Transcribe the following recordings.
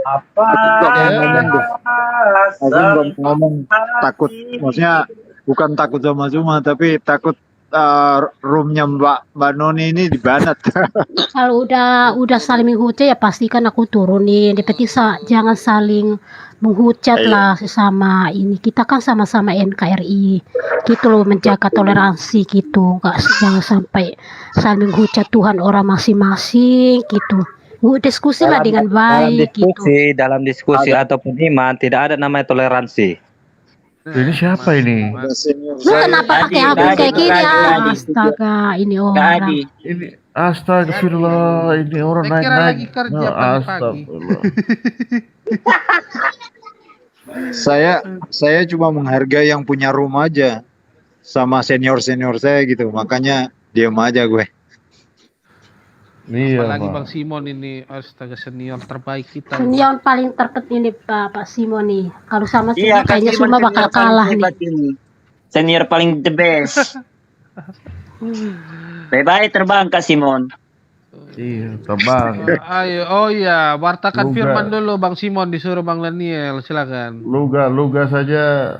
Apa Aku ngomong takut, maksudnya bukan takut sama Zuma, tapi takut roomnya Mbak Noni ini dibanat. Kalau udah saling menghujat ya pastikan aku turunin. Yang penting jangan saling menghujat lah sesama ini. Kita kan sama-sama NKRI. Gitu loh, menjaga toleransi gitu. Jangan sampai saling menghujat Tuhan orang masing-masing gitu. Diskusi lah dengan baik gitu. Dalam diskusi ataupun iman tidak ada namanya toleransi. Ini siapa ini? Lu kenapa pakai HP kayak gini ya? Astaga, ini orang. Ini astagfirullah, ini orang naik-naik. lagi kerja pagi-pagi. Saya cuma menghargai yang punya room aja sama senior saya gitu, makanya diam aja gue. Iya, Apalagi Bang Simon ini, astaga, senior terbaik kita. Senior paling terket ini Pak Simon nih. Kalau sama Simon kayaknya semua bakal kalah nih. Senior paling the best. Bye-bye terbang Kak Simon. Iya, terbang. Ayo, oh iya, wartakan firman dulu Bang Simon, disuruh Bang Daniel, silakan. Luga saja.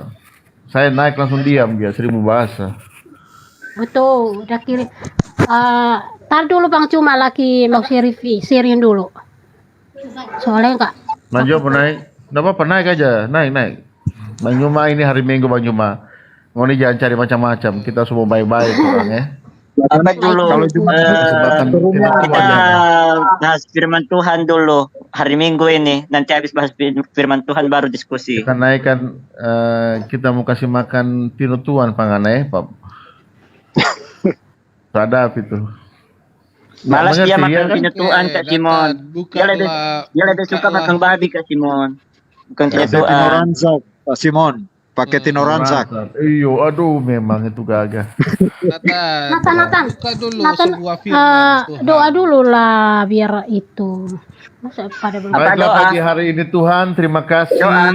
Saya naik langsung diam dia 1000 bahasa. Betul, udah kirim. Tar dulu Bang, cuma lagi mau sharing dulu. Soalnya enggak. Bang Juma naik. Enggak apa-apa, naik aja. Naik. Bang Juma ini hari Minggu Bang Juma. Ngoni jangan cari macam-macam. Kita semua baik-baik orang ya. Apa dulu? Kalau cuma Kita bahas firman Tuhan dulu hari Minggu ini. Nanti habis bahas firman Tuhan baru diskusi. Kita naikkan kita mau kasih makan tino Tuhan panganeh, Pak. Sadap itu. Malas dia makan kan? pinyutuan Kak Simon. Dia lebih suka makan babi Kak Simon. Bukan pinyutuan. Pak Simon, pakai tinoransak. Iyo, aduh memang itu gagah. Nathan. Buka dulu sebuah firman. Doa dulu lah biar itu. Masa pada belum. Baiklah pagi hari ini Tuhan, terima kasih. Doa.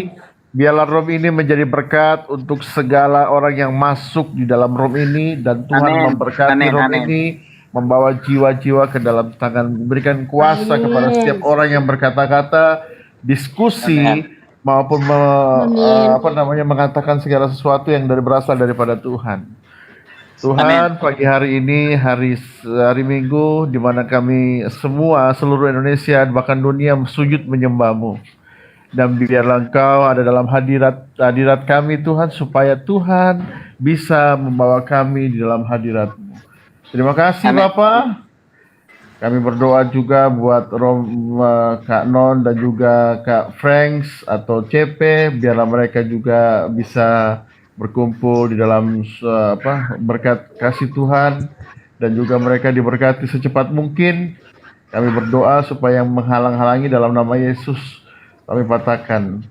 Biarlah room ini menjadi berkat untuk segala orang yang masuk di dalam room ini, dan Tuhan memberkati room ini, membawa jiwa-jiwa ke dalam tangan, memberikan kuasa kepada setiap orang yang berkata-kata, diskusi maupun mengatakan segala sesuatu yang berasal daripada Tuhan. Tuhan, pagi hari ini hari Minggu di mana kami semua seluruh Indonesia bahkan dunia sujud menyembah-Mu. Dan biarlah Engkau ada dalam hadirat kami Tuhan, supaya Tuhan bisa membawa kami di dalam hadirat-Mu. Terima kasih Bapak. Kami berdoa juga buat Kak Non dan juga Kak Franks atau CP, biarlah mereka juga bisa berkumpul di dalam berkat kasih Tuhan, dan juga mereka diberkati secepat mungkin. Kami berdoa supaya yang menghalang-halangi dalam nama Yesus kami patahkan.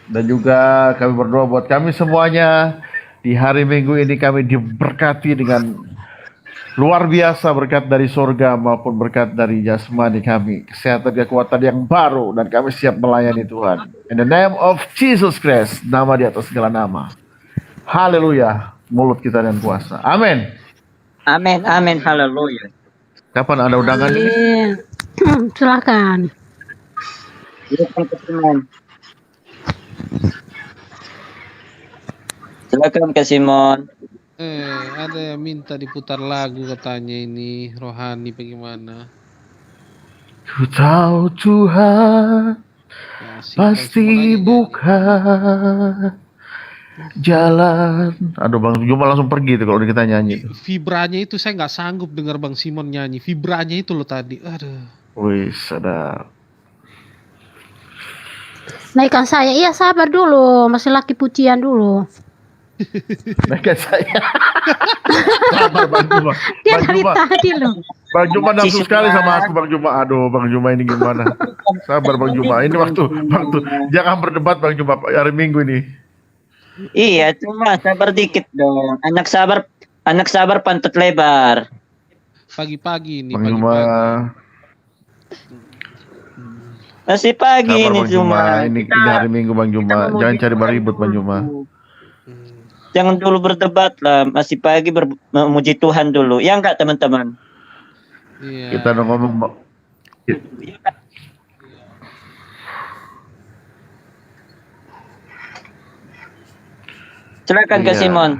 Dan juga kami berdoa buat kami semuanya di hari Minggu ini, kami diberkati dengan luar biasa berkat dari surga maupun berkat dari jasmani kami, kesehatan, kekuatan yang baru, dan kami siap melayani Tuhan. In the name of Jesus Christ, nama di atas segala nama. Haleluya. Mulut kita dan kuasa. Amin. Amin. Haleluya. Kapan ada undangan ini? Silakan. Silakan Kak Simon. Ada yang minta diputar lagu katanya ini rohani bagaimana? Ku tahu Tuhan pasti buka jalan. Aduh Bang Juma langsung pergi tuh kalau kita nyanyi. Vibranya itu saya nggak sanggup dengar Bang Simon nyanyi. Vibranya itu loh tadi. Aduh. Wih, sadar. Naikkan saya. Iya, sabar dulu. Masih laki pujian dulu. Naikkan saya. Sabar Bang Juma. Dia dari tadi loh. Bang Juma nafsu sekali sama aku Bang Juma. Aduh Bang Juma ini gimana? Sabar Bang Juma. Ini waktu jangan berdebat Bang Juma hari Minggu ini. Iya, cuma sabar dikit dong. Anak sabar pantat lebar. Pagi-pagi ini. Bang Juma. Masih pagi ini Juma. Ini hari Minggu Bang Juma. Jangan cari ribut Bang Juma. Jangan dulu berdebat lah. Masih pagi memuji Tuhan dulu. Ya enggak teman-teman? Iya. Kita udah ngomong. Silakan Kak Iya. Simon.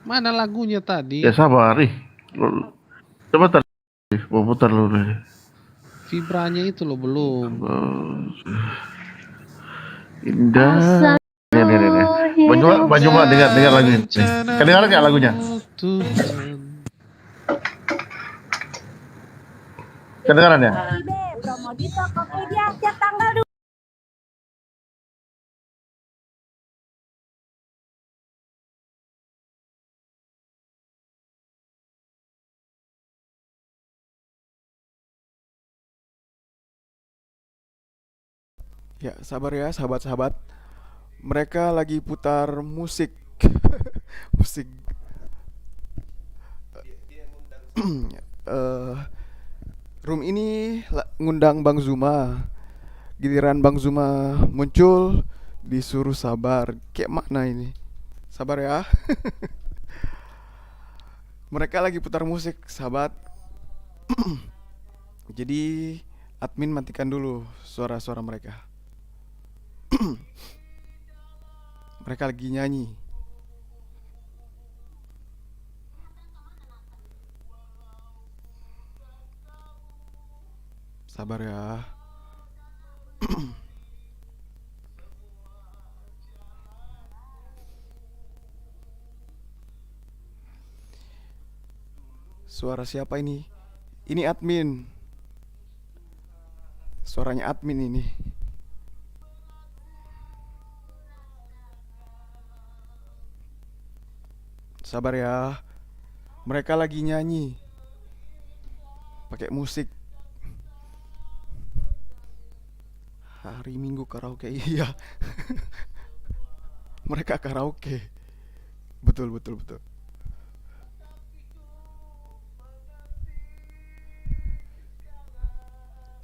Mana lagunya tadi? Ya sabar, coba tar, mau putar dulu nih. Vibranya itu loh belum. Indah. Nih. Baju dengar lagu ini. Kedengaran nggak lagunya? Tuhan. Kedengaran ya? Promo di Tokopedia tiap tanggal 2. Ya, sabar ya sahabat-sahabat. Mereka lagi putar musik. Musik eh room ini ngundang Bang Zuma. Giliran Bang Zuma muncul disuruh sabar. Kayak mana ini? Sabar ya. Mereka lagi putar musik, sahabat. Jadi admin matikan dulu suara-suara mereka. Mereka lagi nyanyi. Sabar ya. Suara siapa ini? Ini admin. Suaranya admin ini. Sabar ya. Mereka lagi nyanyi. Pakai musik. Hari Minggu karaoke. Iya. Mereka karaoke. Betul.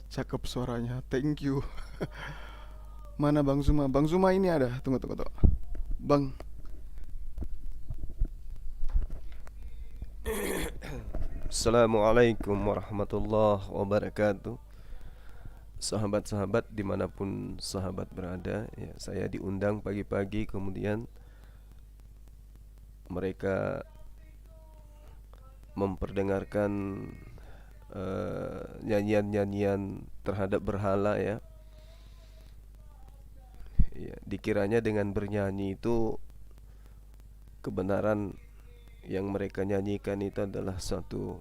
Cakep suaranya. Thank you. Mana Bang Zuma? Bang Zuma ini ada. Tunggu. Bang. Assalamualaikum warahmatullahi wabarakatuh. Sahabat-sahabat dimanapun sahabat berada, ya, saya diundang pagi-pagi, kemudian mereka memperdengarkan nyanyian-nyanyian terhadap berhala, ya. Ya, dikiranya dengan bernyanyi itu kebenaran yang mereka nyanyikan itu adalah suatu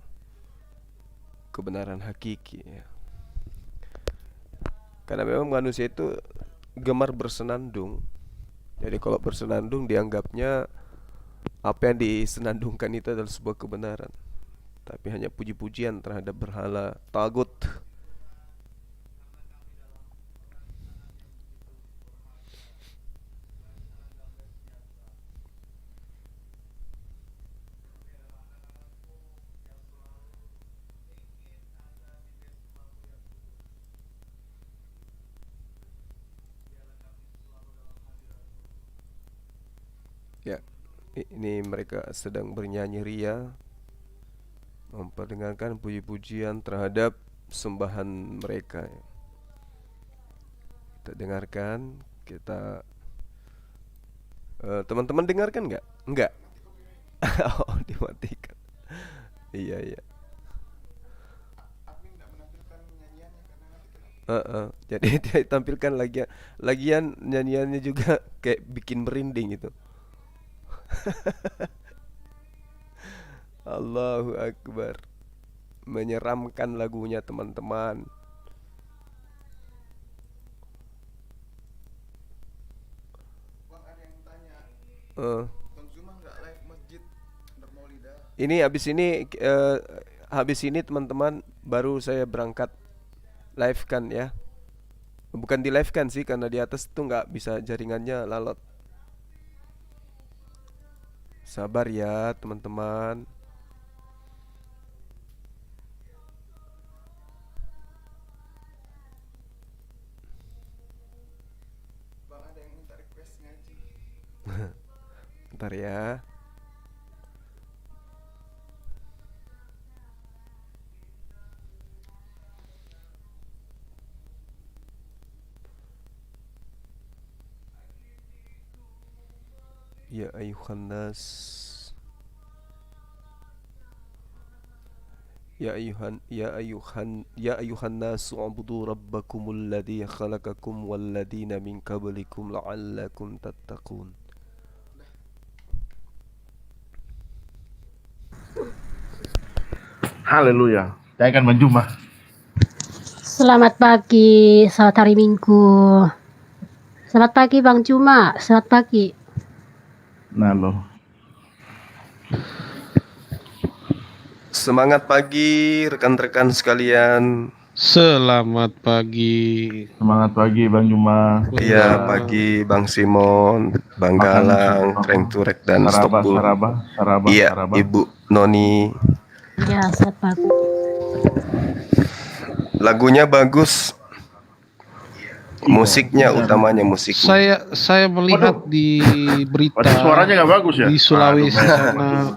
kebenaran hakiki, ya. Karena memang manusia itu gemar bersenandung. Jadi kalau bersenandung dianggapnya apa yang disenandungkan itu adalah sebuah kebenaran. Tapi hanya puji-pujian terhadap berhala, tagut. Ya, ini mereka sedang bernyanyi ria, memperdengarkan puji-pujian terhadap sembahan mereka, ya. Kita dengarkan, teman-teman dengarkan nggak? Nggak. Oh, dimatikan. Iya. Jadi dia tampilkan lagian nyanyiannya juga kayak bikin merinding itu. Allahu Akbar. Menyeramkan lagunya, teman-teman. Bang, ada yang tanya. Eh, Bang Zuma nggak live masjid Nurmaulida? Ini habis ini teman-teman baru saya berangkat live kan, ya. Bukan di live kan sih, karena di atas tuh nggak bisa, jaringannya lalot. Sabar ya teman-teman. Bang, ada yang minta request ngaji. Bentar ya. Ya ayuhan nas. Ya ayuhan nas u'budu rabbakumul ladzi khalaqakum wal ladzina min qablikum la'allakum tattaqun. Haleluya. Saya akan menjumah. Selamat pagi, selamat hari Minggu. Selamat pagi Bang Juma, selamat pagi. Nah loh. Semangat pagi rekan-rekan sekalian. Selamat pagi. Semangat pagi Bang Juma. Iya, pagi Bang Simon, Bang Galang, Frank Turek dan Stokbul. Sarabah. Iya, Ibu Noni. Ya, selamat pagi. Lagunya bagus. Musiknya utamanya musiknya. Saya melihat di berita Waduh, suaranya nggak bagus ya? di Sulawesi sana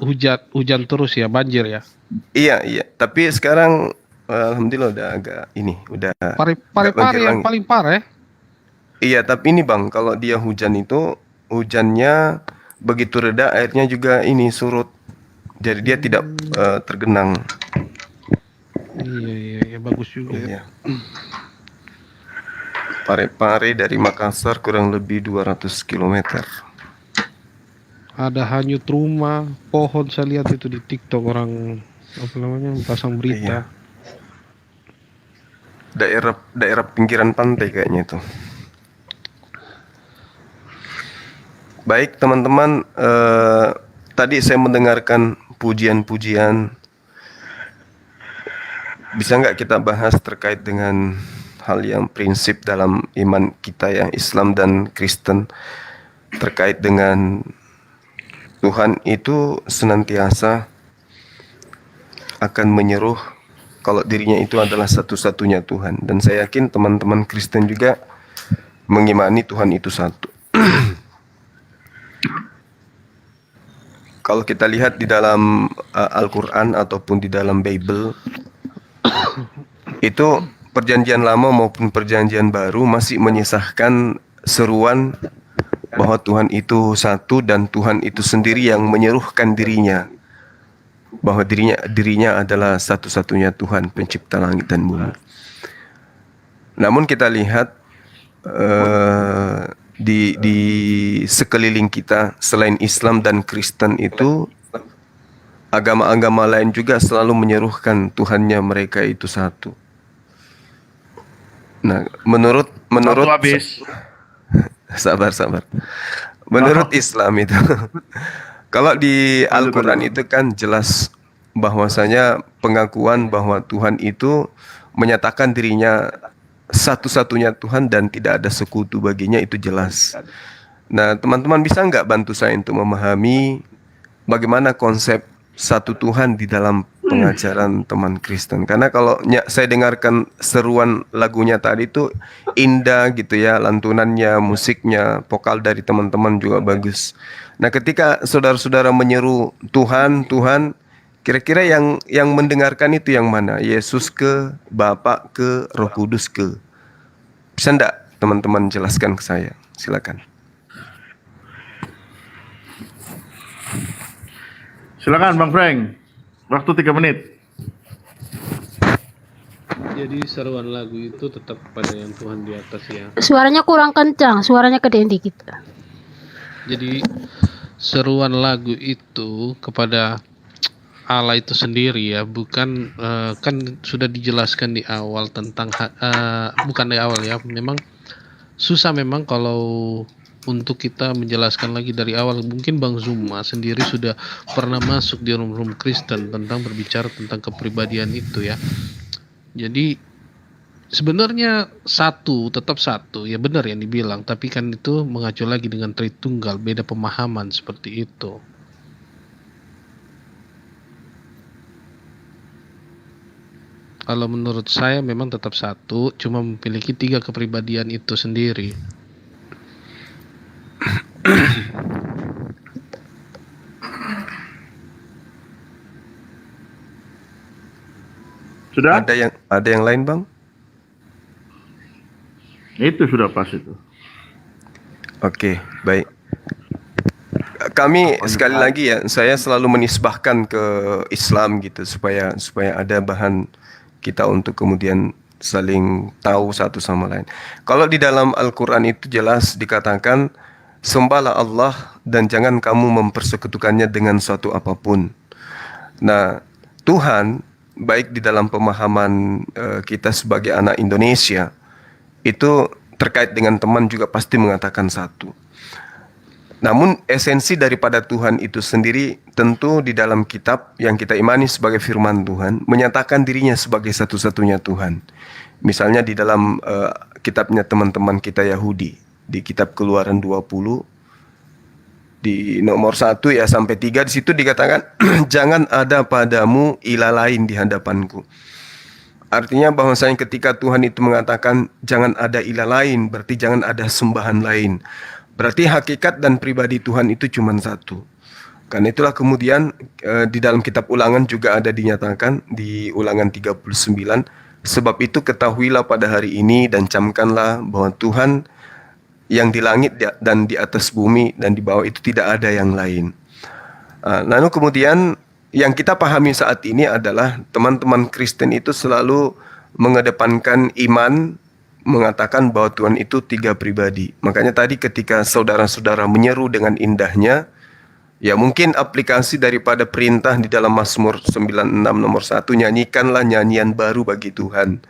hujan terus ya, banjir ya. Iya. Tapi sekarang alhamdulillah udah agak ini, udah Pare-pare yang paling parah. Iya, tapi ini Bang, kalau dia hujan itu hujannya begitu reda, airnya juga ini surut. Jadi dia tidak tergenang. Iya, bagus juga. Iya. Pare-pare dari Makassar kurang lebih 200 km. Ada hanyut rumah, pohon, saya lihat itu di TikTok orang pasang berita. Iya. Daerah pinggiran pantai kayaknya itu. Baik teman-teman, tadi saya mendengarkan pujian-pujian. Bisa nggak kita bahas terkait dengan hal yang prinsip dalam iman kita ya, Islam dan Kristen, terkait dengan Tuhan itu senantiasa akan menyeru kalau dirinya itu adalah satu-satunya Tuhan. Dan saya yakin teman-teman Kristen juga mengimani Tuhan itu satu. Kalau kita lihat di dalam Al-Quran ataupun di dalam Bible, itu Perjanjian Lama maupun Perjanjian Baru masih menyisahkan seruan bahwa Tuhan itu satu dan Tuhan itu sendiri yang menyerukan dirinya, bahwa dirinya adalah satu-satunya Tuhan pencipta langit dan bumi. Namun kita lihat di sekeliling kita selain Islam dan Kristen itu agama-agama lain juga selalu menyerukan Tuhannya mereka itu satu. Nah, menurut sabar. Menurut Islam itu kalau di Al-Quran itu kan jelas bahwasanya pengakuan bahwa Tuhan itu menyatakan dirinya satu-satunya Tuhan dan tidak ada sekutu baginya, itu jelas. Nah, teman-teman bisa nggak bantu saya untuk memahami bagaimana konsep satu Tuhan di dalam pengajaran teman Kristen? Karena kalau saya dengarkan seruan lagunya tadi itu indah gitu ya, lantunannya, musiknya, vokal dari teman-teman juga bagus. Nah, ketika saudara-saudara menyeru Tuhan, kira-kira yang mendengarkan itu yang mana? Yesus ke, Bapa ke, Roh Kudus ke? Bisa enggak teman-teman jelaskan ke saya? Silakan. Silakan Bang Frank. Waktu 3 menit. Jadi seruan lagu itu tetap pada yang Tuhan di atas ya. Suaranya kurang kencang, suaranya gedein dikit. Jadi seruan lagu itu kepada Allah itu sendiri ya, bukan kan sudah dijelaskan di awal tentang bukan di awal ya. Memang susah memang kalau untuk kita menjelaskan lagi dari awal. Mungkin Bang Zuma sendiri sudah pernah masuk di room Kristen tentang berbicara tentang kepribadian itu ya. Jadi sebenarnya tetap satu ya, benar yang dibilang, tapi kan itu mengacu lagi dengan Tritunggal, beda pemahaman seperti itu. Kalau menurut saya memang tetap satu, cuma memiliki 3 kepribadian itu sendiri. Sudah? Ada yang lain, Bang? Itu sudah pas itu. Oke, baik. kami sekali lagi ya, saya selalu menisbahkan ke Islam gitu supaya ada bahan kita untuk kemudian saling tahu satu sama lain. Kalau di dalam Al-Quran itu jelas dikatakan, sembahlah Allah dan jangan kamu mempersekutukannya dengan suatu apapun. Nah, Tuhan baik di dalam pemahaman kita sebagai anak Indonesia itu terkait dengan teman juga pasti mengatakan satu. Namun esensi daripada Tuhan itu sendiri tentu di dalam kitab yang kita imani sebagai firman Tuhan menyatakan dirinya sebagai satu-satunya Tuhan. Misalnya di dalam kitabnya teman-teman kita Yahudi, di kitab Keluaran 20 di nomor 1 ya sampai 3 di situ dikatakan jangan ada padamu ilah lain di hadapanku. Artinya bahwasanya ketika Tuhan itu mengatakan jangan ada ilah lain, berarti jangan ada sembahan lain. Berarti hakikat dan pribadi Tuhan itu cuma satu. Karena itulah kemudian di dalam kitab Ulangan juga ada dinyatakan di Ulangan 39, sebab itu ketahuilah pada hari ini dan camkanlah bahwa Tuhan yang di langit dan di atas bumi dan di bawah itu tidak ada yang lain. Lalu kemudian yang kita pahami saat ini adalah teman-teman Kristen itu selalu mengedepankan iman, mengatakan bahwa Tuhan itu 3 pribadi. Makanya tadi ketika saudara-saudara menyeru dengan indahnya, ya mungkin aplikasi daripada perintah di dalam Mazmur 96 nomor 1, nyanyikanlah nyanyian baru bagi Tuhan.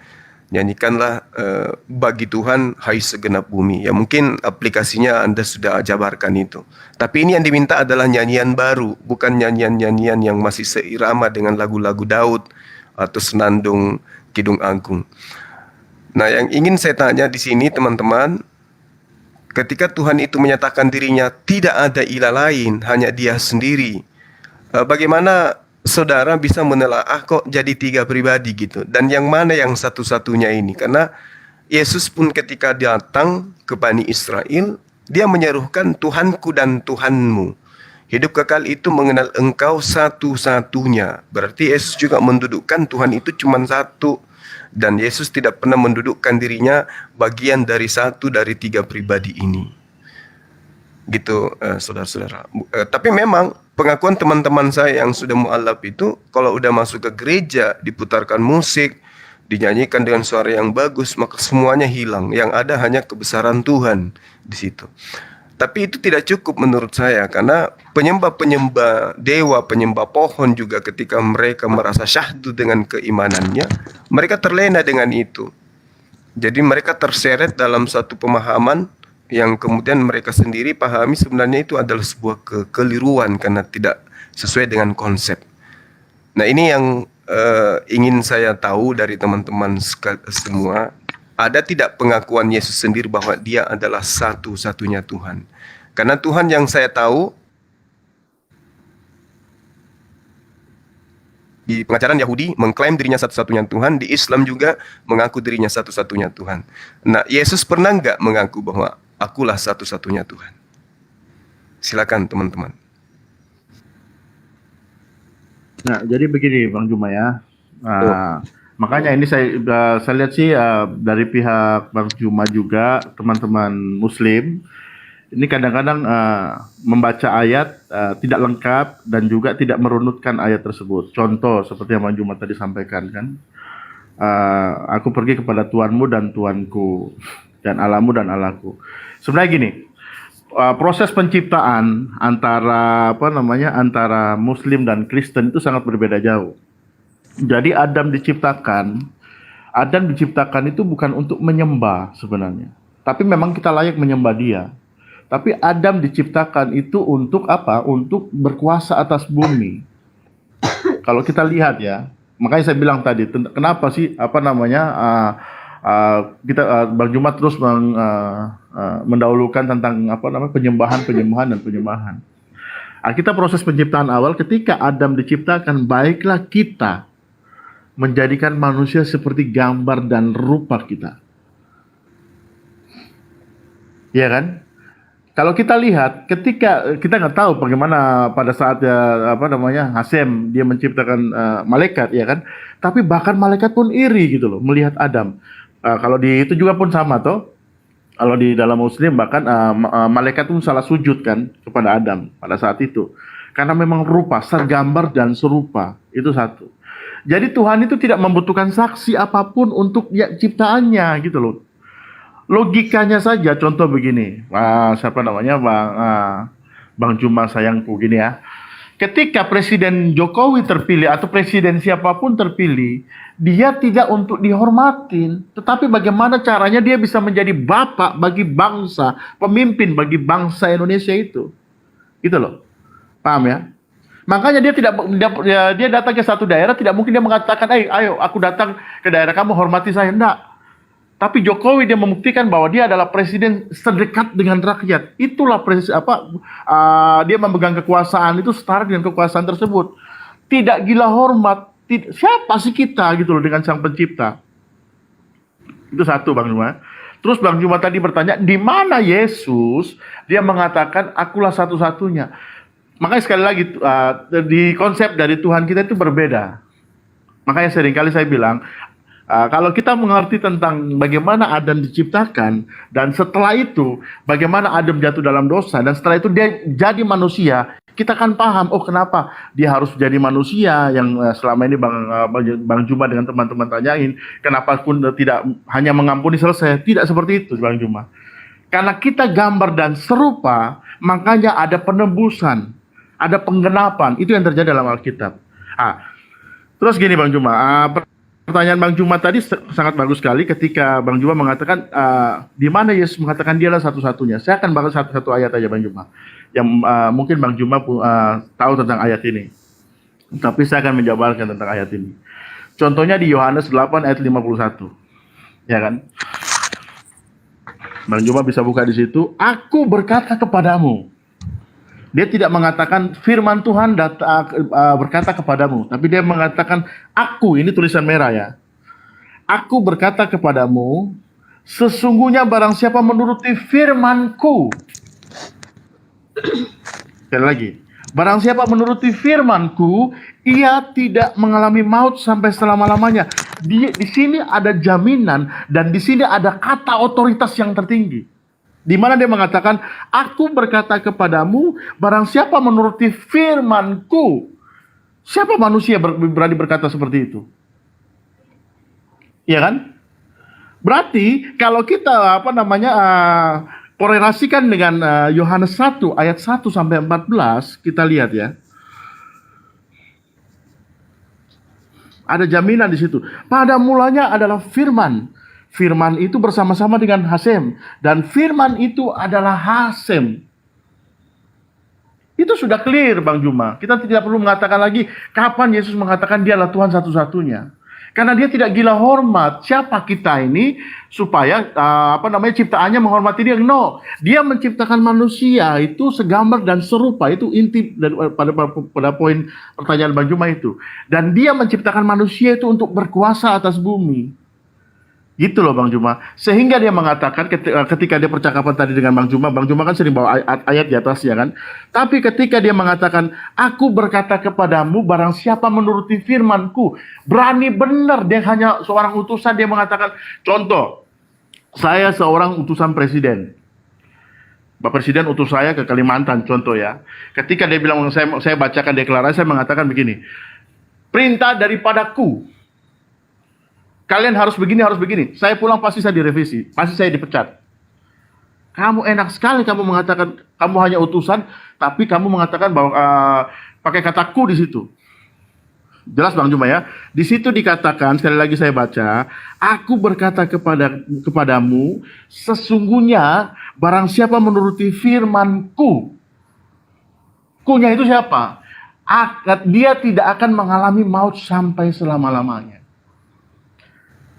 Nyanyikanlah bagi Tuhan hai segenap bumi. Ya mungkin aplikasinya Anda sudah jabarkan itu. Tapi ini yang diminta adalah nyanyian baru, bukan nyanyian-nyanyian yang masih seirama dengan lagu-lagu Daud atau senandung Kidung Agung. Nah, yang ingin saya tanya di sini teman-teman, ketika Tuhan itu menyatakan dirinya tidak ada ilah lain, hanya Dia sendiri, bagaimana saudara bisa menelaah kok jadi 3 pribadi gitu? Dan yang mana yang satu-satunya ini? Karena Yesus pun ketika datang ke Bani Israel, Dia menyerukan Tuhanku dan Tuhanmu. Hidup kekal itu mengenal Engkau satu-satunya. Berarti Yesus juga mendudukkan Tuhan itu cuma satu. Dan Yesus tidak pernah mendudukkan dirinya bagian dari 1 dari 3 pribadi ini. Gitu saudara-saudara. Tapi memang pengakuan teman-teman saya yang sudah mu'alaf itu, kalau udah masuk ke gereja, diputarkan musik, dinyanyikan dengan suara yang bagus, maka semuanya hilang. Yang ada hanya kebesaran Tuhan di situ. Tapi itu tidak cukup menurut saya, karena penyembah-penyembah dewa, penyembah pohon juga ketika mereka merasa syahdu dengan keimanannya, mereka terlena dengan itu. Jadi mereka terseret dalam satu pemahaman yang kemudian mereka sendiri pahami sebenarnya itu adalah sebuah kekeliruan karena tidak sesuai dengan konsep. Nah, ini yang ingin saya tahu dari teman-teman semua. Ada tidak pengakuan Yesus sendiri bahwa Dia adalah satu-satunya Tuhan? Karena Tuhan yang saya tahu di pengajaran Yahudi mengklaim dirinya satu-satunya Tuhan, di Islam juga mengaku dirinya satu-satunya Tuhan. Nah, Yesus pernah nggak mengaku bahwa akulah satu-satunya Tuhan? Silakan teman-teman. Nah, jadi begini Bang Juma ya. Makanya ini saya lihat sih dari pihak Bang Juma juga, teman-teman Muslim, ini kadang-kadang membaca ayat tidak lengkap dan juga tidak merunutkan ayat tersebut. Contoh seperti yang Bang Juma tadi sampaikan kan, aku pergi kepada Tuanmu dan Tuanku, dan Allahmu dan Allahku. Sebenarnya gini, proses penciptaan antara antara Muslim dan Kristen itu sangat berbeda jauh. Jadi Adam diciptakan itu bukan untuk menyembah sebenarnya. Tapi memang kita layak menyembah Dia. Tapi Adam diciptakan itu untuk apa? Untuk berkuasa atas bumi. Kalau kita lihat ya, makanya saya bilang tadi, kenapa sih Bang Juma terus mendahulukan tentang penyembahan dan penyembahan. Kita proses penciptaan awal ketika Adam diciptakan, baiklah kita menjadikan manusia seperti gambar dan rupa kita. Ya kan? Kalau kita lihat, ketika kita nggak tahu bagaimana pada saat Hasem dia menciptakan malaikat, ya kan? Tapi bahkan malaikat pun iri gitu loh melihat Adam. Kalau di itu juga pun sama toh. Kalau di dalam Muslim bahkan malaikat pun salah sujud kan kepada Adam pada saat itu. Karena memang rupa, segambar dan serupa. Itu satu. Jadi Tuhan itu tidak membutuhkan saksi apapun untuk ciptaannya gitu loh. Logikanya saja, contoh begini. Siapa namanya? Bang Juma sayangku gini ya. Ketika Presiden Jokowi terpilih atau presiden siapapun terpilih, dia tidak untuk dihormatin, tetapi bagaimana caranya dia bisa menjadi bapak bagi bangsa, pemimpin bagi bangsa Indonesia itu. Gitu loh. Paham ya? Makanya dia datang ke satu daerah, tidak mungkin dia mengatakan, ayo aku datang ke daerah kamu, hormati saya. Enggak. Tapi Jokowi dia membuktikan bahwa dia adalah presiden sedekat dengan rakyat. Itulah dia memegang kekuasaan itu setara dengan kekuasaan tersebut. Tidak gila hormat. Siapa sih kita gitu loh dengan Sang Pencipta? Itu satu Bang Juma. Terus Bang Juma tadi bertanya, di mana Yesus? Dia mengatakan, akulah satu-satunya. Makanya sekali lagi di konsep dari Tuhan kita itu berbeda. Makanya seringkali saya bilang, kalau kita mengerti tentang bagaimana Adam diciptakan, dan setelah itu bagaimana Adam jatuh dalam dosa, dan setelah itu dia jadi manusia, kita akan paham, oh kenapa dia harus jadi manusia yang selama ini Bang Juma dengan teman-teman tanyain, kenapa pun tidak hanya mengampuni selesai, tidak seperti itu Bang Juma. Karena kita gambar dan serupa, makanya ada penebusan, ada penggenapan, itu yang terjadi dalam Alkitab. Terus gini Bang Juma, pertanyaan Bang Juma tadi sangat bagus sekali ketika Bang Juma mengatakan di mana Yesus mengatakan dialah satu-satunya. Saya akan bahas satu ayat aja Bang Juma yang mungkin Bang Juma tahu tentang ayat ini. Tapi saya akan menjabarkan tentang ayat ini. Contohnya di Yohanes 8 ayat 51. Ya kan? Bang Juma bisa buka di situ. Aku berkata kepadamu. Dia tidak mengatakan firman Tuhan berkata kepadamu, tapi dia mengatakan aku, ini tulisan merah ya. Aku berkata kepadamu, sesungguhnya barang siapa menuruti firmanku. Sekali lagi, barang siapa menuruti firmanku, ia tidak mengalami maut sampai selama-lamanya. Di sini ada jaminan dan di sini ada kata otoritas yang tertinggi. Di mana dia mengatakan, aku berkata kepadamu, barang siapa menuruti firmanku. Siapa manusia berani berkata seperti itu? Iya kan? Berarti kalau kita korelasikan dengan Yohanes 1 ayat 1 sampai 14, kita lihat ya. Ada jaminan di situ. Pada mulanya adalah firman. Firman itu bersama-sama dengan Hasem. Dan firman itu adalah Hasem. Itu sudah clear Bang Juma. Kita tidak perlu mengatakan lagi kapan Yesus mengatakan dialah Tuhan satu-satunya. Karena dia tidak gila hormat. Siapa kita ini supaya ciptaannya menghormati dia? No. Dia menciptakan manusia itu segambar dan serupa. Itu inti pada poin pertanyaan Bang Juma itu. Dan dia menciptakan manusia itu untuk berkuasa atas bumi. Gitu loh Bang Juma. Sehingga dia mengatakan ketika dia percakapan tadi dengan Bang Juma kan sering bawa ayat di atas ya kan. Tapi ketika dia mengatakan, aku berkata kepadamu barang siapa menuruti firmanku. Berani benar, dia hanya seorang utusan, dia mengatakan, contoh, saya seorang utusan presiden. Bapak Presiden utus saya ke Kalimantan, contoh ya. Ketika dia bilang, saya bacakan deklarasi, saya mengatakan begini, perintah daripadaku. Kalian harus begini. Saya pulang pasti saya direvisi. Pasti saya dipecat. Kamu enak sekali kamu mengatakan kamu hanya utusan, tapi kamu mengatakan bahwa pakai kata ku di situ. Jelas Bang Juma ya. Di situ dikatakan, sekali lagi saya baca, aku berkata kepadamu, sesungguhnya barang siapa menuruti firmanku. Kunya itu siapa? Dia tidak akan mengalami maut sampai selama-lamanya.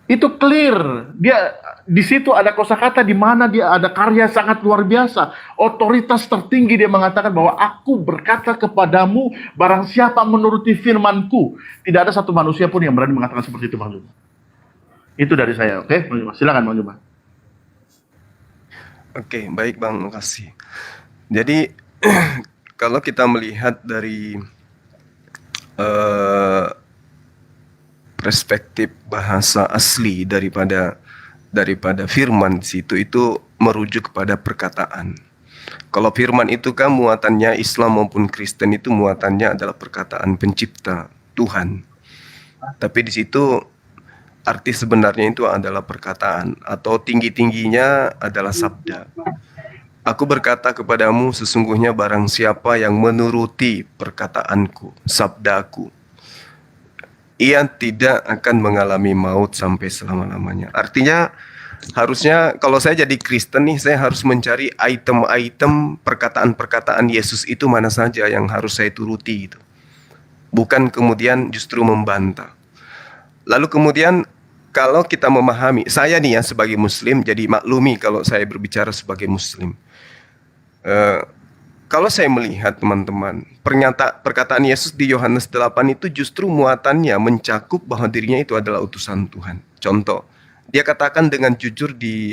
Itu clear. Dia di situ ada kosakata di mana dia ada karya sangat luar biasa. Otoritas tertinggi dia mengatakan bahwa aku berkata kepadamu barang siapa menuruti firmanku. Tidak ada satu manusia pun yang berani mengatakan seperti itu Bang Juma. Itu dari saya, oke? Bang Juma, silakan Bang Juma. Oke, baik Bang, makasih. Jadi kalau kita melihat dari perspektif bahasa asli daripada daripada firman di situ itu merujuk kepada perkataan. Kalau firman itu kan muatannya Islam maupun Kristen itu muatannya adalah perkataan pencipta Tuhan. Tapi di situ arti sebenarnya itu adalah perkataan atau tinggi-tingginya adalah sabda. Aku berkata kepadamu, sesungguhnya barang siapa yang menuruti perkataanku, sabdaku, ia tidak akan mengalami maut sampai selama-lamanya. Artinya harusnya kalau saya jadi Kristen nih, saya harus mencari item-item perkataan-perkataan Yesus itu mana saja yang harus saya turuti itu. Bukan kemudian justru membantah. Lalu kemudian kalau kita memahami, saya nih ya sebagai Muslim, jadi maklumi kalau saya berbicara sebagai Muslim. Kalau saya melihat teman-teman, perkataan Yesus di Yohanes 8 itu justru muatannya mencakup bahwa dirinya itu adalah utusan Tuhan. Contoh, dia katakan dengan jujur di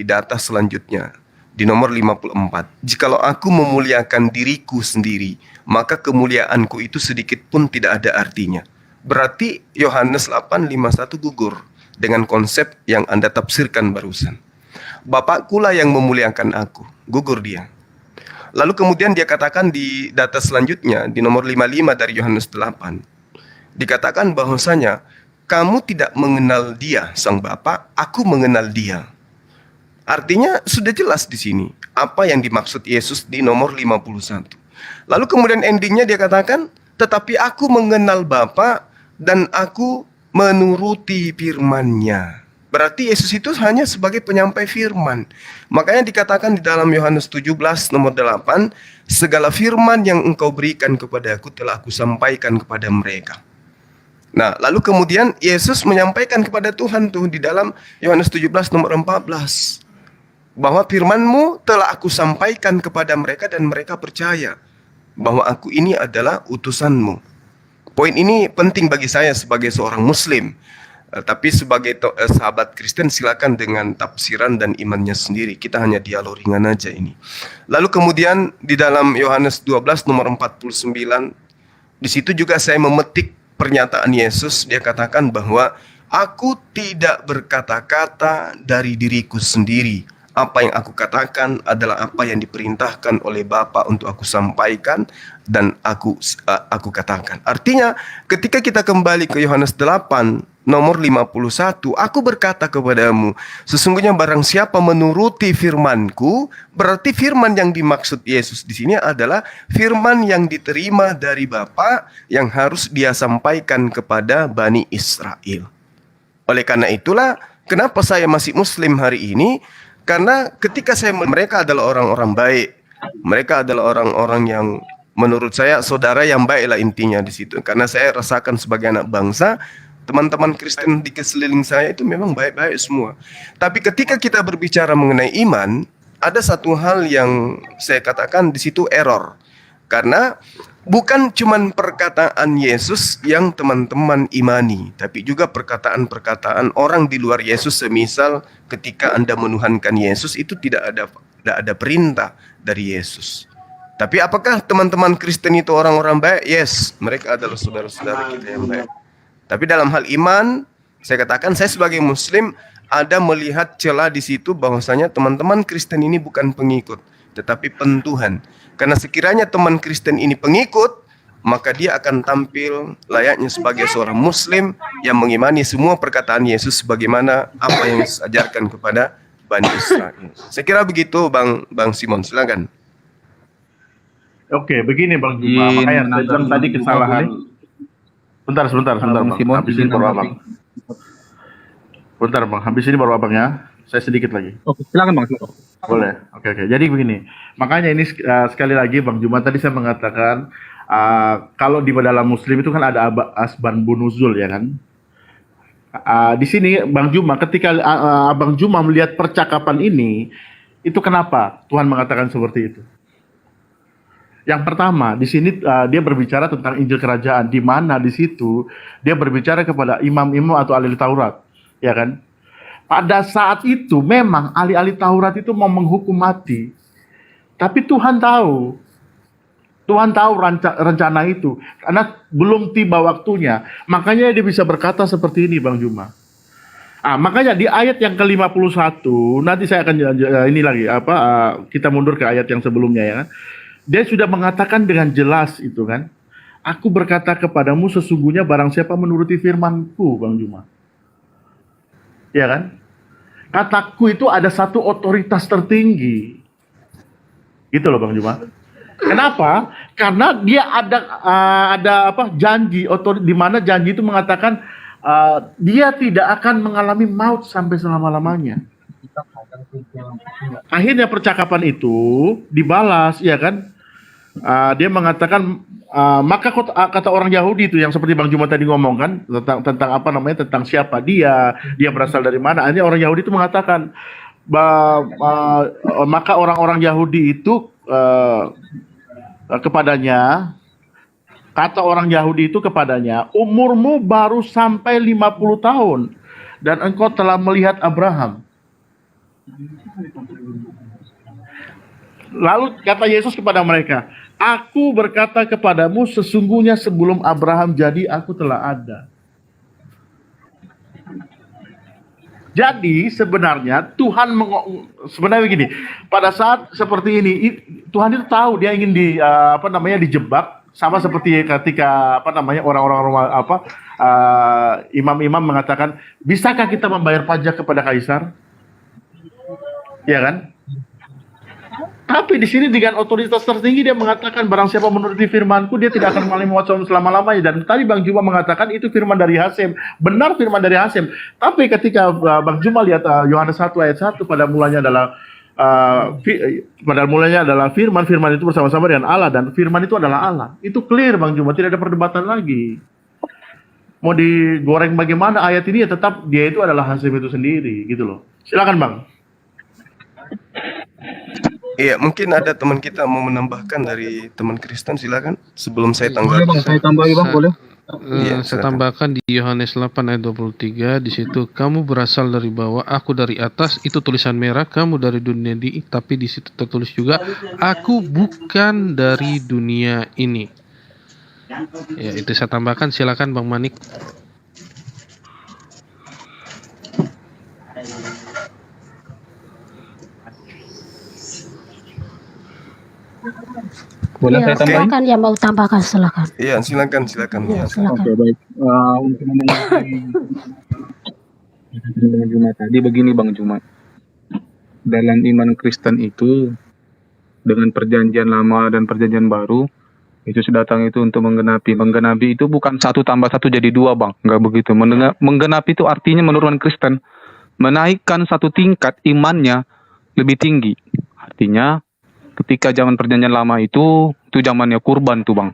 data selanjutnya, di nomor 54. Jikalau aku memuliakan diriku sendiri, maka kemuliaanku itu sedikit pun tidak ada artinya. Berarti Yohanes 8:51 gugur dengan konsep yang Anda tafsirkan barusan. Bapakkulah yang memuliakan aku, gugur dia. Lalu kemudian dia katakan di data selanjutnya, di nomor 55 dari Yohanes 8, dikatakan bahwasanya kamu tidak mengenal dia, sang Bapa, aku mengenal dia. Artinya sudah jelas di sini apa yang dimaksud Yesus di nomor 51. Lalu kemudian endingnya dia katakan, tetapi aku mengenal Bapa dan aku menuruti firman-Nya. Berarti Yesus itu hanya sebagai penyampai firman. Makanya dikatakan di dalam Yohanes 17 nomor 8, segala firman yang engkau berikan kepadaku telah aku sampaikan kepada mereka. Nah, lalu kemudian Yesus menyampaikan kepada Tuhan tuh di dalam Yohanes 17 nomor 14. Bahwa firman-Mu telah aku sampaikan kepada mereka dan mereka percaya bahwa aku ini adalah utusan-Mu. Poin ini penting bagi saya sebagai seorang Muslim. Tapi sebagai sahabat Kristen silakan dengan tafsiran dan imannya sendiri. Kita hanya dialog ringan aja ini. Lalu kemudian di dalam Yohanes 12 nomor 49, di situ juga saya memetik pernyataan Yesus. Dia katakan bahwa aku tidak berkata-kata dari diriku sendiri. Apa yang aku katakan adalah apa yang diperintahkan oleh Bapa untuk aku sampaikan dan aku katakan. Artinya ketika kita kembali ke Yohanes 8 nomor 51, aku berkata kepadamu, sesungguhnya barang siapa menuruti firman-Ku, berarti firman yang dimaksud Yesus di sini adalah firman yang diterima dari Bapa yang harus dia sampaikan kepada Bani Israel. Oleh karena itulah, kenapa saya masih Muslim hari ini? Karena ketika mereka adalah orang-orang baik, mereka adalah orang-orang yang menurut saya saudara yang baik lah intinya di situ. Karena saya rasakan sebagai anak bangsa, teman-teman Kristen di sekeliling saya itu memang baik-baik semua. Tapi ketika kita berbicara mengenai iman, ada satu hal yang saya katakan di situ error. Karena bukan cuma perkataan Yesus yang teman-teman imani, tapi juga perkataan-perkataan orang di luar Yesus. Semisal ketika Anda menuhankan Yesus itu tidak ada perintah dari Yesus. Tapi apakah teman-teman Kristen itu orang-orang baik? Yes, mereka adalah saudara-saudara kita yang baik. Tapi dalam hal iman, saya katakan saya sebagai Muslim ada melihat celah di situ bahwasanya teman-teman Kristen ini bukan pengikut, tetapi pentuhan. Karena sekiranya teman Kristen ini pengikut, maka dia akan tampil layaknya sebagai seorang Muslim yang mengimani semua perkataan Yesus sebagaimana apa yang Yesus ajarkan kepada Bani Israel. Saya kira begitu, Bang Simon, silakan. Oke, begini Bang Juma, makanya saya bilang tadi kesalahan. Sebentar Bang. Habis ini baru Abang. Bentar Bang, habis ini baru Abang ya. Saya sedikit lagi. Oke, silakan Bang. Boleh. Oke. Jadi begini. Makanya ini sekali lagi Bang Juma tadi saya mengatakan kalau di dalam Muslim itu kan ada asban bunuzul ya kan. Di sini Bang Juma ketika Abang Juma melihat percakapan ini, itu kenapa Tuhan mengatakan seperti itu? Yang pertama, di sini dia berbicara tentang Injil Kerajaan, di mana di situ dia berbicara kepada imam-imam atau ahli Taurat, ya kan? Pada saat itu memang ahli-ahli Taurat itu mau menghukum mati, tapi Tuhan tahu rencana itu, karena belum tiba waktunya. Makanya dia bisa berkata seperti ini, Bang Juma. Makanya di ayat yang ke-51 nanti saya akan ini lagi kita mundur ke ayat yang sebelumnya ya. Dia sudah mengatakan dengan jelas itu kan. Aku berkata kepadamu sesungguhnya barang siapa menuruti firman-Ku, Bang Juma. Ya kan? Kataku itu ada satu otoritas tertinggi. Gitu loh Bang Juma. Kenapa? Karena dia ada janji di mana janji itu mengatakan dia tidak akan mengalami maut sampai selama-lamanya. Akhirnya percakapan itu dibalas, ya kan? Dia mengatakan maka kata orang Yahudi itu yang seperti Bang Juma tadi ngomong kan tentang tentang siapa dia berasal dari mana. Akhirnya orang Yahudi itu mengatakan maka orang-orang Yahudi itu kepadanya, kata orang Yahudi itu kepadanya, umurmu baru sampai 50 tahun dan engkau telah melihat Abraham. Lalu kata Yesus kepada mereka, aku berkata kepadamu sesungguhnya sebelum Abraham jadi aku telah ada. Jadi sebenarnya Tuhan sebenarnya begini, pada saat seperti ini Tuhan itu tahu dia ingin dijebak, sama seperti ketika orang-orang imam-imam mengatakan, bisakah kita membayar pajak kepada kaisar? Ya kan? Tapi di sini dengan otoritas tertinggi dia mengatakan barang siapa menuruti firman-Ku dia tidak akan mengalami maut selama-lamanya. Dan tadi Bang Juma mengatakan itu firman dari Hasim. Benar firman dari Hasim. Tapi ketika Bang Juma lihat Yohanes 1 ayat 1 pada mulanya adalah firman itu bersama-sama dengan Allah dan firman itu adalah Allah. Itu clear Bang Juma, tidak ada perdebatan lagi. Mau digoreng bagaimana ayat ini ya tetap dia itu adalah Hasim itu sendiri gitu loh. Silakan Bang. Iya, mungkin ada teman kita mau menambahkan dari teman Kristen, silakan. Sebelum saya tanggapi. Boleh Bang, saya tambahin Bang, boleh? Saya tambahkan di Yohanes 8 ayat 23 di situ kamu berasal dari bawah, aku dari atas, itu tulisan merah, kamu dari dunia tapi di situ tertulis juga aku bukan dari dunia ini. Ya, itu saya tambahkan, silakan Bang Manik. Boleh saya tambahin? Silakan yang mau tambahkan, silakan. Iya, silakan. Ya, silakan. Oke, baik. Untuk Bang Juma tadi begini Bang Juma. Dalam iman Kristen itu dengan perjanjian lama dan perjanjian baru itu datang itu untuk menggenapi. Menggenapi itu bukan 1 tambah 1 jadi 2 Bang. Enggak begitu. Menggenapi itu artinya menurut orang Kristen menaikkan satu tingkat imannya lebih tinggi. Artinya ketika zaman perjanjian lama itu zamannya kurban tuh Bang.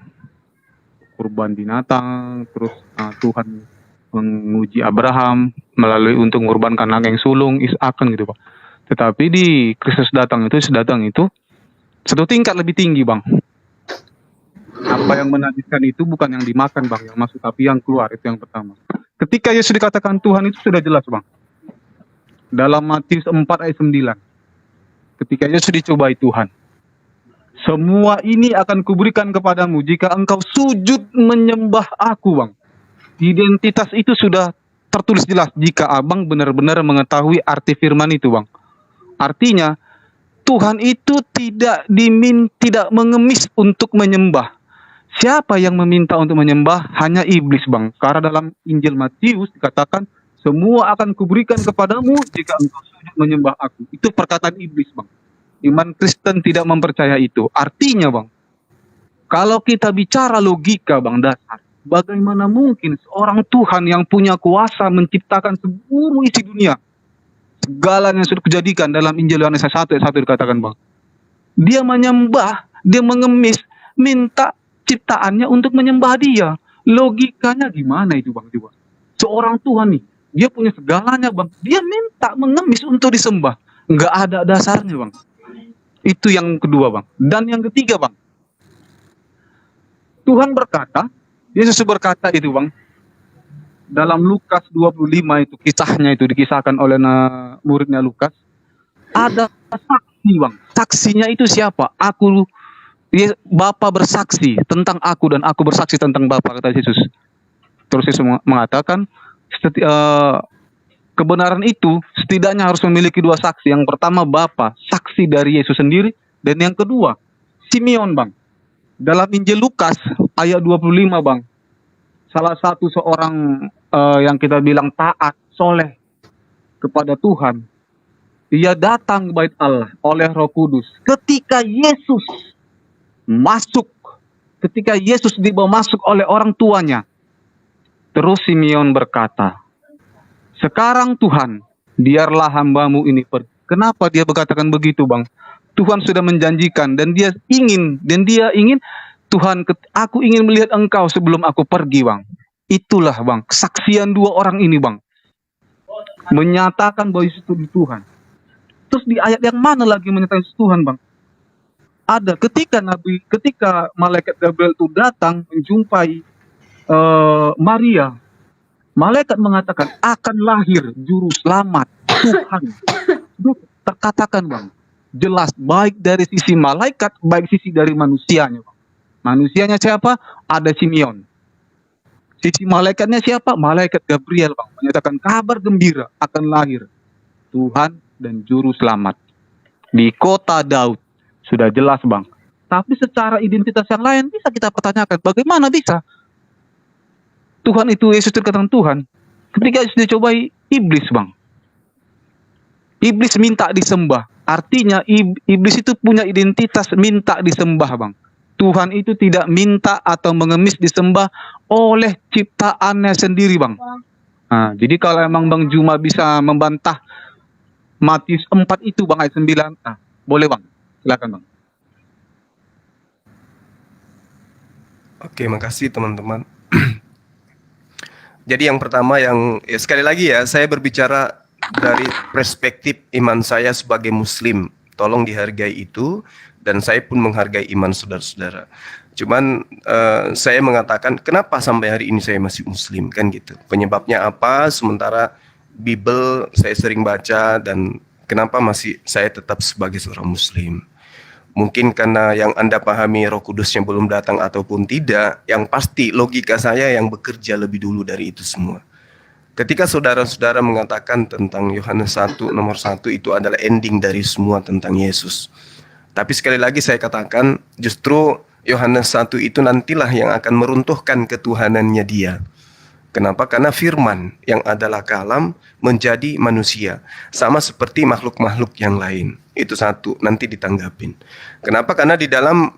Kurban binatang, terus Tuhan menguji Abraham melalui untuk mengorbankan anak yang sulung, Ishak gitu Bang. Tetapi di Kristus datang itu satu tingkat lebih tinggi Bang. Apa yang menajiskan itu bukan yang dimakan Bang, yang masuk tapi yang keluar, itu yang pertama. Ketika Yesus dikatakan Tuhan itu sudah jelas Bang. Dalam Matius 4 ayat 9. Ketika Yesus dicobai Tuhan. Semua ini akan kuberikan kepadamu jika engkau sujud menyembah aku Bang. Identitas itu sudah tertulis jelas jika abang benar-benar mengetahui arti firman itu Bang. Artinya Tuhan itu tidak mengemis untuk menyembah. Siapa yang meminta untuk menyembah? Hanya iblis Bang. Karena dalam Injil Matius dikatakan semua akan kuberikan kepadamu jika engkau sujud menyembah aku. Itu perkataan iblis Bang. Iman Kristen tidak mempercaya itu. Artinya Bang, kalau kita bicara logika Bang dasar, bagaimana mungkin seorang Tuhan yang punya kuasa menciptakan seluruh isi dunia, segalanya sudah kejadikan dalam Injil Yohanes 1 ayat 1 dikatakan Bang. Dia menyembah, dia mengemis, minta ciptaannya untuk menyembah dia. Logikanya gimana itu Bang? Seorang Tuhan nih, dia punya segalanya Bang. Dia minta mengemis untuk disembah. Nggak ada dasarnya Bang. Itu yang kedua Bang. Dan yang ketiga Bang, Tuhan berkata, Yesus berkata itu Bang, dalam Lukas 25 itu kisahnya itu dikisahkan oleh muridnya Lukas, ada saksi Bang. Saksinya itu siapa? Bapa bersaksi tentang aku dan aku bersaksi tentang Bapa, kata Yesus. Terus Yesus mengatakan kebenaran itu setidaknya harus memiliki dua saksi. Yang pertama Bapa, saksi dari Yesus sendiri, dan yang kedua Simeon, Bang. Dalam Injil Lukas ayat 25, Bang. Salah satu seorang yang kita bilang taat, soleh kepada Tuhan. Ia datang ke bait Allah oleh Roh Kudus. Ketika Yesus dibawa masuk oleh orang tuanya. Terus Simeon berkata, "Sekarang Tuhan, biarlah hambamu ini pergi." Kenapa dia berkatakan begitu, Bang? Tuhan sudah menjanjikan dan dia ingin Tuhan, aku ingin melihat engkau sebelum aku pergi, Bang. Itulah, Bang, kesaksian dua orang ini, Bang. Menyatakan bahwa Yesus itu di Tuhan. Terus di ayat yang mana lagi menyatakan Yesus Tuhan, Bang? Ada ketika malaikat Gabriel itu datang menjumpai Maria. Malaikat mengatakan akan lahir juru selamat Tuhan. Itu terkatakan, Bang. Jelas baik dari sisi malaikat, baik sisi dari manusianya, Bang. Manusianya siapa? Ada Simeon. Sisi malaikatnya siapa? Malaikat Gabriel, Bang. Menyatakan kabar gembira akan lahir Tuhan dan juru selamat di kota Daud. Sudah jelas, Bang. Tapi secara identitas yang lain bisa kita pertanyakan, bagaimana bisa Tuhan itu Yesus dikatakan Tuhan ketika Yesus dicobai iblis, Bang. Iblis minta disembah. Artinya iblis itu punya identitas minta disembah, Bang. Tuhan itu tidak minta atau mengemis disembah oleh ciptaannya sendiri, Bang. Nah, jadi kalau emang Bang Juma bisa membantah Matius 4 itu, Bang, ayat 9. Nah, boleh, Bang. Silakan, Bang. Oke, makasih teman-teman. Jadi yang pertama sekali lagi ya, saya berbicara dari perspektif iman saya sebagai Muslim. Tolong dihargai itu, dan saya pun menghargai iman saudara-saudara. Cuman saya mengatakan kenapa sampai hari ini saya masih Muslim, kan gitu. Penyebabnya apa? Sementara Bible saya sering baca, dan kenapa masih saya tetap sebagai seorang Muslim. Mungkin karena yang Anda pahami Roh Kudusnya belum datang ataupun tidak, yang pasti logika saya yang bekerja lebih dulu dari itu semua. Ketika saudara-saudara mengatakan tentang Yohanes 1 nomor 1 itu adalah ending dari semua tentang Yesus. Tapi sekali lagi saya katakan, justru Yohanes 1 itu nantilah yang akan meruntuhkan ketuhanannya dia. Kenapa? Karena firman yang adalah kalam menjadi manusia. Sama seperti makhluk-makhluk yang lain. Itu satu, nanti ditanggapin. Kenapa? Karena di dalam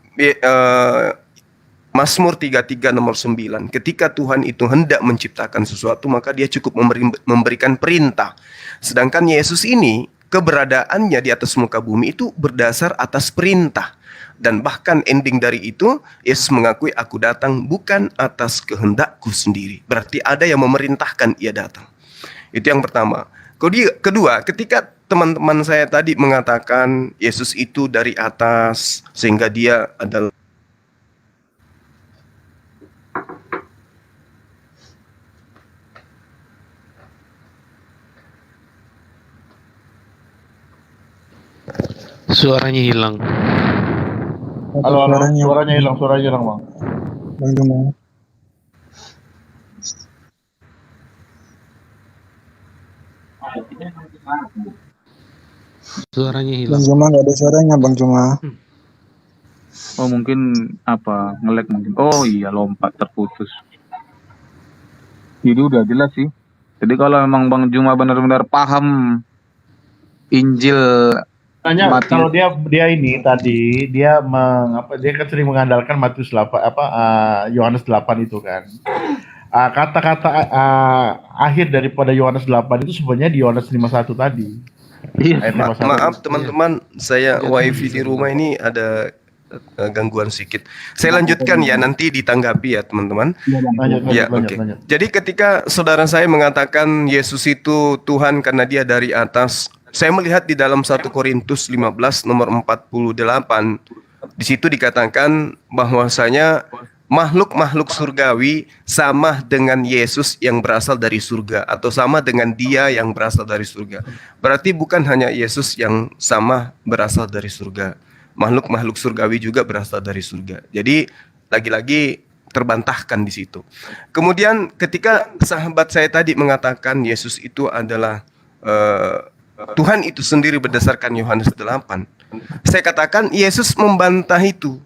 Mazmur 33 nomor 9, ketika Tuhan itu hendak menciptakan sesuatu, maka dia cukup memberikan perintah. Sedangkan Yesus ini, keberadaannya di atas muka bumi itu berdasar atas perintah. Dan bahkan ending dari itu, Yesus mengakui, aku datang bukan atas kehendakku sendiri. Berarti ada yang memerintahkan ia datang. Itu yang pertama. Kedua, ketika teman-teman saya tadi mengatakan Yesus itu dari atas, sehingga dia adalah Suaranya hilang. Halo, suaranya hilang, Bang. Bang Juma. Suaranya Bang hilang. Juma nggak ada suaranya, Bang Juma. Oh, mungkin nge-lag mungkin. Oh iya, lompat terputus. Jadi udah jelas sih. Jadi kalau memang Bang Juma benar-benar paham Injil Matius, kalau dia ini tadi dia dia kan sering mengandalkan Matius 8 Yohanes 8 itu kan. Kata-kata akhir daripada Yohanes 8 itu sebenarnya di Yohanes 51 tadi. Iya. Maaf teman-teman, saya wifi di rumah ini ada gangguan sedikit. Saya lanjutkan ya, nanti ditanggapi ya teman-teman. Lanjut. Jadi ketika saudara saya mengatakan Yesus itu Tuhan karena dia dari atas, saya melihat di dalam 1 Korintus 15 nomor 48, di situ dikatakan bahwasanya makhluk-makhluk surgawi sama dengan Yesus yang berasal dari surga, atau sama dengan dia yang berasal dari surga. Berarti bukan hanya Yesus yang sama berasal dari surga, makhluk-makhluk surgawi juga berasal dari surga. Jadi lagi-lagi terbantahkan di situ. Kemudian ketika sahabat saya tadi mengatakan Yesus itu adalah Tuhan itu sendiri berdasarkan Yohanes 8, saya katakan Yesus membantah itu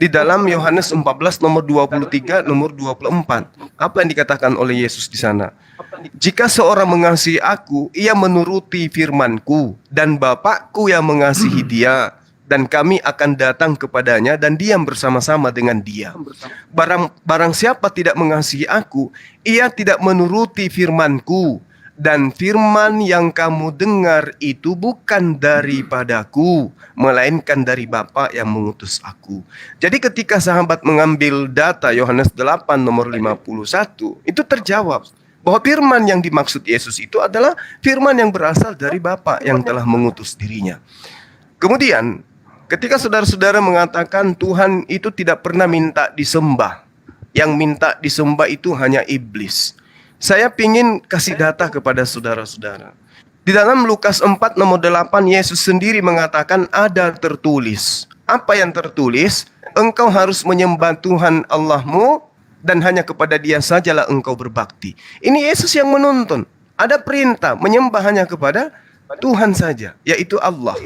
di dalam Yohanes 14 nomor 23 nomor 24. Apa yang dikatakan oleh Yesus di sana? Jika seorang mengasihi aku, ia menuruti firman-Ku, dan Bapakku yang mengasihi dia, dan kami akan datang kepadanya dan diam bersama-sama dengan dia. Barang siapa tidak mengasihi aku, ia tidak menuruti firman-Ku, dan firman yang kamu dengar itu bukan daripadaku, melainkan dari Bapa yang mengutus aku. Jadi ketika sahabat mengambil data Yohanes 8 nomor 51, itu terjawab bahwa firman yang dimaksud Yesus itu adalah firman yang berasal dari Bapa yang telah mengutus dirinya. Kemudian ketika saudara-saudara mengatakan Tuhan itu tidak pernah minta disembah, yang minta disembah itu hanya iblis, saya ingin kasih data kepada saudara-saudara. Di dalam Lukas 4 nomor 8, Yesus sendiri mengatakan ada tertulis. Apa yang tertulis? Engkau harus menyembah Tuhan Allahmu dan hanya kepada Dia sajalah engkau berbakti. Ini Yesus yang menuntun. Ada perintah menyembah hanya kepada Tuhan saja, yaitu Allah.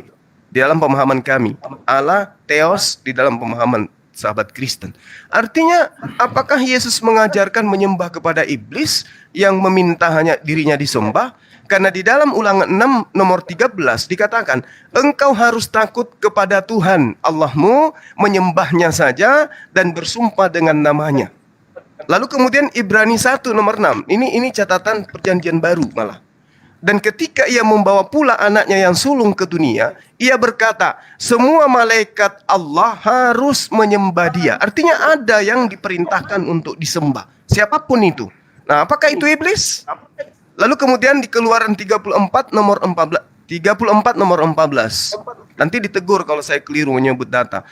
Di dalam pemahaman kami, Allah, Theos di dalam pemahaman sahabat Kristen. Artinya, apakah Yesus mengajarkan menyembah kepada iblis yang meminta hanya dirinya disembah? Karena di dalam Ulangan 6 nomor 13 dikatakan, engkau harus takut kepada Tuhan Allahmu, menyembahnya saja dan bersumpah dengan namanya. Lalu kemudian Ibrani 1 nomor 6, ini catatan perjanjian baru malah. Dan ketika ia membawa pula anaknya yang sulung ke dunia, ia berkata, semua malaikat Allah harus menyembah dia. Artinya ada yang diperintahkan untuk disembah, siapapun itu. Nah, apakah itu iblis? Lalu kemudian di Keluaran 34 nomor 14. Nanti ditegur kalau saya keliru menyebut data.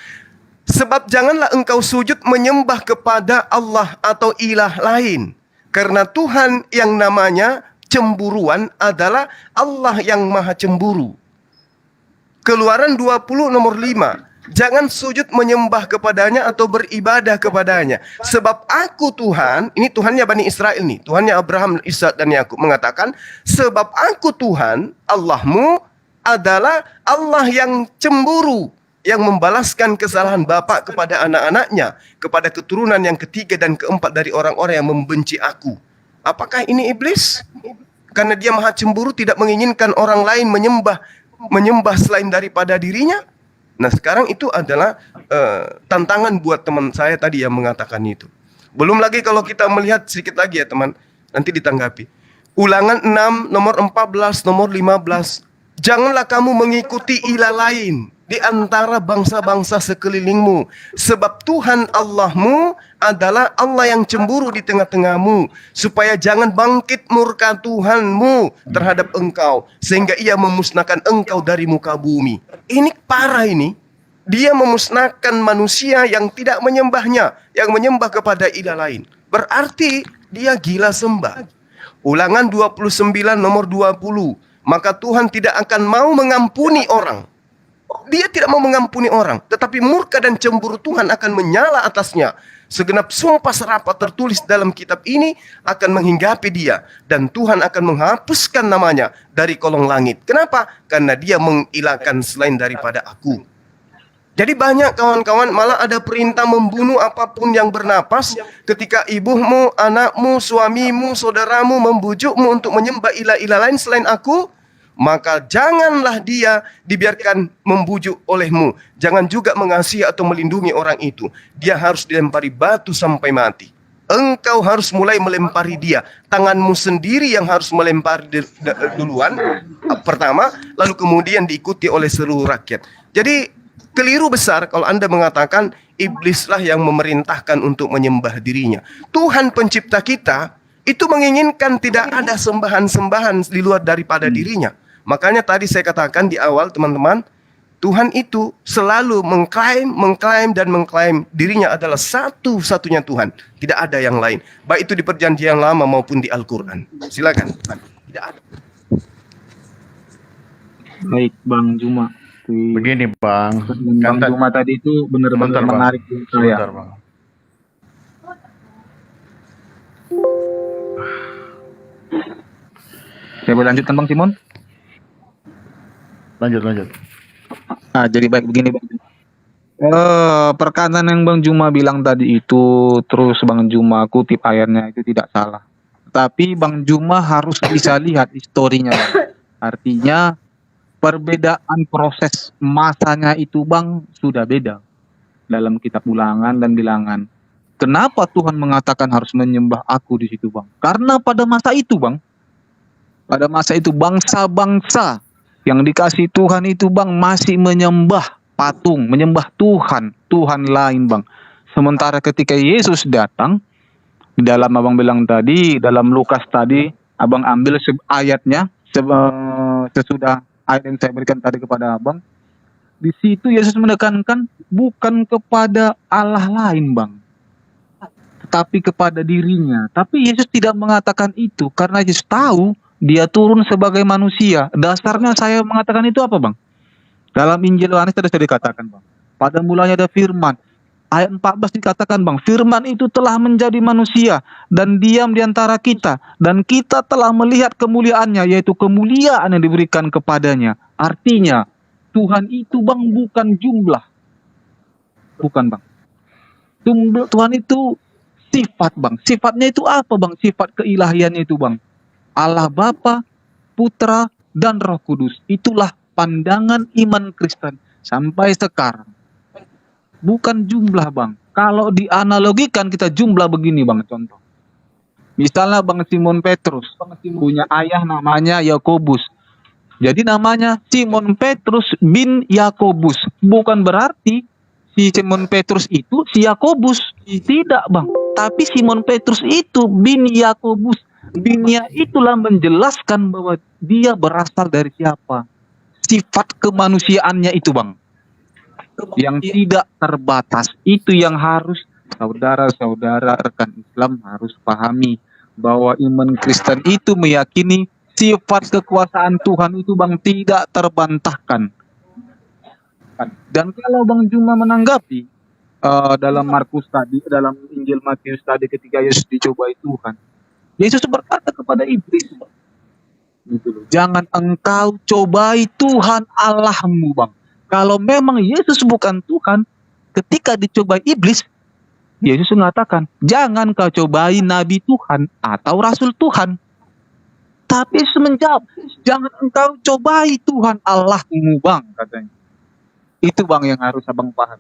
Sebab janganlah engkau sujud menyembah kepada Allah atau ilah lain, karena Tuhan yang namanya cemburuan adalah Allah yang maha cemburu. Keluaran 20 nomor 5. Jangan sujud menyembah kepadanya atau beribadah kepadanya. Sebab aku Tuhan, ini Tuhannya Bani Israel nih, Tuhannya Abraham, Ishak dan Yakub mengatakan, sebab aku Tuhan, Allahmu adalah Allah yang cemburu, yang membalaskan kesalahan bapak kepada anak-anaknya, kepada keturunan yang ketiga dan keempat dari orang-orang yang membenci aku. Apakah ini iblis? Karena dia maha cemburu, tidak menginginkan orang lain menyembah selain daripada dirinya. Nah, sekarang itu adalah tantangan buat teman saya tadi yang mengatakan itu. Belum lagi kalau kita melihat sedikit lagi ya teman, nanti ditanggapi. Ulangan 6 nomor 14 nomor 15. Janganlah kamu mengikuti ilah lain di antara bangsa-bangsa sekelilingmu, sebab Tuhan Allahmu adalah Allah yang cemburu di tengah-tengahmu, supaya jangan bangkit murka Tuhanmu terhadap engkau, sehingga ia memusnahkan engkau dari muka bumi. Ini parah ini. Dia memusnahkan manusia yang tidak menyembahnya, yang menyembah kepada ilah lain. Berarti dia gila sembah. Ulangan 29 nomor 20. Maka Tuhan tidak akan mau mengampuni orang. Dia tidak mau mengampuni orang, tetapi murka dan cemburu Tuhan akan menyala atasnya. Segenap sumpah serapah tertulis dalam kitab ini akan menghinggapi dia, dan Tuhan akan menghapuskan namanya dari kolong langit. Kenapa? Karena dia mengilahkan selain daripada aku. Jadi banyak kawan-kawan malah ada perintah membunuh apapun yang bernapas ketika ibumu, anakmu, suamimu, saudaramu membujukmu untuk menyembah ilah-ilah lain selain aku. Maka janganlah dia dibiarkan membujuk olehmu. Jangan juga mengasihi atau melindungi orang itu. Dia harus dilempari batu sampai mati. Engkau harus mulai melempari dia. Tanganmu sendiri yang harus melempari duluan pertama, lalu kemudian diikuti oleh seluruh rakyat. Jadi keliru besar kalau Anda mengatakan iblislah yang memerintahkan untuk menyembah dirinya. Tuhan pencipta kita itu menginginkan tidak ada sembahan-sembahan di luar daripada dirinya. Makanya tadi saya katakan di awal teman-teman, Tuhan itu selalu mengklaim dirinya adalah satu-satunya Tuhan. Tidak ada yang lain. Baik itu di perjanjian lama maupun di Al-Quran. Silakan. Tidak ada. Baik, Bang Juma. Begini Bang. Bang Juma tadi itu benar-benar menarik saya. Saya boleh lanjutkan Bang Simon? Lanjut. Jadi baik begini Bang. Perkataan yang Bang Juma bilang tadi itu, terus Bang Juma kutip ayatnya itu tidak salah. Tapi Bang Juma harus bisa lihat historinya, Bang. Artinya perbedaan proses masanya itu Bang sudah beda dalam kitab Ulangan dan Bilangan. Kenapa Tuhan mengatakan harus menyembah aku di situ Bang? Karena pada masa itu Bang, pada masa itu bangsa-bangsa yang dikasih Tuhan itu Bang masih menyembah patung, menyembah Tuhan lain Bang. Sementara ketika Yesus datang, di dalam Abang bilang tadi, dalam Lukas tadi, Abang ambil ayatnya sesudah ayat yang saya berikan tadi kepada Abang. Di situ Yesus menekankan bukan kepada Allah lain Bang, tetapi kepada dirinya. Tapi Yesus tidak mengatakan itu karena Yesus tahu dia turun sebagai manusia. Dasarnya saya mengatakan itu apa Bang? Dalam Injil Yohanes tadi saya dikatakan Bang, pada mulanya ada firman. Ayat 14 dikatakan Bang, firman itu telah menjadi manusia dan diam di antara kita. Dan kita telah melihat kemuliaannya, yaitu kemuliaan yang diberikan kepadanya. Artinya, Tuhan itu Bang bukan jumlah. Bukan Bang. Tuhan itu sifat Bang. Sifatnya itu apa Bang? Sifat keilahiannya itu Bang. Allah Bapa, Putra, dan Roh Kudus. Itulah pandangan iman Kristen sampai sekarang. Bukan jumlah Bang. Kalau dianalogikan kita jumlah begini Bang, contoh. Misalnya Bang Simon Petrus punya ayah namanya Yakobus. Jadi namanya Simon Petrus bin Yakobus. Bukan berarti si Simon Petrus itu si Yakobus. Tidak Bang. Tapi Simon Petrus itu bin Yakobus. Binnya itulah menjelaskan bahwa dia berasal dari siapa. Sifat kemanusiaannya itu Bang, yang tidak terbatas. Itu yang harus saudara-saudara rekan Islam harus pahami, bahwa iman Kristen itu meyakini sifat kekuasaan Tuhan itu Bang tidak terbantahkan. Dan kalau Bang Juma menanggapi dalam Markus tadi, dalam Injil Matius tadi ketika Yesus dicobai Tuhan, Yesus berkata kepada iblis, jangan engkau cobai Tuhan Allahmu Bang. Kalau memang Yesus bukan Tuhan, ketika dicobai iblis, Yesus mengatakan, jangan kau cobai Nabi Tuhan atau Rasul Tuhan. Tapi Yesus menjawab, jangan engkau cobai Tuhan Allahmu Bang, katanya. Itu Bang yang harus Abang paham.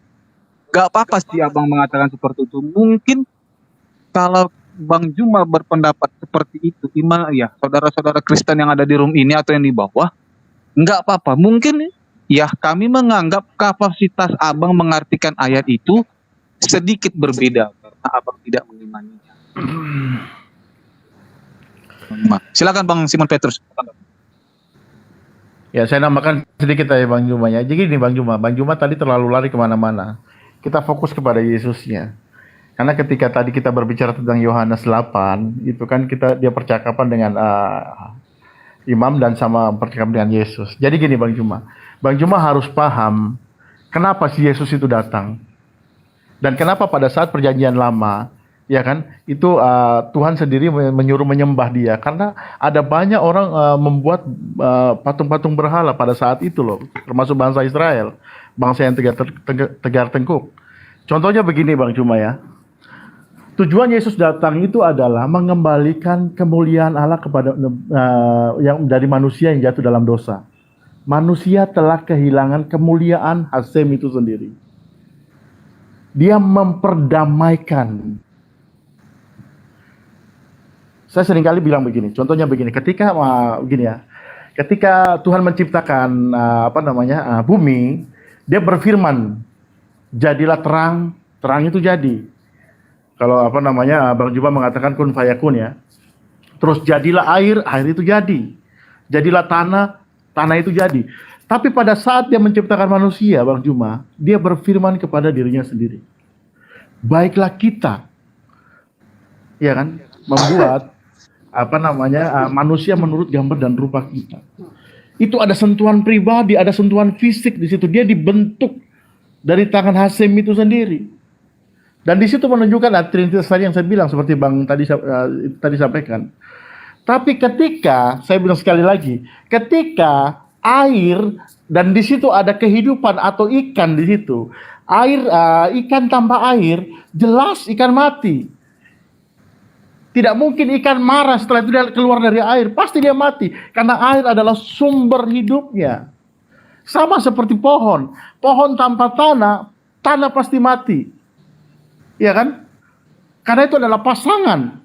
Gak apa-apa sih Abang mengatakan seperti itu. Mungkin kalau Bang Juma berpendapat seperti itu, ya saudara-saudara Kristen yang ada di room ini atau yang di bawah, nggak apa-apa. Mungkin ya kami menganggap kapasitas Abang mengartikan ayat itu sedikit berbeda karena Abang tidak mengimaninya. Silakan Bang Simon Petrus. Ya, saya namakan sedikit aja Bang Juma ya. Jadi gini Bang Juma tadi terlalu lari kemana-mana. Kita fokus kepada Yesusnya. Karena ketika tadi kita berbicara tentang Yohanes 8, itu kan dia percakapan dengan imam dan sama percakapan dengan Yesus. Jadi gini Bang Juma harus paham kenapa si Yesus itu datang. Dan kenapa pada saat perjanjian lama, ya kan, itu Tuhan sendiri menyuruh menyembah dia. Karena ada banyak orang membuat patung-patung berhala pada saat itu loh, termasuk bangsa Israel, bangsa yang tegar tengkuk. Contohnya begini Bang Juma ya. Tujuan Yesus datang itu adalah mengembalikan kemuliaan Allah kepada yang dari manusia yang jatuh dalam dosa. Manusia telah kehilangan kemuliaan Hasem itu sendiri. Dia memperdamaikan. Saya seringkali bilang begini, contohnya begini, ketika Tuhan menciptakan bumi, dia berfirman, jadilah terang, terang itu jadi. Kalau Bang Juma mengatakan kun fayakun ya. Terus jadilah air, air itu jadi. Jadilah tanah, tanah itu jadi. Tapi pada saat dia menciptakan manusia, Bang Juma, dia berfirman kepada dirinya sendiri. Baiklah kita, ya kan, membuat manusia menurut gambar dan rupa kita. Itu ada sentuhan pribadi, ada sentuhan fisik di situ. Dia dibentuk dari tangan Hasem itu sendiri. Dan di situ menunjukkan Trinitas tadi yang saya bilang seperti Bang tadi sampaikan Tapi ketika, saya bilang sekali lagi, ketika air dan di situ ada kehidupan atau ikan di situ, ikan tanpa air, jelas ikan mati. Tidak mungkin ikan marah setelah itu dia keluar dari air, pasti dia mati karena air adalah sumber hidupnya. Sama seperti pohon tanpa tanah, tanah pasti mati. Ya kan? Karena itu adalah pasangan.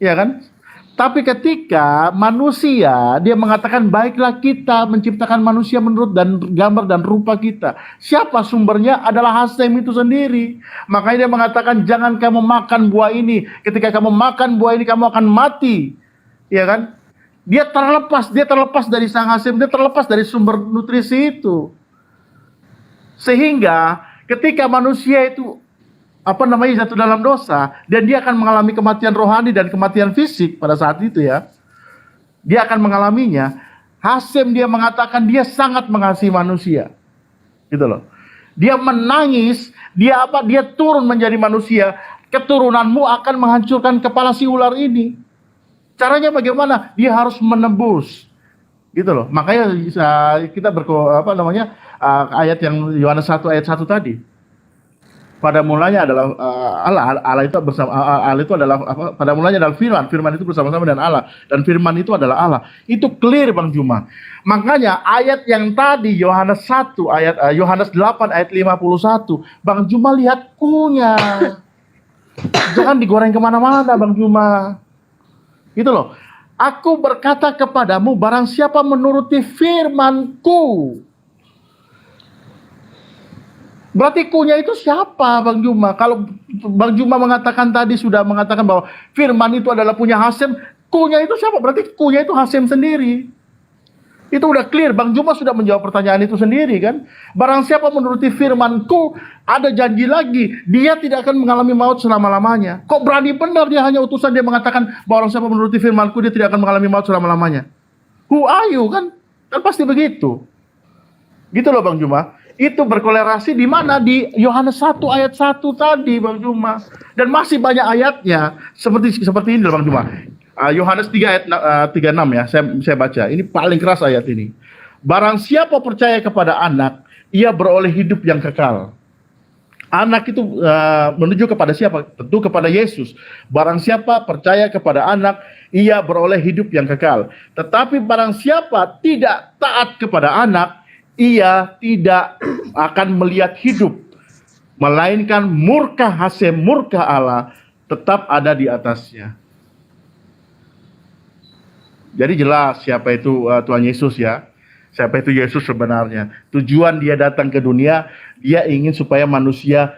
Ya kan? Tapi ketika manusia, dia mengatakan baiklah kita menciptakan manusia menurut dan gambar dan rupa kita. Siapa sumbernya? Adalah Hasem itu sendiri. Makanya dia mengatakan jangan kamu makan buah ini. Ketika kamu makan buah ini kamu akan mati. Ya kan? Dia terlepas dari sang Hasem, dia terlepas dari sumber nutrisi itu. Sehingga ketika manusia itu jatuh dalam dosa, dan dia akan mengalami kematian rohani dan kematian fisik pada saat itu ya. Dia akan mengalaminya. Hasem dia mengatakan dia sangat mengasihi manusia. Gitu loh. Dia menangis, dia turun menjadi manusia. Keturunanmu akan menghancurkan kepala si ular ini. Caranya bagaimana? Dia harus menebus. Gitu loh. Makanya kita ayat yang Yohanes 1 ayat 1 tadi. Pada mulanya adalah Allah itu bersama Allah itu adalah pada mulanya adalah firman itu bersama-sama dengan Allah, dan firman itu adalah Allah. Itu clear Bang Juma. Makanya ayat yang tadi Yohanes 8 ayat 51, Bang Juma lihat kunya. Jangan digoreng kemana-mana Bang Juma. Gitu loh. Aku berkata kepadamu, barang siapa menuruti firman-Ku. Berarti kunya itu siapa Bang Juma? Kalau Bang Juma sudah mengatakan bahwa firman itu adalah punya Hasem, kunya itu siapa? Berarti kunya itu Hasem sendiri. Itu udah clear, Bang Juma sudah menjawab pertanyaan itu sendiri kan. Barang siapa menuruti firman-Ku, ada janji lagi, dia tidak akan mengalami maut selama-lamanya. Kok berani benar dia hanya utusan, dia mengatakan bahwa barang siapa menuruti firman-Ku, dia tidak akan mengalami maut selama-lamanya. Who are you kan? Kan pasti begitu. Gitu loh Bang Juma. Itu berkolerasi di mana? Di Yohanes 1 ayat 1 tadi Bang Juma. Dan masih banyak ayatnya seperti ini Bang Juma. Yohanes 3 ayat 36 ya. Saya baca. Ini paling keras ayat ini. Barang siapa percaya kepada anak, ia beroleh hidup yang kekal. Anak itu menuju kepada siapa? Tentu kepada Yesus. Barang siapa percaya kepada anak, ia beroleh hidup yang kekal. Tetapi barang siapa tidak taat kepada anak, ia tidak akan melihat hidup, melainkan murka Hasem, murka Allah tetap ada di atasnya. Jadi jelas siapa itu Tuhan Yesus ya. Siapa itu Yesus sebenarnya. Tujuan dia datang ke dunia, dia ingin supaya manusia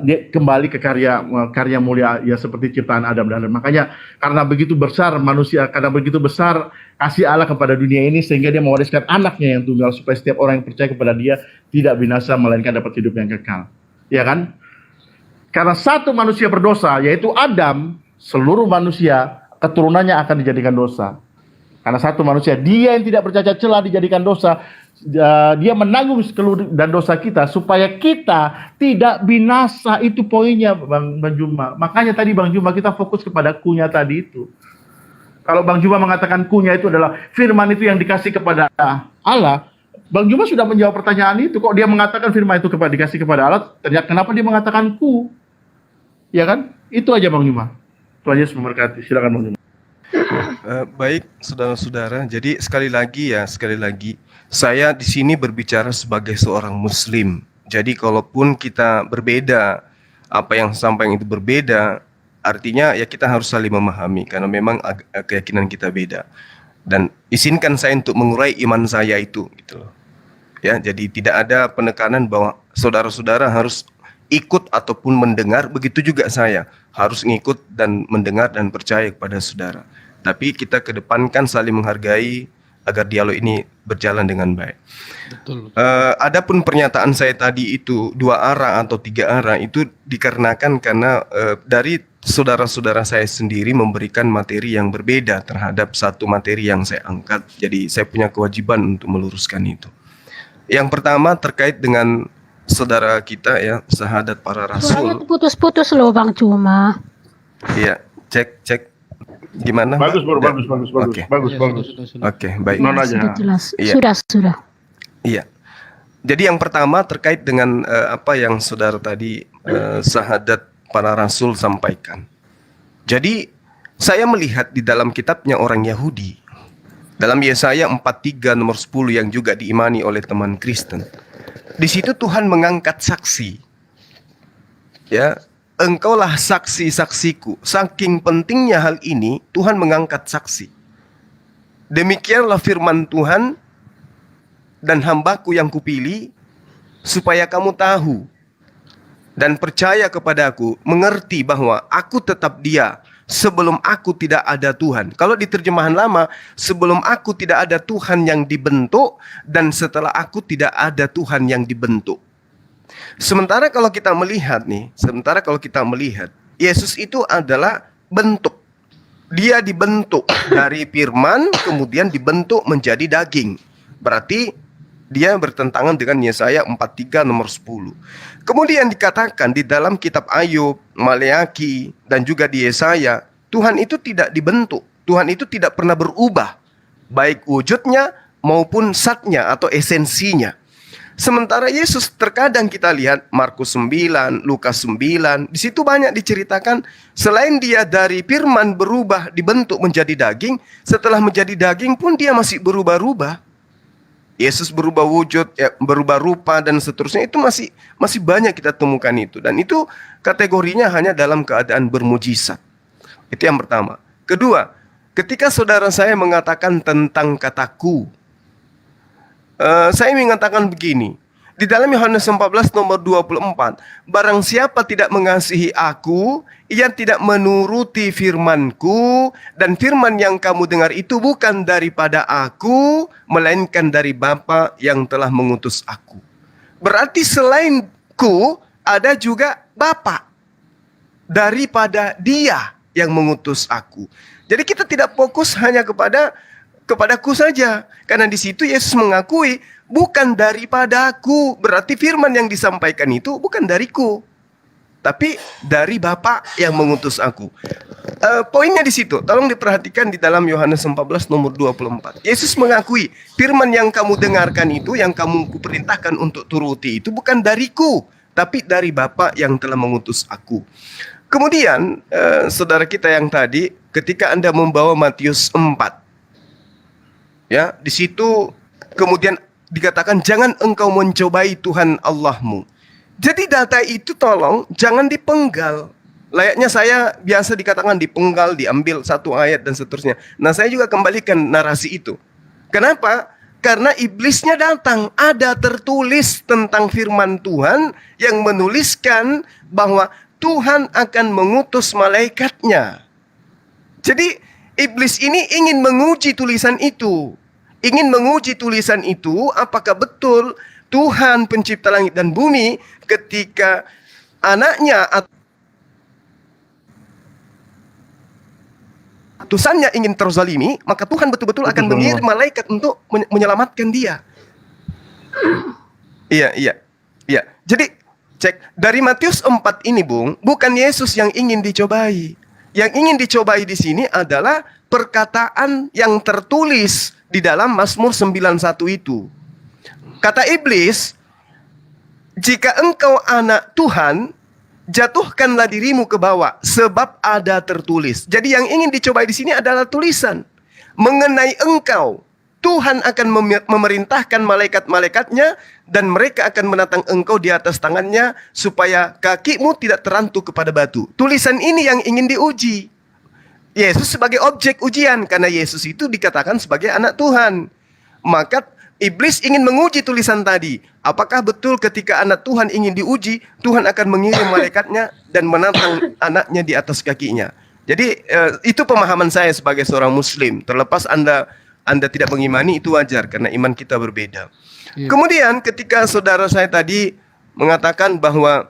dia kembali ke karya mulia ya, seperti ciptaan Adam dan Hawa. Makanya karena begitu besar kasih Allah kepada dunia ini, sehingga dia mewariskan anaknya yang tunggal supaya setiap orang yang percaya kepada dia tidak binasa melainkan dapat hidup yang kekal. Ya kan? Karena satu manusia berdosa yaitu Adam, seluruh manusia keturunannya akan dijadikan dosa. Karena satu manusia, dia yang tidak bercacat celah dijadikan dosa, dia menanggung keluh dan dosa kita supaya kita tidak binasa. Itu poinnya Bang Juma. Makanya tadi Bang Juma kita fokus kepada kunya tadi itu. Kalau Bang Juma mengatakan kunya itu adalah firman itu yang dikasih kepada Allah, Bang Juma sudah menjawab pertanyaan itu. Kok dia mengatakan firman itu dikasih kepada Allah, ternyata kenapa dia mengatakan ku? Ya kan? Itu aja Bang Juma. Tuhan Yesus memberkati. Silakan Bang Juma. Baik, saudara-saudara. Jadi sekali lagi, saya di sini berbicara sebagai seorang Muslim. Jadi kalaupun kita berbeda, apa yang sampaikan itu berbeda, artinya ya kita harus saling memahami karena memang keyakinan kita beda. Dan izinkan saya untuk mengurai iman saya itu, gitu loh. Ya, jadi tidak ada penekanan bahwa saudara-saudara harus ikut ataupun mendengar. Begitu juga saya harus ngikut dan mendengar dan percaya kepada saudara. Tapi kita kedepankan saling menghargai agar dialog ini berjalan dengan baik. Betul. Adapun pernyataan saya tadi itu 2 arah atau 3 arah itu dikarenakan karena dari saudara-saudara saya sendiri memberikan materi yang berbeda terhadap satu materi yang saya angkat. Jadi saya punya kewajiban untuk meluruskan itu. Yang pertama terkait dengan saudara kita ya, sahadat para rasul. Suaranya putus-putus loh Bang Juma. Iya, cek. Gimana? Mbak? Bagus, Bro. Bagus. Oke. Bagus. Oke, baik. Ya, Nona sudah aja. jelas. Iya. Sudah. Iya. Jadi yang pertama terkait dengan apa yang saudara tadi Syahadat para rasul sampaikan. Jadi saya melihat di dalam kitabnya orang Yahudi, dalam Yesaya 43 nomor 10 yang juga diimani oleh teman Kristen. Di situ Tuhan mengangkat saksi. Ya, engkaulah saksi-saksiku. Saking pentingnya hal ini, Tuhan mengangkat saksi. Demikianlah firman Tuhan dan hambaku yang kupilih, supaya kamu tahu dan percaya kepadaku, mengerti bahwa aku tetap Dia, sebelum aku tidak ada Tuhan. Kalau di terjemahan lama, sebelum aku tidak ada Tuhan yang dibentuk, dan setelah aku tidak ada Tuhan yang dibentuk. Sementara kalau kita melihat Yesus itu adalah bentuk. Dia dibentuk dari firman, kemudian dibentuk menjadi daging. Berarti dia bertentangan dengan Yesaya 43 nomor 10. Kemudian dikatakan di dalam kitab Ayub, Maleaki, dan juga di Yesaya, Tuhan itu tidak dibentuk. Tuhan itu tidak pernah berubah, baik wujudnya maupun zatnya atau esensinya. Sementara Yesus terkadang kita lihat Markus 9, Lukas 9, di situ banyak diceritakan selain dia dari firman berubah dibentuk menjadi daging, setelah menjadi daging pun dia masih berubah-ubah. Yesus berubah wujud, ya, berubah rupa dan seterusnya, itu masih banyak kita temukan itu, dan itu kategorinya hanya dalam keadaan bermujizat. Itu yang pertama. Kedua, ketika saudara saya mengatakan tentang kataku, saya mengatakan begini, di dalam Yohanes 14 nomor 24, barang siapa tidak mengasihi aku, ia tidak menuruti firmanku, dan firman yang kamu dengar itu bukan daripada aku, melainkan dari Bapa yang telah mengutus aku. Berarti selainku ada juga Bapa, daripada Dia yang mengutus aku. Jadi kita tidak fokus hanya kepadaku saja, karena di situ Yesus mengakui bukan daripadaku, berarti firman yang disampaikan itu bukan dariku, tapi dari Bapa yang mengutus aku. Poinnya di situ, tolong diperhatikan di dalam Yohanes 14 nomor 24. Yesus mengakui firman yang kamu dengarkan itu, yang kamu kuperintahkan untuk turuti itu bukan dariku, tapi dari Bapa yang telah mengutus aku. Kemudian saudara kita yang tadi, ketika Anda membawa Matius 4, ya, di situ kemudian dikatakan jangan engkau mencobai Tuhan Allahmu. Jadi data itu tolong jangan dipenggal. Layaknya saya biasa dikatakan dipenggal, diambil satu ayat dan seterusnya. Nah, saya juga kembalikan narasi itu. Kenapa? Karena iblisnya datang, ada tertulis tentang firman Tuhan yang menuliskan bahwa Tuhan akan mengutus malaikatnya. Jadi iblis ini ingin menguji tulisan itu. Ingin menguji tulisan itu, apakah betul Tuhan pencipta langit dan bumi ketika anaknya atau utusannya ingin terzalimi, maka Tuhan betul-betul akan mengirim malaikat untuk menyelamatkan dia. Iya. Jadi cek dari Matius 4 ini, Bung, bukan Yesus yang ingin dicobai. Yang ingin dicobai di sini adalah perkataan yang tertulis di dalam Mazmur 91 itu. Kata iblis, jika engkau anak Tuhan, jatuhkanlah dirimu ke bawah, sebab ada tertulis. Jadi yang ingin dicobai di sini adalah tulisan mengenai engkau. Tuhan akan memerintahkan malaikat-malaikatnya, dan mereka akan menatang engkau di atas tangannya, supaya kakimu tidak terantuk kepada batu. Tulisan ini yang ingin diuji. Yesus sebagai objek ujian, karena Yesus itu dikatakan sebagai anak Tuhan. Maka iblis ingin menguji tulisan tadi. Apakah betul ketika anak Tuhan ingin diuji, Tuhan akan mengirim malaikatnya dan menantang anaknya di atas kakinya. Jadi itu pemahaman saya sebagai seorang muslim. Terlepas Anda tidak mengimani, itu wajar karena iman kita berbeda. Kemudian ketika saudara saya tadi mengatakan bahwa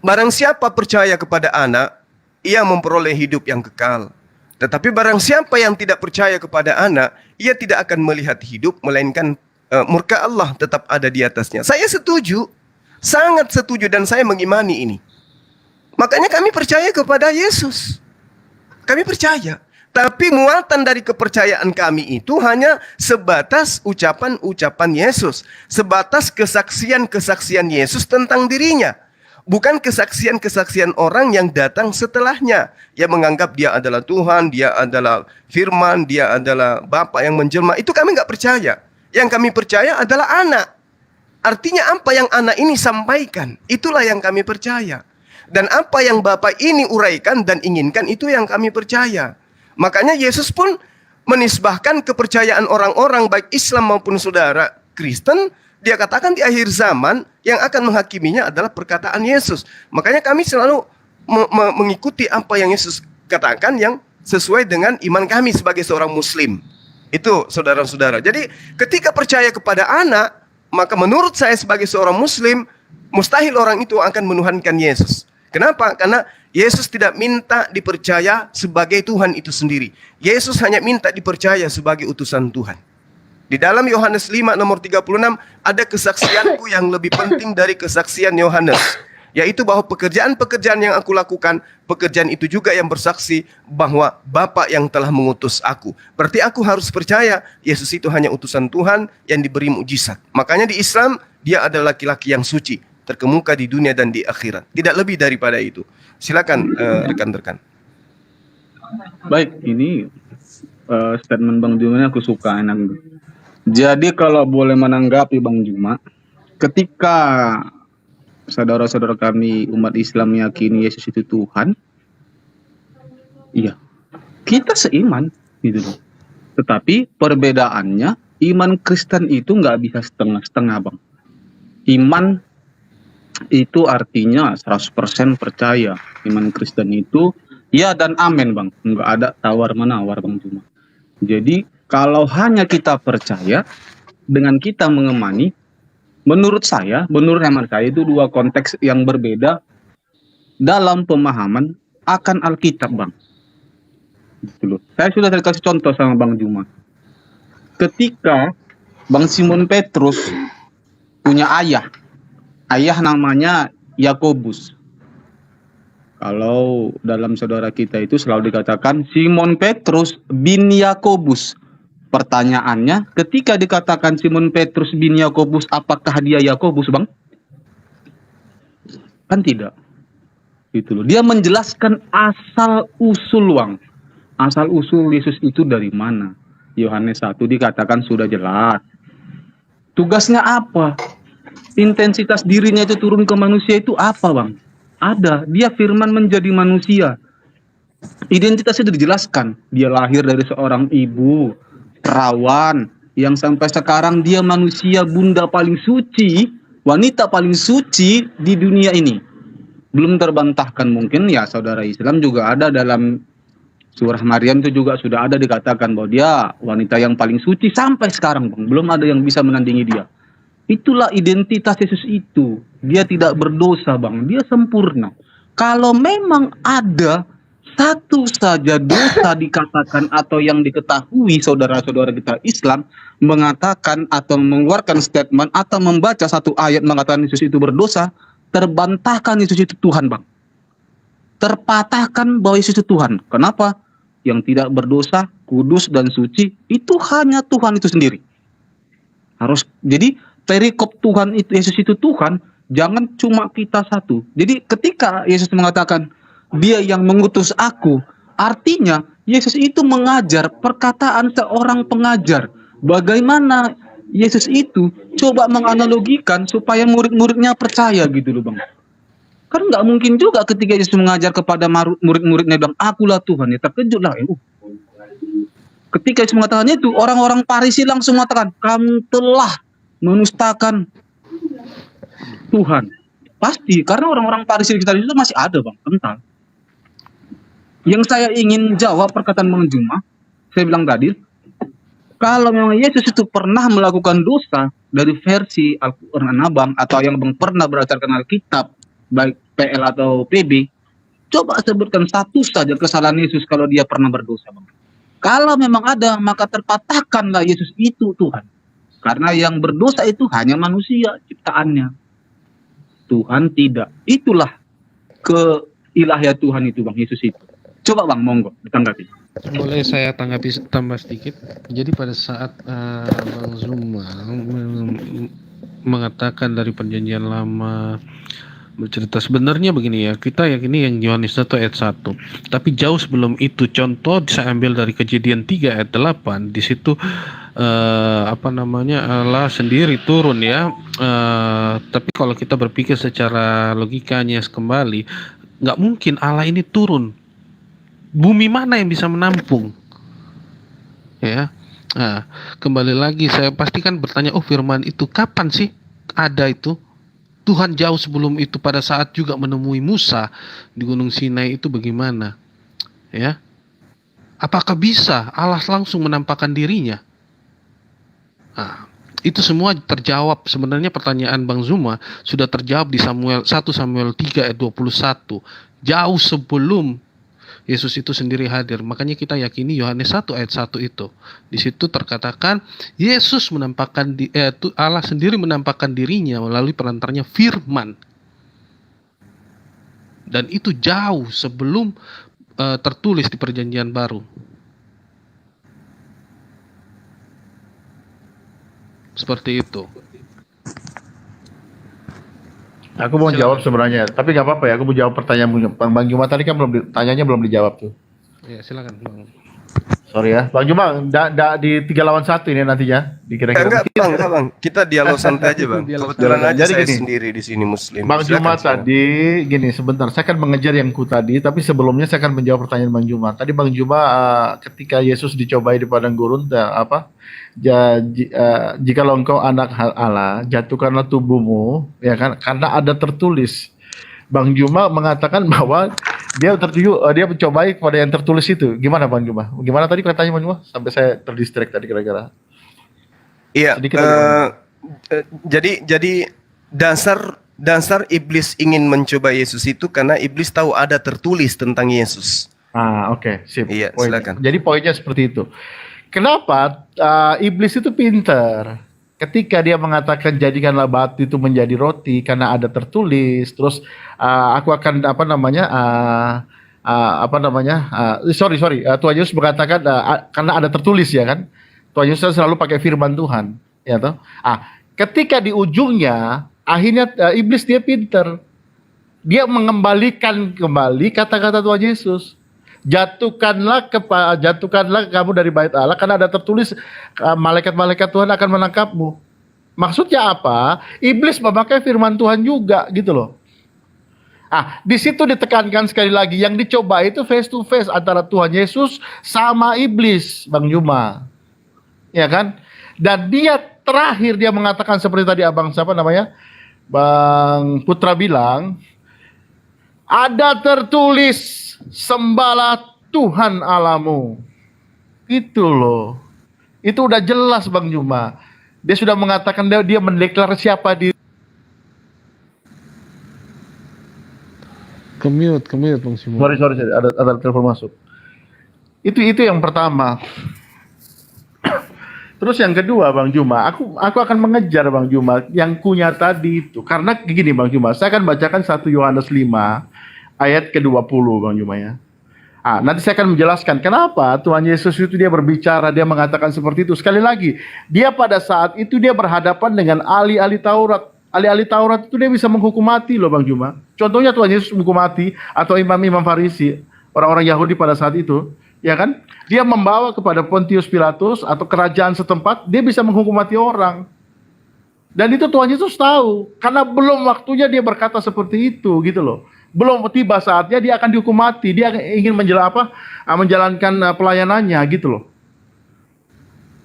barang siapa percaya kepada anak, ia memperoleh hidup yang kekal. Tetapi barang siapa yang tidak percaya kepada anak, ia tidak akan melihat hidup, melainkan murka Allah tetap ada di atasnya. Saya setuju, sangat setuju, dan saya mengimani ini. Makanya kami percaya kepada Yesus. Kami percaya. Tapi muatan dari kepercayaan kami itu hanya sebatas ucapan-ucapan Yesus. Sebatas kesaksian-kesaksian Yesus tentang dirinya. Bukan kesaksian-kesaksian orang yang datang setelahnya. Yang menganggap dia adalah Tuhan, dia adalah firman, dia adalah Bapa yang menjelma. Itu kami nggak percaya. Yang kami percaya adalah anak. Artinya apa yang anak ini sampaikan, itulah yang kami percaya. Dan apa yang Bapa ini uraikan dan inginkan, itu yang kami percaya. Makanya Yesus pun menisbahkan kepercayaan orang-orang baik Islam maupun saudara Kristen. Dia katakan di akhir zaman yang akan menghakiminya adalah perkataan Yesus. Makanya kami selalu mengikuti apa yang Yesus katakan yang sesuai dengan iman kami sebagai seorang Muslim. Itu saudara-saudara. Jadi ketika percaya kepada anak, maka menurut saya sebagai seorang Muslim, mustahil orang itu akan menuhankan Yesus. Kenapa? Karena Yesus tidak minta dipercaya sebagai Tuhan itu sendiri. Yesus hanya minta dipercaya sebagai utusan Tuhan. Di dalam Yohanes 5 nomor 36 ada kesaksianku yang lebih penting dari kesaksian Yohanes. Yaitu bahwa pekerjaan-pekerjaan yang aku lakukan, pekerjaan itu juga yang bersaksi bahwa Bapa yang telah mengutus aku. Berarti aku harus percaya Yesus itu hanya utusan Tuhan yang diberi mukjizat. Makanya di Islam dia adalah laki-laki yang suci, terkemuka di dunia dan di akhirat. Tidak lebih daripada itu. Silakan rekan-rekan. Baik, ini statement Bang Juma aku suka enak. Jadi kalau boleh menanggapi Bang Juma, ketika saudara-saudara kami umat Islam meyakini Yesus itu Tuhan, iya, kita seiman gitu loh. Tetapi perbedaannya, iman Kristen itu nggak bisa setengah-setengah, Bang. Iman itu artinya 100% percaya. Iman Kristen itu ya dan amin, Bang. Nggak ada tawar-menawar, Bang Juma. Jadi kalau hanya kita percaya dengan kita mengemani, menurut saya, menurut hemat saya itu dua konteks yang berbeda dalam pemahaman akan Alkitab, Bang. Gitu loh. Saya sudah kasih contoh sama Bang Juma. Ketika Bang Simon Petrus punya ayah namanya Yakobus. Kalau dalam saudara kita itu selalu dikatakan Simon Petrus bin Yakobus. Pertanyaannya, ketika dikatakan Simon Petrus bin Yakobus, apakah dia Yakobus, Bang? Kan tidak. Gitu loh. Dia menjelaskan asal usul, Bang. Asal usul Yesus itu dari mana? Yohanes 1 dikatakan sudah jelas. Tugasnya apa? Intensitas dirinya itu turun ke manusia itu apa, Bang? Ada. Dia firman menjadi manusia. Identitasnya sudah dijelaskan. Dia lahir dari seorang ibu perawan yang sampai sekarang dia manusia bunda paling suci, wanita paling suci di dunia ini. Belum terbantahkan mungkin ya saudara Islam juga ada dalam surah Maryam itu juga sudah ada dikatakan bahwa dia wanita yang paling suci sampai sekarang, Bang. Belum ada yang bisa menandingi dia. Itulah identitas Yesus itu. Dia tidak berdosa, Bang. Dia sempurna. Kalau memang ada satu saja dosa dikatakan atau yang diketahui saudara-saudara kita Islam mengatakan atau mengeluarkan statement atau membaca satu ayat mengatakan Yesus itu berdosa, terbantahkan Yesus itu Tuhan, Bang. Terpatahkan bahwa Yesus itu Tuhan. Kenapa? Yang tidak berdosa, kudus dan suci itu hanya Tuhan itu sendiri. Harus jadi perikop Tuhan itu Yesus itu Tuhan, jangan cuma kita satu. Jadi ketika Yesus mengatakan Dia yang mengutus aku, artinya Yesus itu mengajar perkataan seorang pengajar. Bagaimana Yesus itu coba menganalogikan supaya murid-muridnya percaya gitu loh, Bang. Kan nggak mungkin juga ketika Yesus mengajar kepada murid-muridnya bilang, akulah Tuhan, ya terkejutlah. Ketika Yesus mengatakan itu, orang-orang Farisi langsung mengatakan, kamu telah menustakan Tuhan. Pasti, karena orang-orang Farisi di sekitar itu masih ada, Bang, kental. Yang saya ingin jawab perkataan Bang Juma, saya bilang tadi, kalau memang Yesus itu pernah melakukan dosa dari versi Al-Quran Abang atau yang Bang pernah berdasarkan Alkitab, baik PL atau PB, coba sebutkan satu saja kesalahan Yesus kalau dia pernah berdosa, Bang. Kalau memang ada, maka terpatahkanlah Yesus itu Tuhan. Karena yang berdosa itu hanya manusia ciptaannya. Tuhan tidak. Itulah keilahian Tuhan itu, Bang, Yesus itu. Coba, Bang, monggo ditanggapi. Boleh saya tanggapi tambah sedikit? Jadi pada saat Bang Zuma mengatakan dari perjanjian lama bercerita, sebenarnya begini ya, kita yakini yang Yohanes 1 ayat 1. Tapi jauh sebelum itu, contoh saya ambil dari Kejadian 3 ayat 8, di situ Allah sendiri turun ya. Tapi kalau kita berpikir secara logikanya kembali, nggak mungkin Allah ini turun. Bumi mana yang bisa menampung? Ya. Nah, kembali lagi saya pastikan bertanya, firman itu kapan sih ada itu? Tuhan jauh sebelum itu pada saat juga menemui Musa di Gunung Sinai itu bagaimana? Ya. Apakah bisa Allah langsung menampakkan dirinya? Nah, itu semua terjawab. Sebenarnya pertanyaan Bang Zuma sudah terjawab di 1 Samuel 3 ayat 21. Jauh sebelum Yesus itu sendiri hadir. Makanya kita yakini Yohanes 1 ayat 1 itu. Di situ terkatakan Yesus menampakkan Allah sendiri menampakkan dirinya melalui perantaranya firman. Dan itu jauh sebelum tertulis di Perjanjian Baru. Seperti itu. Aku mau jawab sebenarnya, tapi nggak apa-apa ya. Aku mau jawab pertanyaan Bang Juma tadi kan tanyanya belum dijawab tuh. Ya silakan Bang. Sorry ya, Bang Juma, di 3 lawan 1 ini nantinya dikira-kira. Enggak bang, kita dialog santai aja bang. Kebetulan aja Jadi saya gini, sendiri di sini Muslim. Bang Juma Silakan. tadi gini, sebentar, saya akan mengejar yang tadi, tapi sebelumnya saya akan menjawab pertanyaan Bang Juma. Tadi Bang Juma ketika Yesus dicobai di padang gurun, jikalau engkau anak Allah, jatuhkanlah tubuhmu, ya kan? Karena ada tertulis. Bang Juma mengatakan bahwa dia mencobai kepada yang tertulis itu. Gimana Bang Juma? Gimana tadi katanya Bang Juma? Sampai saya terdistract tadi kira-kira. Iya. Jadi dasar iblis ingin mencoba Yesus itu karena iblis tahu ada tertulis tentang Yesus. Oke, sip. Iya, Poinnya. silakan. Jadi poinnya seperti itu. Kenapa iblis itu pintar? Ketika dia mengatakan jadikanlah batu itu menjadi roti karena ada tertulis, terus aku akan Tuhan Yesus mengatakan karena ada tertulis ya kan, Tuhan Yesus selalu pakai firman Tuhan, ya toh. Ketika di ujungnya akhirnya iblis dia pintar, dia mengembalikan kembali kata-kata Tuhan Yesus. Jatuhkanlah kamu dari bait Allah karena ada tertulis malaikat-malaikat Tuhan akan menangkapmu. Maksudnya apa? Iblis memakai firman Tuhan juga gitu loh. Di situ ditekankan sekali lagi yang dicoba itu face to face antara Tuhan Yesus sama iblis, Bang Juma. Ya kan? Dan dia terakhir dia mengatakan seperti tadi Bang Putra bilang, ada tertulis sembahlah Tuhan Allahmu. Itu loh. Itu udah jelas Bang Juma. Dia sudah mengatakan dia mendeklarasi siapa di Kemute Bang Simon. Sorry, ada telepon masuk. Itu yang pertama. Terus yang kedua Bang Juma, aku akan mengejar Bang Juma yang kunya tadi itu. Karena gini Bang Juma, saya akan bacakan 1 Yohanes 5 ayat ke-20 Bang Juma ya. Nanti saya akan menjelaskan kenapa Tuhan Yesus itu dia berbicara, dia mengatakan seperti itu. Sekali lagi, dia pada saat itu dia berhadapan dengan ahli-ahli Taurat. Ahli-ahli Taurat itu dia bisa menghukum mati loh Bang Juma. Contohnya Tuhan Yesus menghukum mati atau imam-imam Farisi, orang-orang Yahudi pada saat itu, ya kan? Dia membawa kepada Pontius Pilatus atau kerajaan setempat, dia bisa menghukum mati orang. Dan itu Tuhan Yesus tahu, karena belum waktunya dia berkata seperti itu gitu loh. Belum tiba saatnya dia akan dihukum mati. Dia ingin menjalankan pelayanannya gitu loh.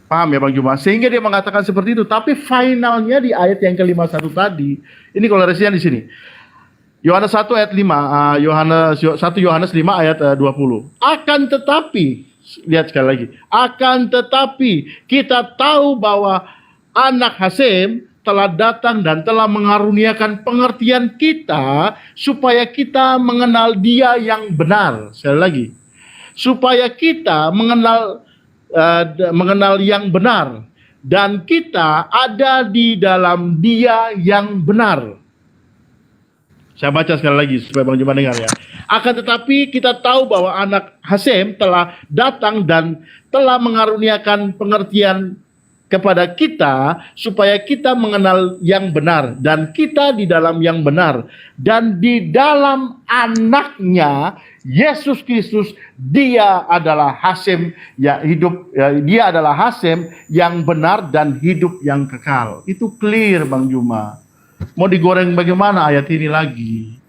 Paham ya Bang Juma? Sehingga dia mengatakan seperti itu. Tapi finalnya di ayat yang ke-51 tadi. Ini kolerasinya di sini. Yohanes 1 ayat 5. 1 Yohanes 5 ayat 20. Akan tetapi, lihat sekali lagi. Akan tetapi kita tahu bahwa anak Hasem telah datang dan telah mengaruniakan pengertian kita supaya kita mengenal Dia yang benar. Sekali lagi, supaya kita mengenal yang benar dan kita ada di dalam Dia yang benar. Saya baca sekali lagi supaya Bang Juma dengar ya. Akan tetapi kita tahu bahwa anak Hasem telah datang dan telah mengaruniakan pengertian kepada kita supaya kita mengenal yang benar dan kita di dalam yang benar dan di dalam anaknya Yesus Kristus dia adalah Hasem yang hidup dia adalah Hasem yang benar dan hidup yang kekal. Itu clear Bang Juma. Mau digoreng bagaimana ayat ini lagi?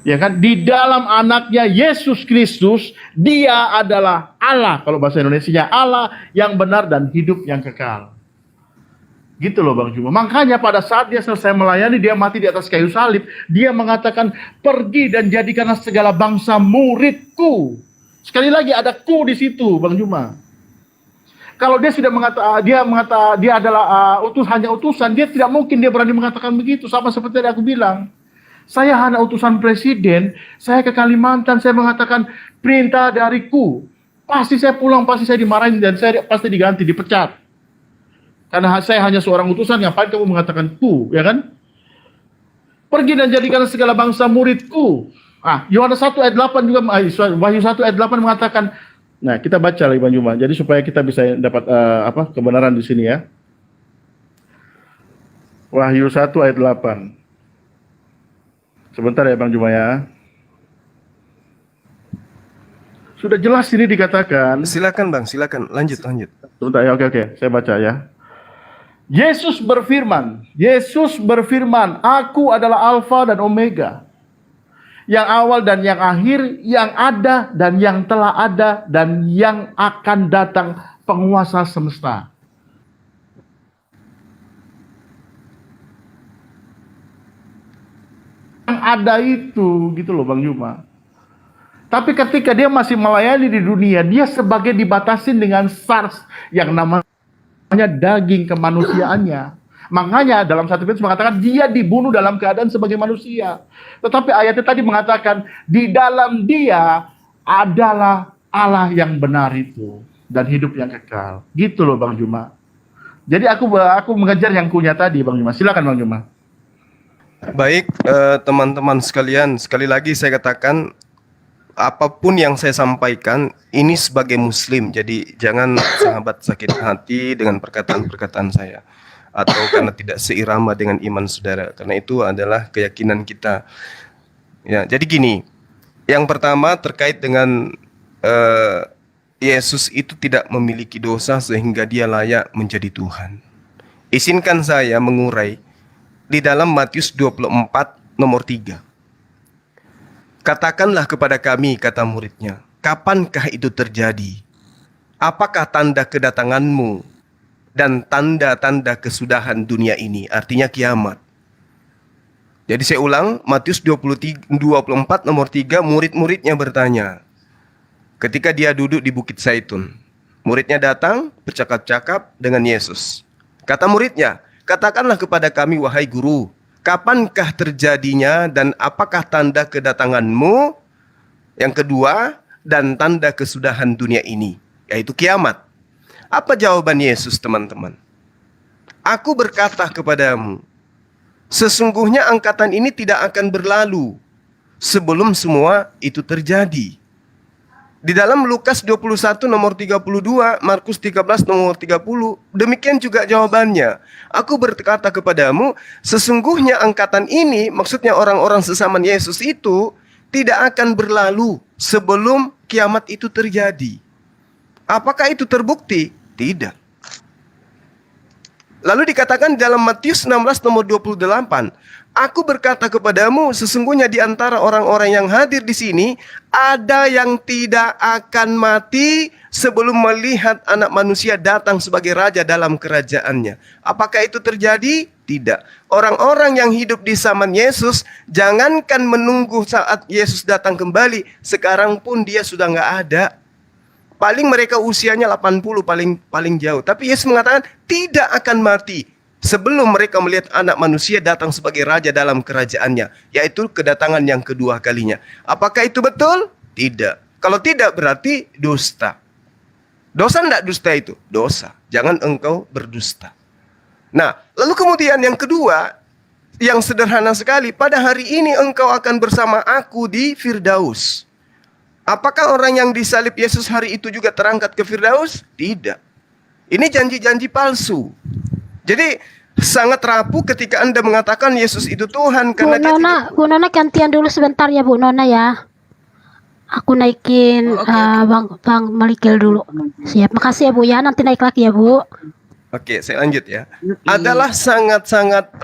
Ya kan, di dalam anaknya Yesus Kristus dia adalah Allah, kalau bahasa Indonesianya Allah yang benar dan hidup yang kekal. Gitu loh Bang Juma. Makanya pada saat dia selesai melayani, dia mati di atas kayu salib, dia mengatakan pergi dan jadikanlah segala bangsa muridku. Sekali lagi ada ku di situ Bang Juma. Kalau dia sudah dia adalah hanya utusan, dia tidak mungkin dia berani mengatakan begitu. Sama seperti yang aku bilang. Saya hanya utusan presiden, saya ke Kalimantan, saya mengatakan perintah dariku. Pasti saya pulang, pasti saya dimarahin, dan saya pasti diganti, dipecat. Karena saya hanya seorang utusan, ngapain kamu mengatakan ku, ya kan? Pergi dan jadikan segala bangsa muridku. Yohanes 1 ayat 8 juga, Wahyu 1 ayat 8 mengatakan, nah kita baca lagi Bang Juma, jadi supaya kita bisa dapat kebenaran di sini ya. Wahyu 1 ayat 8. Sebentar ya Bang Juma ya. Sudah jelas ini dikatakan. Silakan Bang, silakan lanjut. Sebentar ya, oke, saya baca ya. Yesus berfirman, aku adalah Alfa dan Omega, yang awal dan yang akhir, yang ada dan yang telah ada dan yang akan datang, penguasa semesta. Yang ada itu, gitu loh Bang Juma. Tapi ketika dia masih melayani di dunia, dia sebagai dibatasin dengan SARS yang namanya daging kemanusiaannya. Makanya dalam 1 Petrus mengatakan dia dibunuh dalam keadaan sebagai manusia. Tetapi ayatnya tadi mengatakan di dalam dia adalah Allah yang benar itu dan hidup yang kekal. Gitu loh Bang Juma. Jadi aku mengejar yang kunya tadi Bang Juma. Silakan Bang Juma. Baik, teman-teman sekalian, sekali lagi saya katakan apapun yang saya sampaikan ini sebagai muslim, jadi jangan sahabat sakit hati dengan perkataan-perkataan saya atau karena tidak seirama dengan iman saudara, karena itu adalah keyakinan kita. Ya, jadi gini, yang pertama terkait dengan Yesus itu tidak memiliki dosa sehingga dia layak menjadi Tuhan. Izinkan saya mengurai di dalam Matius 24 nomor 3. Katakanlah kepada kami, kata muridnya, kapankah itu terjadi? Apakah tanda kedatanganmu dan tanda-tanda kesudahan dunia ini? Artinya kiamat. Jadi saya ulang, Matius 24 nomor 3, murid-muridnya bertanya. Ketika dia duduk di Bukit Zaitun, muridnya datang bercakap-cakap dengan Yesus. Kata muridnya, katakanlah kepada kami, wahai guru, kapankah terjadinya dan apakah tanda kedatanganmu? Yang kedua, dan tanda kesudahan dunia ini, yaitu kiamat. Apa jawaban Yesus, teman-teman? Aku berkata kepadamu, sesungguhnya angkatan ini tidak akan berlalu sebelum semua itu terjadi. Di dalam Lukas 21 nomor 32, Markus 13 nomor 30, demikian juga jawabannya. Aku berkata kepadamu, sesungguhnya angkatan ini, maksudnya orang-orang sesama Yesus itu, tidak akan berlalu sebelum kiamat itu terjadi. Apakah itu terbukti? Tidak. Lalu dikatakan dalam Matius 16 nomor 28, aku berkata kepadamu, sesungguhnya di antara orang-orang yang hadir di sini, ada yang tidak akan mati sebelum melihat Anak Manusia datang sebagai Raja dalam kerajaannya. Apakah itu terjadi? Tidak. Orang-orang yang hidup di zaman Yesus, jangankan menunggu saat Yesus datang kembali, sekarang pun dia sudah nggak ada. Paling mereka usianya 80 paling jauh. Tapi Yesus mengatakan tidak akan mati sebelum mereka melihat Anak Manusia datang sebagai Raja dalam kerajaannya, yaitu kedatangan yang kedua kalinya. Apakah itu betul? Tidak. Kalau tidak berarti dusta. Dosa enggak dusta itu? Dosa. Jangan engkau berdusta. Nah, lalu kemudian yang kedua, yang sederhana sekali. Pada hari ini engkau akan bersama aku di Firdaus. Apakah orang yang disalib Yesus hari itu juga terangkat ke Firdaus? Tidak. Ini janji-janji palsu. Jadi sangat rapuh ketika Anda mengatakan Yesus itu Tuhan karena Bu Nona gantian dulu sebentar ya Bu Nona ya. Aku naikin Bang Malikil dulu. Siap. Makasih ya Bu ya. Nanti naik lagi ya Bu. Oke, saya lanjut ya. Adalah sangat-sangat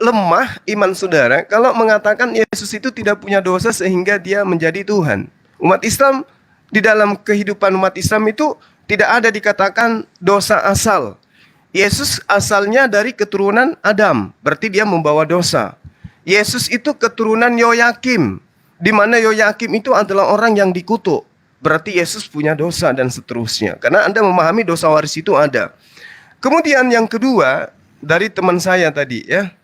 lemah iman saudara kalau mengatakan Yesus itu tidak punya dosa sehingga dia menjadi Tuhan. Umat Islam, di dalam kehidupan umat Islam itu tidak ada dikatakan dosa asal. Yesus asalnya dari keturunan Adam, berarti dia membawa dosa. Yesus itu keturunan Yoyakim, di mana Yoyakim itu adalah orang yang dikutuk. Berarti Yesus punya dosa dan seterusnya. Karena Anda memahami dosa waris itu ada. Kemudian yang kedua dari teman saya tadi ya.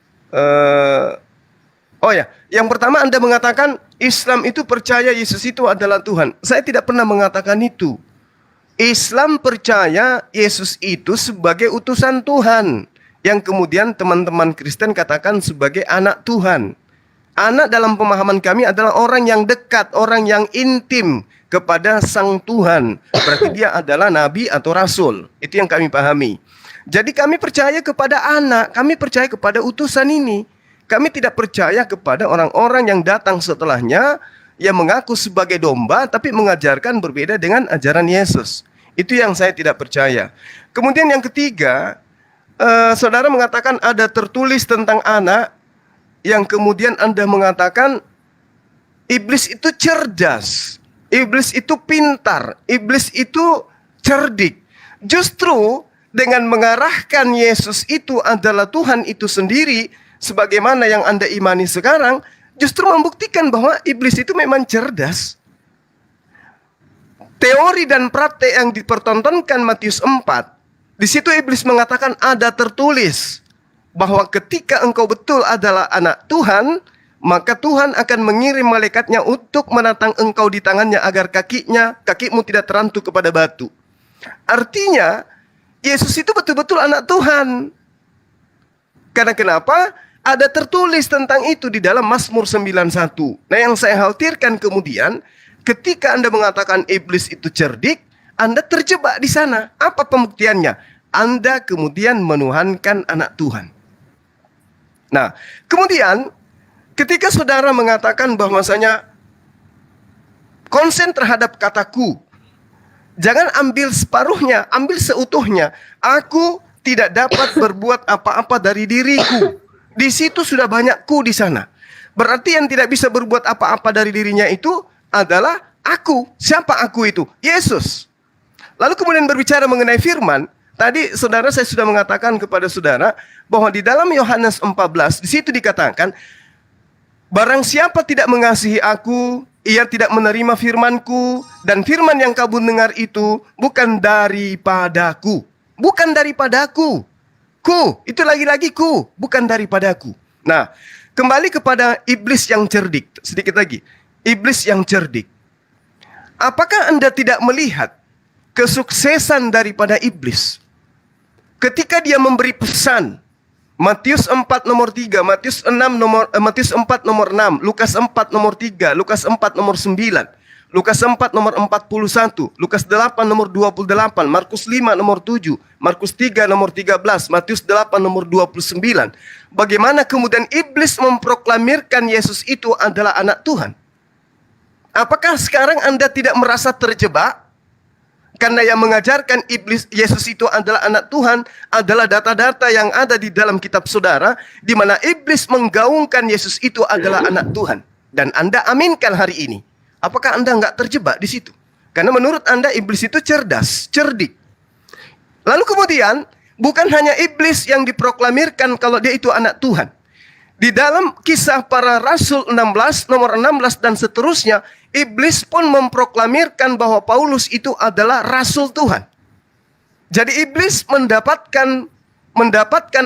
Yang pertama Anda mengatakan Islam itu percaya Yesus itu adalah Tuhan. Saya tidak pernah mengatakan itu. Islam percaya Yesus itu sebagai utusan Tuhan, yang kemudian teman-teman Kristen katakan sebagai anak Tuhan. Anak dalam pemahaman kami adalah orang yang dekat, orang yang intim kepada Sang Tuhan. Berarti dia adalah nabi atau rasul. Itu yang kami pahami. Jadi kami percaya kepada anak, kami percaya kepada utusan ini. Kami tidak percaya kepada orang-orang yang datang setelahnya yang mengaku sebagai domba tapi mengajarkan berbeda dengan ajaran Yesus. Itu yang saya tidak percaya. Kemudian yang ketiga, saudara mengatakan ada tertulis tentang anak yang kemudian Anda mengatakan iblis itu cerdas, iblis itu pintar, iblis itu cerdik. Justru dengan mengarahkan Yesus itu adalah Tuhan itu sendiri, sebagaimana yang Anda imani sekarang, justru membuktikan bahwa iblis itu memang cerdas. Teori dan praktek yang dipertontonkan Matius 4, di situ iblis mengatakan ada tertulis bahwa ketika engkau betul adalah anak Tuhan, maka Tuhan akan mengirim malaikatnya untuk menatang engkau di tangannya agar kakimu tidak terantuk kepada batu. Artinya, Yesus itu betul-betul anak Tuhan. Karena kenapa? Ada tertulis tentang itu di dalam Mazmur 91. Nah, yang saya khawatirkan kemudian, ketika Anda mengatakan iblis itu cerdik, Anda terjebak di sana. Apa pembuktiannya? Anda kemudian menuhankan anak Tuhan. Nah, kemudian ketika saudara mengatakan bahwasanya konsen terhadap kataku, jangan ambil separuhnya, ambil seutuhnya. Aku tidak dapat berbuat apa-apa dari diriku. Di situ sudah banyak ku di sana. Berarti yang tidak bisa berbuat apa-apa dari dirinya itu adalah aku. Siapa aku itu? Yesus. Lalu kemudian berbicara mengenai firman. Tadi saudara saya sudah mengatakan kepada saudara bahwa di dalam Yohanes 14 di situ dikatakan, barang siapa tidak mengasihi aku, ia tidak menerima firmanku, dan firman yang kamu dengar itu bukan daripadaku. Bukan daripadaku. Ku, itu lagi-lagi ku, bukan daripadaku. Nah, kembali kepada iblis yang cerdik. Sedikit lagi. Iblis yang cerdik. Apakah Anda tidak melihat kesuksesan daripada iblis? Ketika dia memberi pesan, Matius 4 nomor 3, Matius 4 nomor 6, Lukas 4 nomor 3, Lukas 4 nomor 9, Lukas 4 nomor 41, Lukas 8 nomor 28, Markus 5 nomor 7, Markus 3 nomor 13, Matius 8 nomor 29. Bagaimana kemudian iblis memproklamirkan Yesus itu adalah anak Tuhan? Apakah sekarang Anda tidak merasa terjebak? Karena yang mengajarkan iblis Yesus itu adalah anak Tuhan adalah data-data yang ada di dalam kitab saudara, di mana iblis menggaungkan Yesus itu adalah anak Tuhan. Dan Anda aminkan hari ini. Apakah Anda nggak terjebak di situ? Karena menurut Anda iblis itu cerdas, cerdik. Lalu kemudian bukan hanya iblis yang diproklamirkan kalau dia itu anak Tuhan. Di dalam Kisah Para Rasul 16, nomor 16 dan seterusnya, iblis pun memproklamirkan bahwa Paulus itu adalah rasul Tuhan. Jadi iblis mendapatkan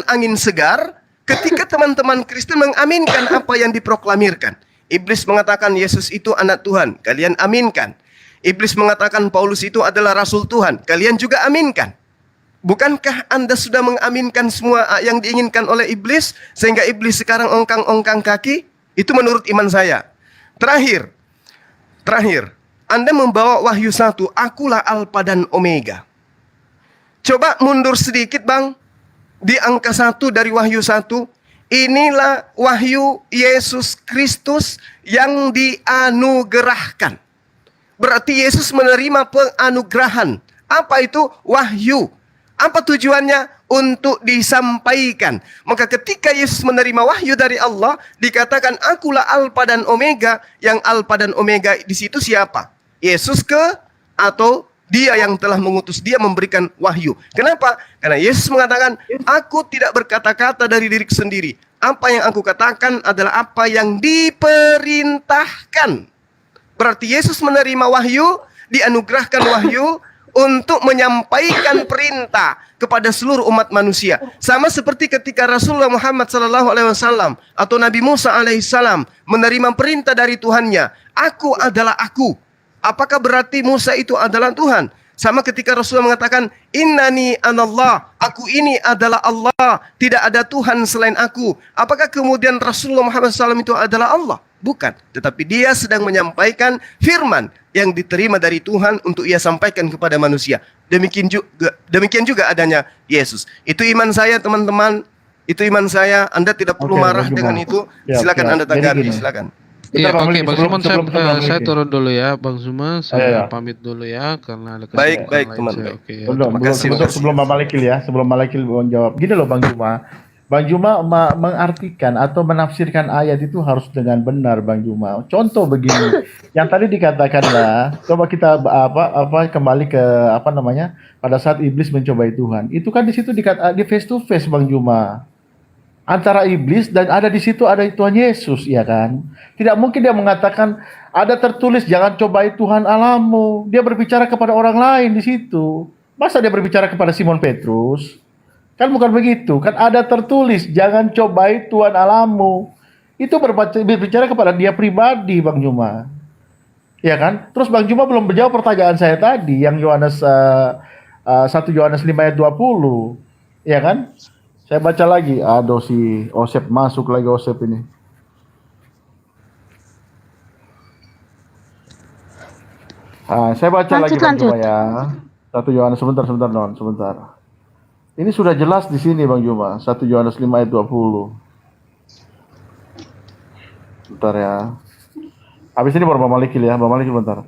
angin segar ketika teman-teman Kristen mengaminkan apa yang diproklamirkan. Iblis mengatakan Yesus itu anak Tuhan, kalian aminkan. Iblis mengatakan Paulus itu adalah rasul Tuhan, kalian juga aminkan. Bukankah Anda sudah mengaminkan semua yang diinginkan oleh iblis, sehingga iblis sekarang ongkang-ongkang kaki? Itu menurut iman saya. Terakhir, Anda membawa Wahyu 1, akulah Alfa dan Omega. Coba mundur sedikit Bang, di angka 1 dari Wahyu 1, inilah wahyu Yesus Kristus yang dianugerahkan. Berarti Yesus menerima penganugerahan. Apa itu? Wahyu. Apa tujuannya? Untuk disampaikan. Maka ketika Yesus menerima wahyu dari Allah, dikatakan akulah Alfa dan Omega. Yang Alfa dan Omega di situ siapa? Yesus atau dia yang telah mengutus, dia memberikan wahyu. Kenapa? Karena Yesus mengatakan, aku tidak berkata-kata dari diriku sendiri. Apa yang aku katakan adalah apa yang diperintahkan. Berarti Yesus menerima wahyu, dianugerahkan wahyu untuk menyampaikan perintah kepada seluruh umat manusia. Sama seperti ketika Rasulullah Muhammad SAW atau Nabi Musa alaihissalam menerima perintah dari Tuhannya, aku adalah aku. Apakah berarti Musa itu adalah Tuhan? Sama ketika Rasulullah mengatakan, innani anallah, aku ini adalah Allah, tidak ada Tuhan selain aku. Apakah kemudian Rasulullah Muhammad SAW itu adalah Allah? Bukan, tetapi dia sedang menyampaikan firman yang diterima dari Tuhan untuk ia sampaikan kepada manusia. Demikian juga adanya Yesus. Itu iman saya teman-teman, itu iman saya. Anda tidak perlu marah dengan itu. Silakan Anda tanggapi, silakan. Iya, oke, Bang Zuma, saya turun dulu ya, Bang Zuma, saya pamit dulu ya, karena ada baik, teman. Sebelum Bang Malikil ya, sebelum Malikil menjawab, gini loh Bang Zuma, mengartikan atau menafsirkan ayat itu harus dengan benar, Bang Zuma. Contoh begini, yang tadi dikatakan lah, coba kita kembali ke pada saat iblis mencobai Tuhan, itu kan di situ di face to face, Bang Zuma. Antara iblis dan ada di situ ada Tuhan Yesus, ya kan? Tidak mungkin dia mengatakan ada tertulis jangan cobai Tuhan Allahmu. Dia berbicara kepada orang lain di situ. Masa dia berbicara kepada Simon Petrus? Kan bukan begitu. Kan ada tertulis jangan cobai Tuhan Allahmu. Itu berbicara kepada dia pribadi, Bang Juma. Ya kan? Terus Bang Juma belum menjawab pertanyaan saya tadi yang Yohanes 1 Yohanes 5 ayat 20. Ya kan? Saya baca lagi, aduh si Osep masuk lagi Osep ini. Saya baca lagi Bang Juma ya. 1 Yohanes sebentar. Ini sudah jelas di sini Bang Juma, 1 Yohanes 5 ayat 20. Bentar ya. Habis ini baru Bang Malikil ya, Bang Malikil bentar.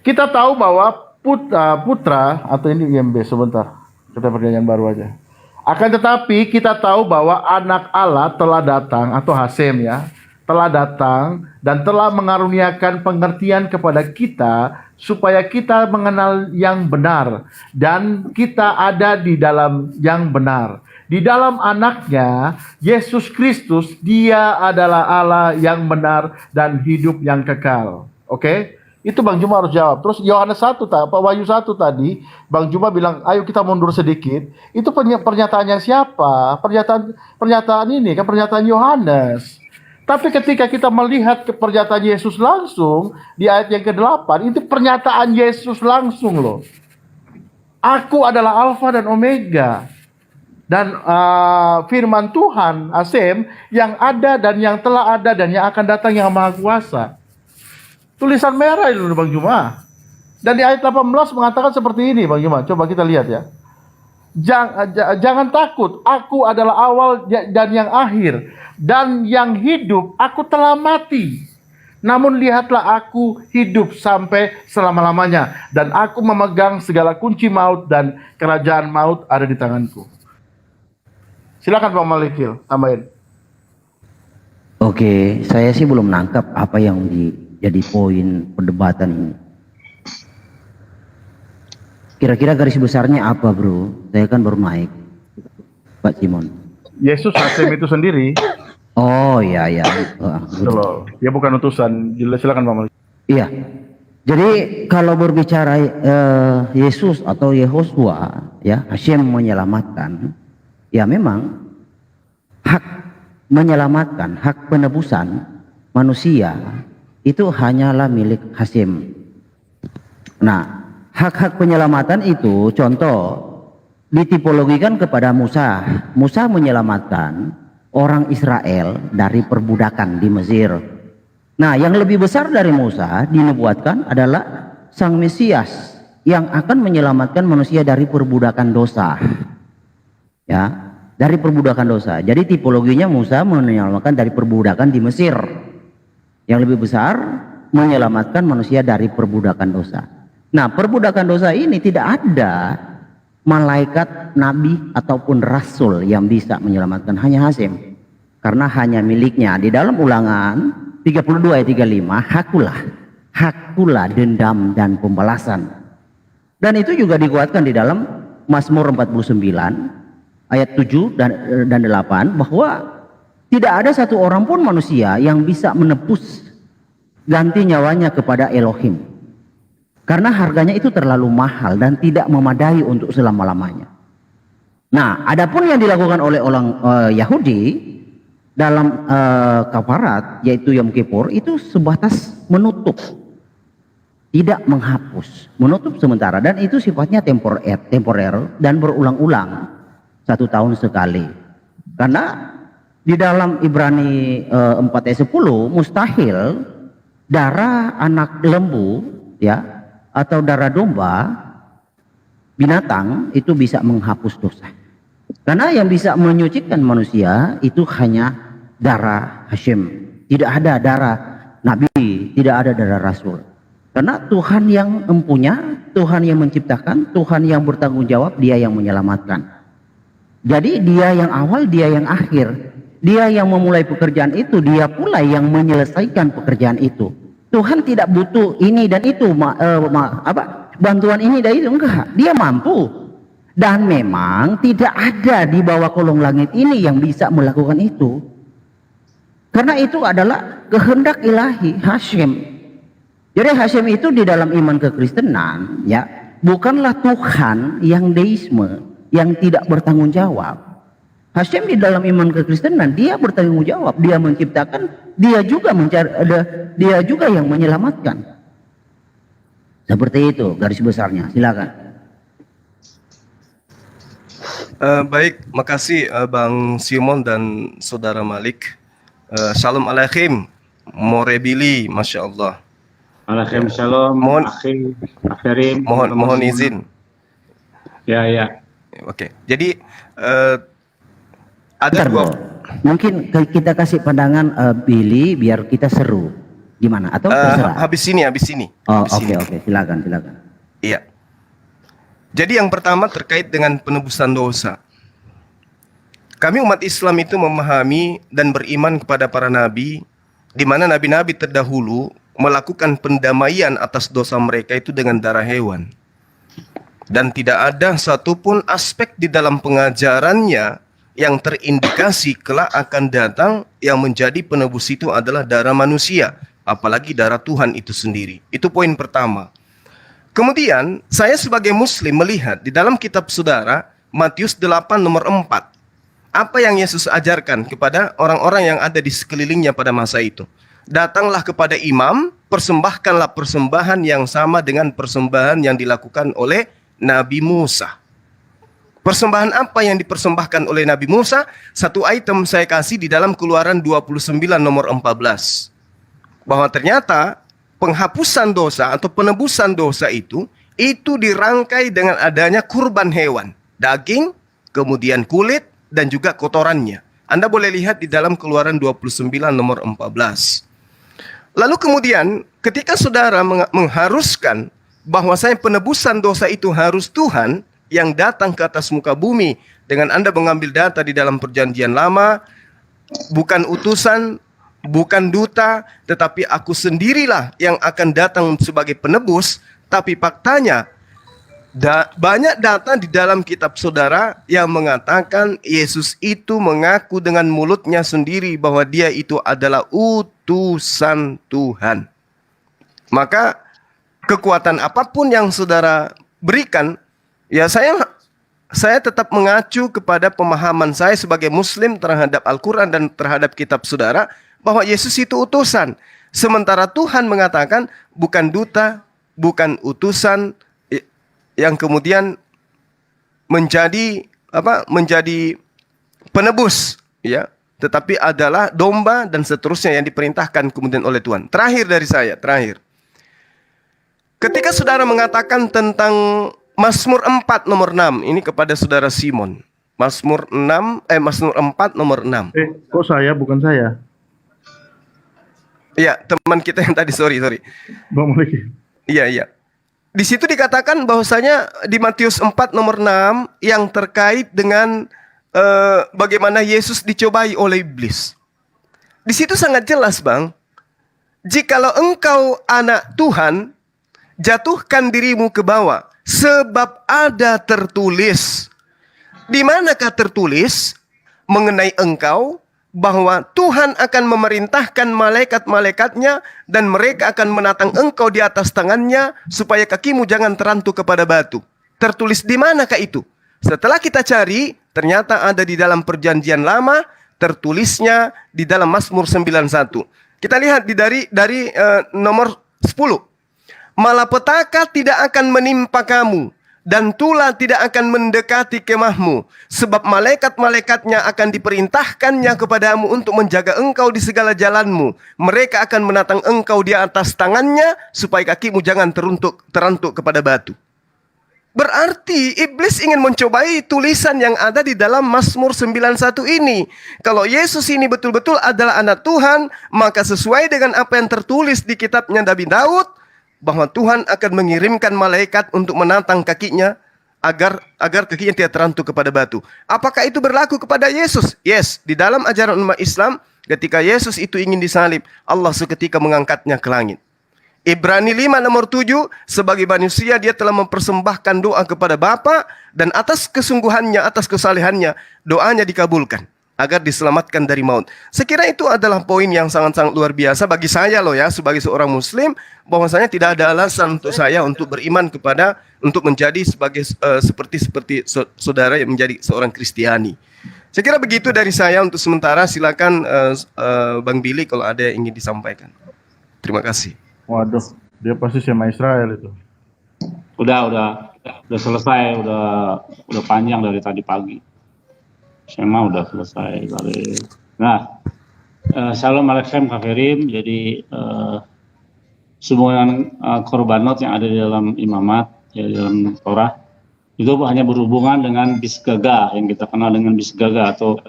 Kita tahu bahwa putra atau ini IMB sebentar. Kita perjanjian baru aja. Akan tetapi kita tahu bahwa anak Allah telah datang atau Hasem ya, telah datang dan telah mengaruniakan pengertian kepada kita supaya kita mengenal yang benar dan kita ada di dalam yang benar. Di dalam anaknya Yesus Kristus, dia adalah Allah yang benar dan hidup yang kekal. Oke? Itu Bang Juma harus jawab. Terus Yohanes 1 Wahyu 1 tadi, Bang Juma bilang, ayo kita mundur sedikit. Itu pernyataannya siapa? Pernyataan ini kan pernyataan Yohanes. Tapi ketika kita melihat pernyataan Yesus langsung di ayat yang ke-8, itu pernyataan Yesus langsung loh. Aku adalah Alfa dan Omega. Dan firman Tuhan, Asem, yang ada dan yang telah ada dan yang akan datang yang Maha Kuasa. Tulisan merah itu Bang Juma. Dan di ayat 18 mengatakan seperti ini Bang Juma. Coba kita lihat ya. Jangan takut, aku adalah awal dan yang akhir. Dan yang hidup, aku telah mati. Namun lihatlah aku hidup sampai selama-lamanya. Dan aku memegang segala kunci maut dan kerajaan maut ada di tanganku. Silakan Pak Malikil, tambahin. Oke, saya sih belum nangkap apa yang jadi poin perdebatan ini. Kira-kira garis besarnya apa bro? Saya kan baru naik, Pak Simon. Yesus Hasem itu sendiri. Oh iya. Betul. Dia bukan utusan. Silakan Pak Malik. Iya. Jadi kalau berbicara Yesus atau Yehosua, ya Hasem menyelamatkan, ya memang hak menyelamatkan, hak penebusan manusia itu hanyalah milik Hasem. Nah, hak-hak penyelamatan itu contoh ditipologikan kepada Musa. Musa menyelamatkan orang Israel dari perbudakan di Mesir. Nah, yang lebih besar dari Musa dinubuatkan adalah Sang Mesias yang akan menyelamatkan manusia dari perbudakan dosa. Ya, dari perbudakan dosa. Jadi tipologinya Musa menyelamatkan dari perbudakan di Mesir. Yang lebih besar menyelamatkan manusia dari perbudakan dosa. Nah, perbudakan dosa ini tidak ada malaikat, nabi ataupun rasul yang bisa menyelamatkan, hanya Hasyim. Karena hanya miliknya. Di dalam Ulangan 32 ayat 35, hakulah dendam dan pembalasan. Dan itu juga dikuatkan di dalam Mazmur 49 ayat 7 dan 8, bahwa tidak ada satu orang pun manusia yang bisa menebus ganti nyawanya kepada Elohim, karena harganya itu terlalu mahal dan tidak memadai untuk selama-lamanya. Nah, adapun yang dilakukan oleh orang Yahudi dalam kafarat, yaitu Yom Kippur, itu sebatas menutup, tidak menghapus, menutup sementara, dan itu sifatnya temporer dan berulang-ulang 1 tahun sekali. Karena di dalam Ibrani 4 ayat 10, mustahil darah anak lembu, ya, atau darah domba, binatang, itu bisa menghapus dosa. Karena yang bisa menyucikan manusia itu hanya darah Hasyim. Tidak ada darah nabi, tidak ada darah rasul. Karena Tuhan yang empunya, Tuhan yang menciptakan, Tuhan yang bertanggung jawab, Dia yang menyelamatkan. Jadi Dia yang awal, Dia yang akhir. Dia yang memulai pekerjaan itu, Dia pula yang menyelesaikan pekerjaan itu. Tuhan tidak butuh ini dan itu, bantuan ini dan itu, enggak. Dia mampu. Dan memang tidak ada di bawah kolong langit ini yang bisa melakukan itu. Karena itu adalah kehendak ilahi, Hasyim. Jadi Hasyim itu di dalam iman kekristenan, ya, bukanlah Tuhan yang deisme, yang tidak bertanggung jawab. Hasyim di dalam iman kekristenan, Dia bertanggung jawab, Dia menciptakan, Dia juga Dia juga yang menyelamatkan. Seperti itu garis besarnya. Silakan. Baik, makasih Bang Simon dan Saudara Malik. Shalom alaikum, Morebili, masya Allah. Waalaikumsalam. Mohon izin. Ya. Oke, jadi ada Bentar, dua. Mungkin kita kasih pandangan Billy biar kita seru. Gimana? Atau terserah? Habis ini. Oh, oke, silakan. Iya. Jadi yang pertama terkait dengan penebusan dosa. Kami umat Islam itu memahami dan beriman kepada para nabi, di mana nabi-nabi terdahulu melakukan pendamaian atas dosa mereka itu dengan darah hewan. Dan tidak ada satupun aspek di dalam pengajarannya yang terindikasi kelak akan datang yang menjadi penebus itu adalah darah manusia, apalagi darah Tuhan itu sendiri. Itu poin pertama. Kemudian saya sebagai muslim melihat di dalam kitab saudara Matius 8 nomor 4. Apa yang Yesus ajarkan kepada orang-orang yang ada di sekelilingnya pada masa itu? Datanglah kepada imam, persembahkanlah persembahan yang sama dengan persembahan yang dilakukan oleh Nabi Musa. Persembahan apa yang dipersembahkan oleh Nabi Musa? Satu item saya kasih di dalam Keluaran 29 nomor 14. Bahwa ternyata penghapusan dosa atau penebusan dosa itu dirangkai dengan adanya kurban hewan, daging, kemudian kulit, dan juga kotorannya. Anda boleh lihat di dalam Keluaran 29 nomor 14. Lalu kemudian ketika saudara mengharuskan bahwasanya penebusan dosa itu harus Tuhan yang datang ke atas muka bumi, dengan Anda mengambil data di dalam perjanjian lama, bukan utusan, bukan duta, tetapi aku sendirilah yang akan datang sebagai penebus. Tapi faktanya banyak data di dalam kitab saudara yang mengatakan Yesus itu mengaku dengan mulutnya sendiri bahwa Dia itu adalah utusan Tuhan. Maka kekuatan apapun yang saudara berikan, ya saya tetap mengacu kepada pemahaman saya sebagai muslim terhadap Al-Quran dan terhadap kitab saudara, bahwa Yesus itu utusan. Sementara Tuhan mengatakan bukan duta, bukan utusan, yang kemudian menjadi menjadi penebus, ya, tetapi adalah domba dan seterusnya yang diperintahkan kemudian oleh Tuhan. Terakhir dari saya, ketika saudara mengatakan tentang Mazmur 4 nomor 6 ini kepada saudara Simon. Mazmur 4 nomor 6. Kok saya, bukan saya? Iya, teman kita yang tadi, sorry. Bang Maliki. Iya. Di situ dikatakan bahwasanya di Matius 4 nomor 6 yang terkait dengan bagaimana Yesus dicobai oleh iblis. Di situ sangat jelas, Bang. Jikalau engkau anak Tuhan, jatuhkan dirimu ke bawah, sebab ada tertulis. Di manakah tertulis mengenai engkau? Bahwa Tuhan akan memerintahkan malaikat-malaikatnya dan mereka akan menatang engkau di atas tangannya supaya kakimu jangan terantuk kepada batu. Tertulis di manakah itu? Setelah kita cari, ternyata ada di dalam Perjanjian Lama, tertulisnya di dalam Mazmur 91. Kita lihat dari nomor 10. Malapetaka tidak akan menimpa kamu, dan tulah tidak akan mendekati kemahmu, sebab malaikat-malaikatnya akan diperintahkannya kepadamu untuk menjaga engkau di segala jalanmu. Mereka akan menatang engkau di atas tangannya, supaya kakimu jangan terantuk kepada batu. Berarti iblis ingin mencobai tulisan yang ada di dalam Mazmur 91 ini. Kalau Yesus ini betul-betul adalah anak Tuhan, maka sesuai dengan apa yang tertulis di kitabnya Nabi Daud, bahwa Tuhan akan mengirimkan malaikat untuk menantang kakinya agar kakinya tidak terantuk kepada batu. Apakah itu berlaku kepada Yesus? Yes, di dalam ajaran umat Islam, ketika Yesus itu ingin disalib, Allah seketika mengangkatnya ke langit. Ibrani 5 nomor 7, sebagai manusia dia telah mempersembahkan doa kepada Bapa, dan atas kesungguhannya, atas kesalehannya, doanya dikabulkan agar diselamatkan dari maut. Sekira itu adalah poin yang sangat-sangat luar biasa bagi saya loh ya, sebagai seorang muslim, bahwasanya tidak ada alasan untuk saya untuk beriman untuk menjadi seperti saudara yang menjadi seorang Kristiani. Saya kira begitu dari saya untuk sementara. Silakan Bang Billy kalau ada yang ingin disampaikan. Terima kasih. Waduh, dia pasti sama Israel itu. Udah selesai, udah panjang dari tadi pagi. Sema udah selesai dari. Nah, Shalom Alaikum Kak Kerim. Jadi semua korbanot yang ada di dalam imamat, ya, di dalam Torah, itu hanya berhubungan dengan bisgaga, yang kita kenal dengan bisgaga atau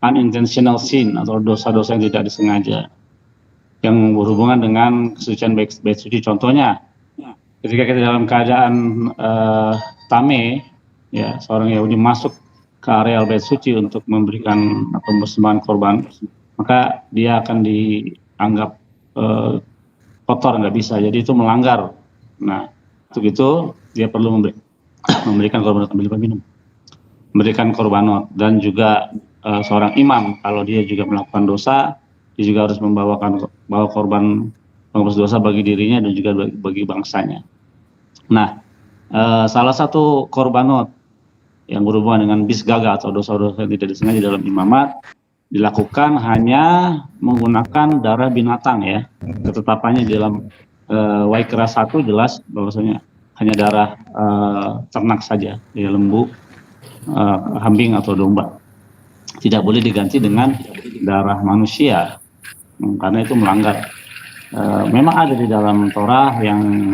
unintentional sin, atau dosa-dosa yang tidak disengaja, yang berhubungan dengan kesucian bait suci. Contohnya, ketika kita dalam keadaan tame, ya, seorang Yahudi masuk ke areal bait suci untuk memberikan persembahan korban, maka dia akan dianggap kotor, nggak bisa. Jadi itu melanggar. Nah, untuk itu dia perlu memberikan korbanot, memberikan korbanot, dan juga seorang imam kalau dia juga melakukan dosa, dia juga harus bawa korban penghapus dosa bagi dirinya dan juga bagi bangsanya. Nah, salah satu korbanot yang berhubungan dengan bisgaga atau dosa-dosa yang tidak disengaja dalam imamat dilakukan hanya menggunakan darah binatang, ya. Ketetapannya di dalam Waikra 1 jelas bahwasanya hanya darah ternak saja, ya, lembu, kambing atau domba. Tidak boleh diganti dengan darah manusia, karena itu melanggar. Memang ada di dalam Torah yang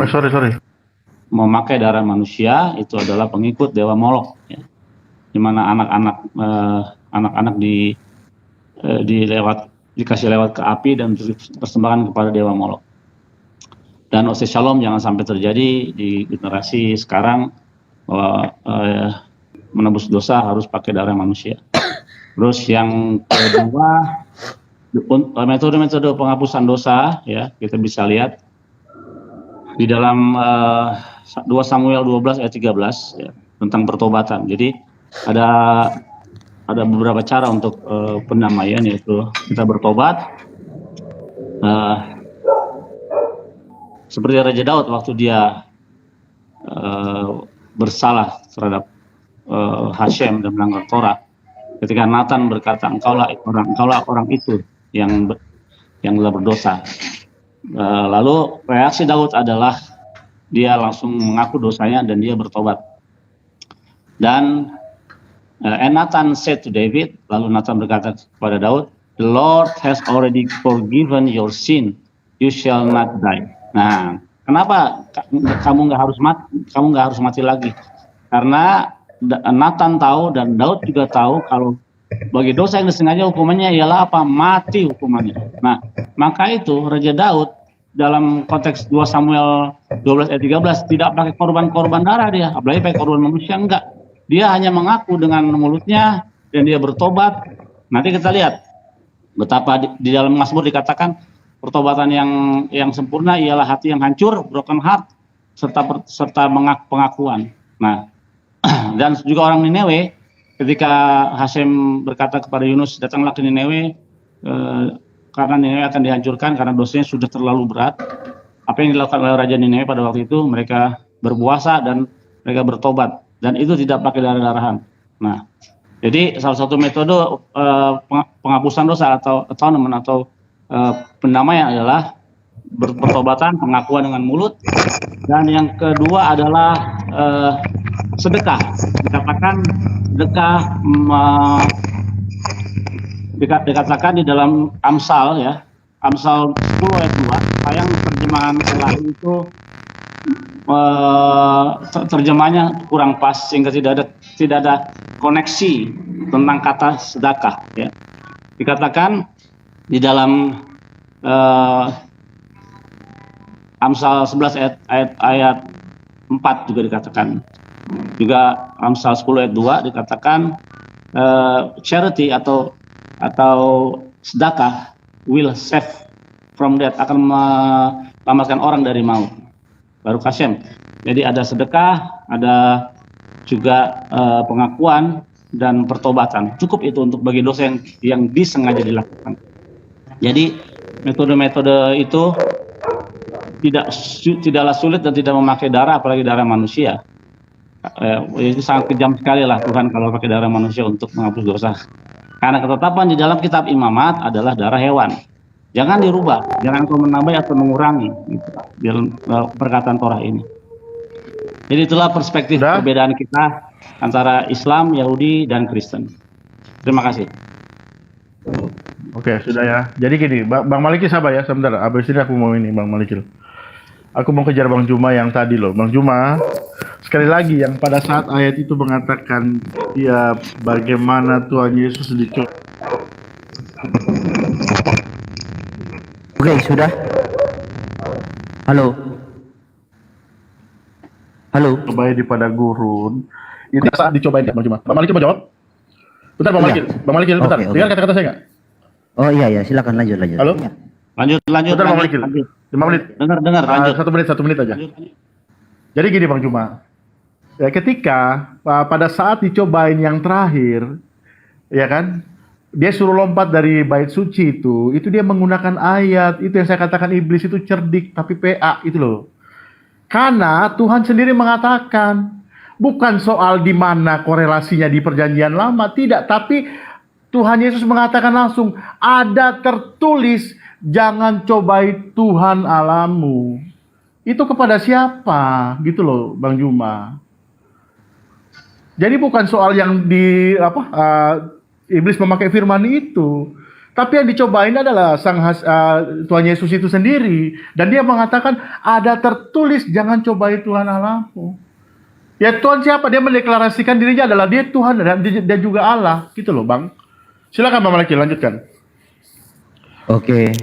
memakai darah manusia itu adalah pengikut dewa Molok, ya. Di mana anak-anak dikasih lewat ke api dan persembahkan kepada dewa Molok. Dan Ose Shalom jangan sampai terjadi di generasi sekarang bahwa menebus dosa harus pakai darah manusia. Terus yang kedua, metode-metode penghapusan dosa, ya, kita bisa lihat di dalam 2 Samuel 12 ayat 13, ya, tentang pertobatan. Jadi ada beberapa cara untuk pendamaian, yaitu kita bertobat. Seperti Raja Daud waktu dia bersalah terhadap Hashem dan melanggar Torah. Ketika Nathan berkata, engkaulah orang itu yang telah berdosa. Lalu reaksi Daud adalah dia langsung mengaku dosanya dan dia bertobat. Dan and Nathan said to David, lalu Nathan berkata kepada Daud, "The Lord has already forgiven your sin. You shall not die." Nah, kenapa kamu nggak harus mati lagi? Karena Nathan tahu dan Daud juga tahu kalau bagi dosa yang disengaja hukumannya ialah apa? Mati hukumannya. Nah, maka itu Raja Daud dalam konteks 2 Samuel 12 ayat 13 tidak pakai korban-korban darah dia, apalagi pakai korban manusia, enggak. Dia hanya mengaku dengan mulutnya dan dia bertobat. Nanti kita lihat betapa di dalam Mazmur dikatakan pertobatan yang sempurna ialah hati yang hancur, broken heart, serta pengakuan. Nah, dan juga orang Niniwe ketika Hasem berkata kepada Yunus, datanglah ke Niniwe karena Niniwe akan dihancurkan karena dosanya sudah terlalu berat. Apa yang dilakukan oleh Raja Niniwe pada waktu itu, mereka berpuasa dan mereka bertobat, dan itu tidak pakai darah-darahan. Nah, jadi salah satu metode penghapusan dosa atau atonement atau pendamaian adalah pertobatan, pengakuan dengan mulut, dan yang kedua adalah sedekah. Dikatakan sedekah dikatakan di dalam Amsal ya, Amsal 10 ayat 2. Sayang terjemahan lain itu terjemahnya kurang pas sehingga tidak ada koneksi tentang kata sedekah ya. Dikatakan di dalam Amsal 11 ayat 4 juga dikatakan. Juga Amsal 10 ayat 2 dikatakan charity atau sedekah will save from death, akan menyelamatkan orang dari maut. Baru Kasem. Jadi ada sedekah, ada juga pengakuan dan pertobatan. Cukup itu untuk bagi dosa yang disengaja dilakukan. Jadi metode-metode itu tidaklah sulit dan tidak memakai darah, apalagi darah manusia. Itu sangat kejam sekali lah Tuhan kalau pakai darah manusia untuk menghapus dosa. Karena ketetapan di dalam kitab imamat adalah darah hewan. Jangan dirubah, jangan kau menambah atau mengurangi gitu, dalam perkataan Torah ini. Jadi itulah perspektif perbedaan kita antara Islam, Yahudi, dan Kristen. Terima kasih. Oke, sudah ya. Jadi gini, Bang Maliki sabar ya, sebentar. Abis ini aku mau ini, Bang Maliki. Aku mau kejar Bang Juma yang tadi loh. Bang Juma, sekali lagi yang pada saat ayat itu mengatakan ya bagaimana Tuhan Yesus dicoba. Oke, sudah. Halo. Cobain di pada gurun. Itu saat dicobain Bang Juma. Bang Maliki mau jawab? Bentar Bang Maliki. Bang Maliki bentar. Dengar kata-kata saya nggak? Oh iya, silakan lanjut. Lanjut. Halo? Bentar Bang Maliki. 5 menit. Dengar, lanjut. 1 menit aja. Jadi gini Bang Juma. Ya, ketika pada saat dicobain yang terakhir, ya kan? Dia suruh lompat dari bait suci itu dia menggunakan ayat itu yang saya katakan iblis itu cerdik tapi PA itu loh. Karena Tuhan sendiri mengatakan bukan soal di mana korelasinya di perjanjian lama, tidak, tapi Tuhan Yesus mengatakan langsung ada tertulis jangan cobai Tuhan Allahmu. Itu kepada siapa? Gitu loh Bang Juma. Jadi bukan soal yang di iblis memakai firman itu, tapi yang dicobain adalah Tuhan Yesus itu sendiri, dan dia mengatakan ada tertulis jangan cobai Tuhan Allahmu. Ya Tuhan siapa? Dia mendeklarasikan dirinya adalah dia Tuhan dan juga Allah, gitu loh Bang. Silakan Bang Maliki lanjutkan. Oke,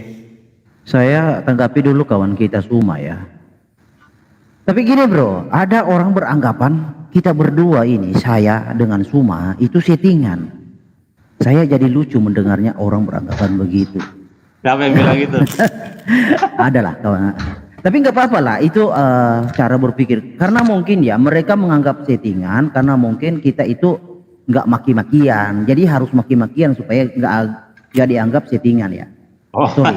saya tanggapi dulu kawan kita Suma ya. Tapi gini bro, ada orang beranggapan kita berdua ini, saya dengan Suma itu settingan. Saya jadi lucu mendengarnya orang beranggapan begitu. Siapa yang bilang gitu? Adalah kawan. Tapi nggak apa-apa lah, itu cara berpikir. Karena mungkin ya mereka menganggap settingan, karena mungkin kita itu nggak maki-makian. Jadi harus maki-makian supaya nggak dianggap settingan ya. Sorry,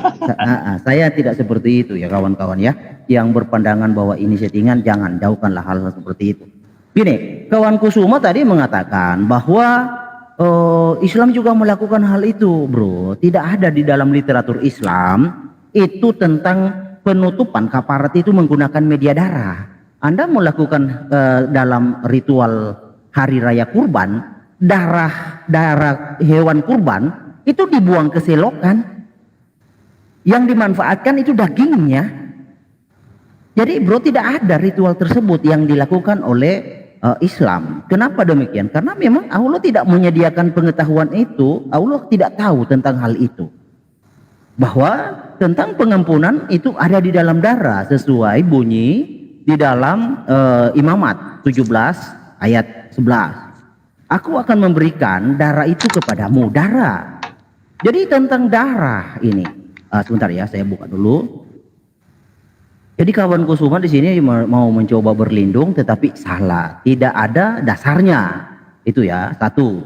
saya tidak seperti itu ya kawan-kawan ya. Yang berpandangan bahwa ini settingan, jangan jauhkanlah hal seperti itu. Gini, kawanku Suma tadi mengatakan bahwa Islam juga melakukan hal itu bro. Tidak ada di dalam literatur Islam itu tentang penutupan kafarat itu menggunakan media darah. Anda melakukan dalam ritual hari raya kurban, darah hewan kurban itu dibuang ke selokan. Yang dimanfaatkan itu dagingnya. Jadi bro, tidak ada ritual tersebut yang dilakukan oleh Islam. Kenapa demikian? Karena memang Allah tidak menyediakan pengetahuan itu. Allah tidak tahu tentang hal itu. Bahwa tentang pengampunan itu ada di dalam darah, sesuai bunyi di dalam Imamat 17 ayat 11. Aku akan memberikan darah itu kepadamu. Darah. Jadi tentang darah ini. Sebentar ya, saya buka dulu. Jadi kawanku semua di sini mau mencoba berlindung, tetapi salah. Tidak ada dasarnya. Itu ya, satu.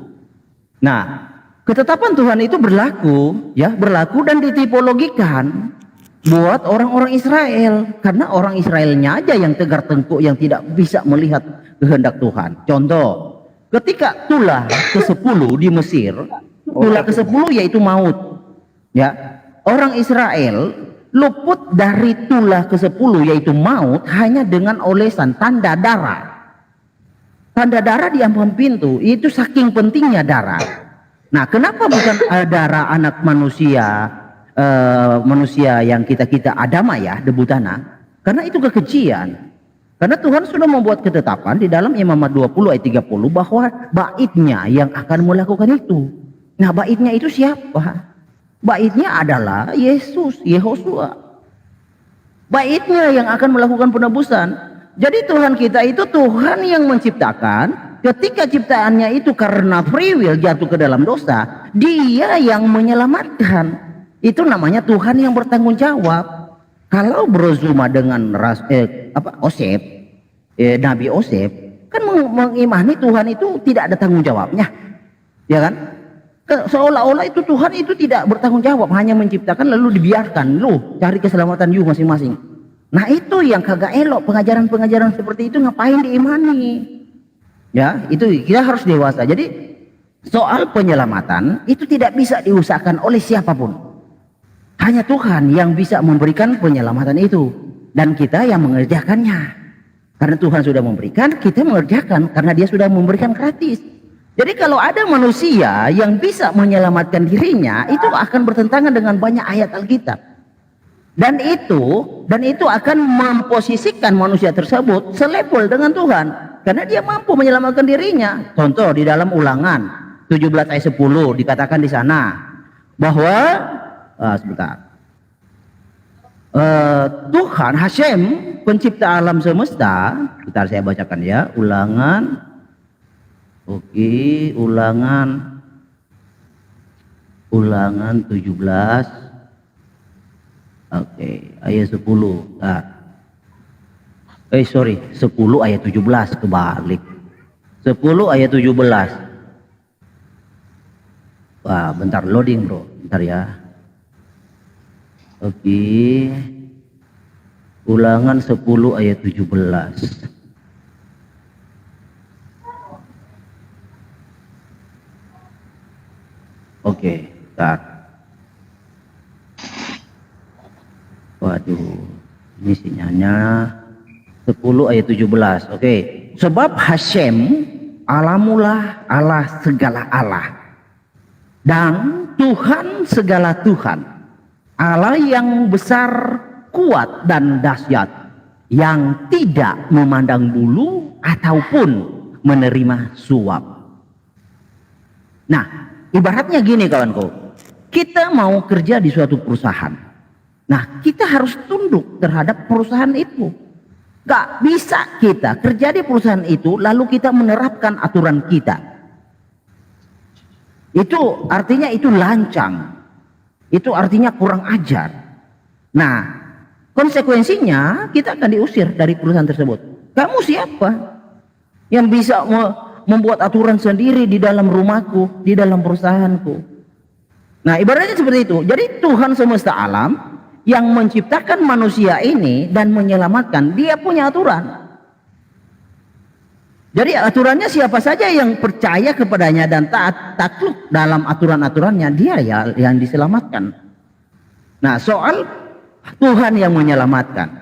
Nah, ketetapan Tuhan itu berlaku, ya, berlaku dan ditipologikan buat orang-orang Israel. Karena orang Israelnya aja yang tegar tengkuk, yang tidak bisa melihat kehendak Tuhan. Contoh, ketika tulah ke-10 di Mesir, tulah ke-10 yaitu maut. Ya, orang Israel luput dari tulah ke-10 yaitu maut hanya dengan olesan tanda darah. Tanda darah di ambang pintu, itu saking pentingnya darah. Nah, kenapa bukan darah anak manusia, manusia yang kita adama ya, debu tanah? Karena itu kekejian. Karena Tuhan sudah membuat ketetapan di dalam Imamat 20 ayat 30 bahwa baitnya yang akan melakukan itu. Nah, baitnya itu siapa? Baitnya adalah Yesus, Yehosua. Baitnya yang akan melakukan penebusan. Jadi Tuhan kita itu Tuhan yang menciptakan. Ketika ciptaannya itu karena free will jatuh ke dalam dosa, Dia yang menyelamatkan. Itu namanya Tuhan yang bertanggung jawab. Kalau Brozuma dengan Osep, Nabi Osep kan mengimani Tuhan itu tidak ada tanggung jawabnya, ya kan? Seolah-olah itu Tuhan itu tidak bertanggung jawab, hanya menciptakan lalu dibiarkan, lu cari keselamatan you masing-masing. Nah, itu yang kagak elok, pengajaran-pengajaran seperti itu ngapain diimani? Ya, itu kita harus dewasa. Jadi soal penyelamatan itu tidak bisa diusahakan oleh siapapun. Hanya Tuhan yang bisa memberikan penyelamatan itu, dan kita yang mengerjakannya. Karena Tuhan sudah memberikan, kita mengerjakan karena Dia sudah memberikan gratis. Jadi kalau ada manusia yang bisa menyelamatkan dirinya, itu akan bertentangan dengan banyak ayat Alkitab. Dan itu akan memposisikan manusia tersebut selevel dengan Tuhan. Karena dia mampu menyelamatkan dirinya. Contoh di dalam Ulangan 17 ayat 10 dikatakan di sana bahwa Tuhan Hashem pencipta alam semesta. Bentar saya bacakan ya, Ulangan. Oke, Ulangan 17. Oke, ayat 10. Nah. 10 ayat 17 kebalik. 10 ayat 17. Wah, bentar loading, Bro. Bentar ya. Oke. Ulangan 10 ayat 17. Oke, bentar. Waduh, ini sinyalnya 10 ayat 17. Oke. Sebab Hashem Alamulah Allah segala Allah dan Tuhan segala Tuhan, Allah yang besar, kuat dan dahsyat, yang tidak memandang bulu ataupun menerima suap. Nah, ibaratnya gini kawanku, kita mau kerja di suatu perusahaan. Nah, kita harus tunduk terhadap perusahaan itu. Gak bisa kita kerja di perusahaan itu lalu kita menerapkan aturan kita. Itu artinya itu lancang. Itu artinya kurang ajar. Nah, konsekuensinya kita akan diusir dari perusahaan tersebut. Kamu siapa yang bisa membuat aturan sendiri di dalam rumahku, di dalam perusahaanku? Nah, ibaratnya seperti itu. Jadi Tuhan semesta alam yang menciptakan manusia ini dan menyelamatkan, Dia punya aturan. Jadi aturannya siapa saja yang percaya kepadanya dan takluk dalam aturan-aturannya, dia ya yang diselamatkan. Nah, soal Tuhan yang menyelamatkan.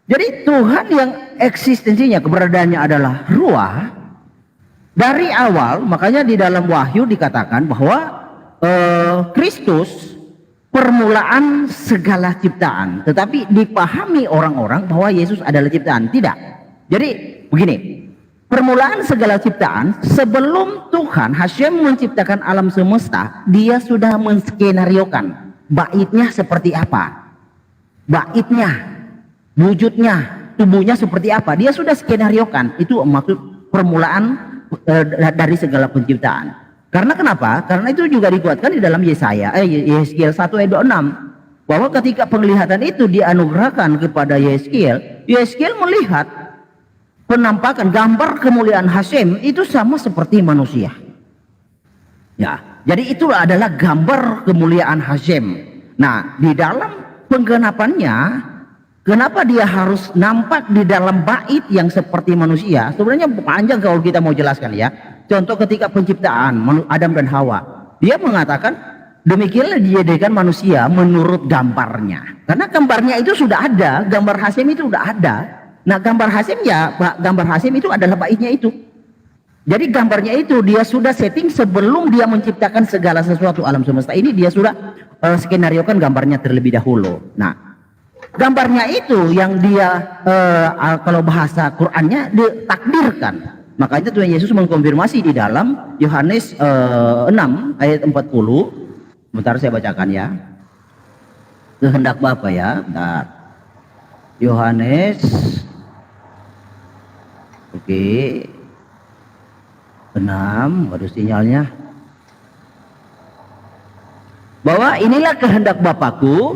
Jadi Tuhan yang eksistensinya, keberadaannya adalah ruah, Dari awal, makanya di dalam Wahyu dikatakan bahwa Kristus permulaan segala ciptaan, tetapi dipahami orang-orang bahwa Yesus adalah ciptaan. Tidak. Jadi begini, permulaan segala ciptaan, sebelum Tuhan Hashem menciptakan alam semesta, dia sudah menskenariokan baitnya seperti apa, baitnya, wujudnya, tubuhnya seperti apa. Dia sudah skenariokan. Itu maksud permulaan dari segala penciptaan. Karena kenapa? Karena itu juga dikuatkan di dalam Yeskiel 1 ayat 26, bahwa ketika penglihatan itu dianugerahkan kepada Yeskiel melihat penampakan gambar kemuliaan Hashem itu sama seperti manusia. Ya, jadi itulah adalah gambar kemuliaan Hashem. Nah, di dalam penggenapannya, kenapa dia harus nampak di dalam bait yang seperti manusia? Sebenarnya panjang kalau kita mau jelaskan ya. Contoh ketika penciptaan Adam dan Hawa, dia mengatakan demikianlah dijadikan manusia menurut gambarnya. Karena gambarnya itu sudah ada, gambar Hashem itu sudah ada. Nah, gambar Hashem itu adalah baitnya itu. Jadi gambarnya itu dia sudah setting sebelum dia menciptakan segala sesuatu alam semesta ini, dia sudah skenariokan gambarnya terlebih dahulu. Nah, gambarnya itu yang dia kalau bahasa Qur'annya ditakdirkan. Makanya Tuhan Yesus mengkonfirmasi di dalam Yohanes 6 ayat 40. Bentar saya bacakan ya. Kehendak Bapa ya. Bentar. Yohanes. Oke. 6, waduh sinyalnya. Bahwa inilah kehendak Bapakku,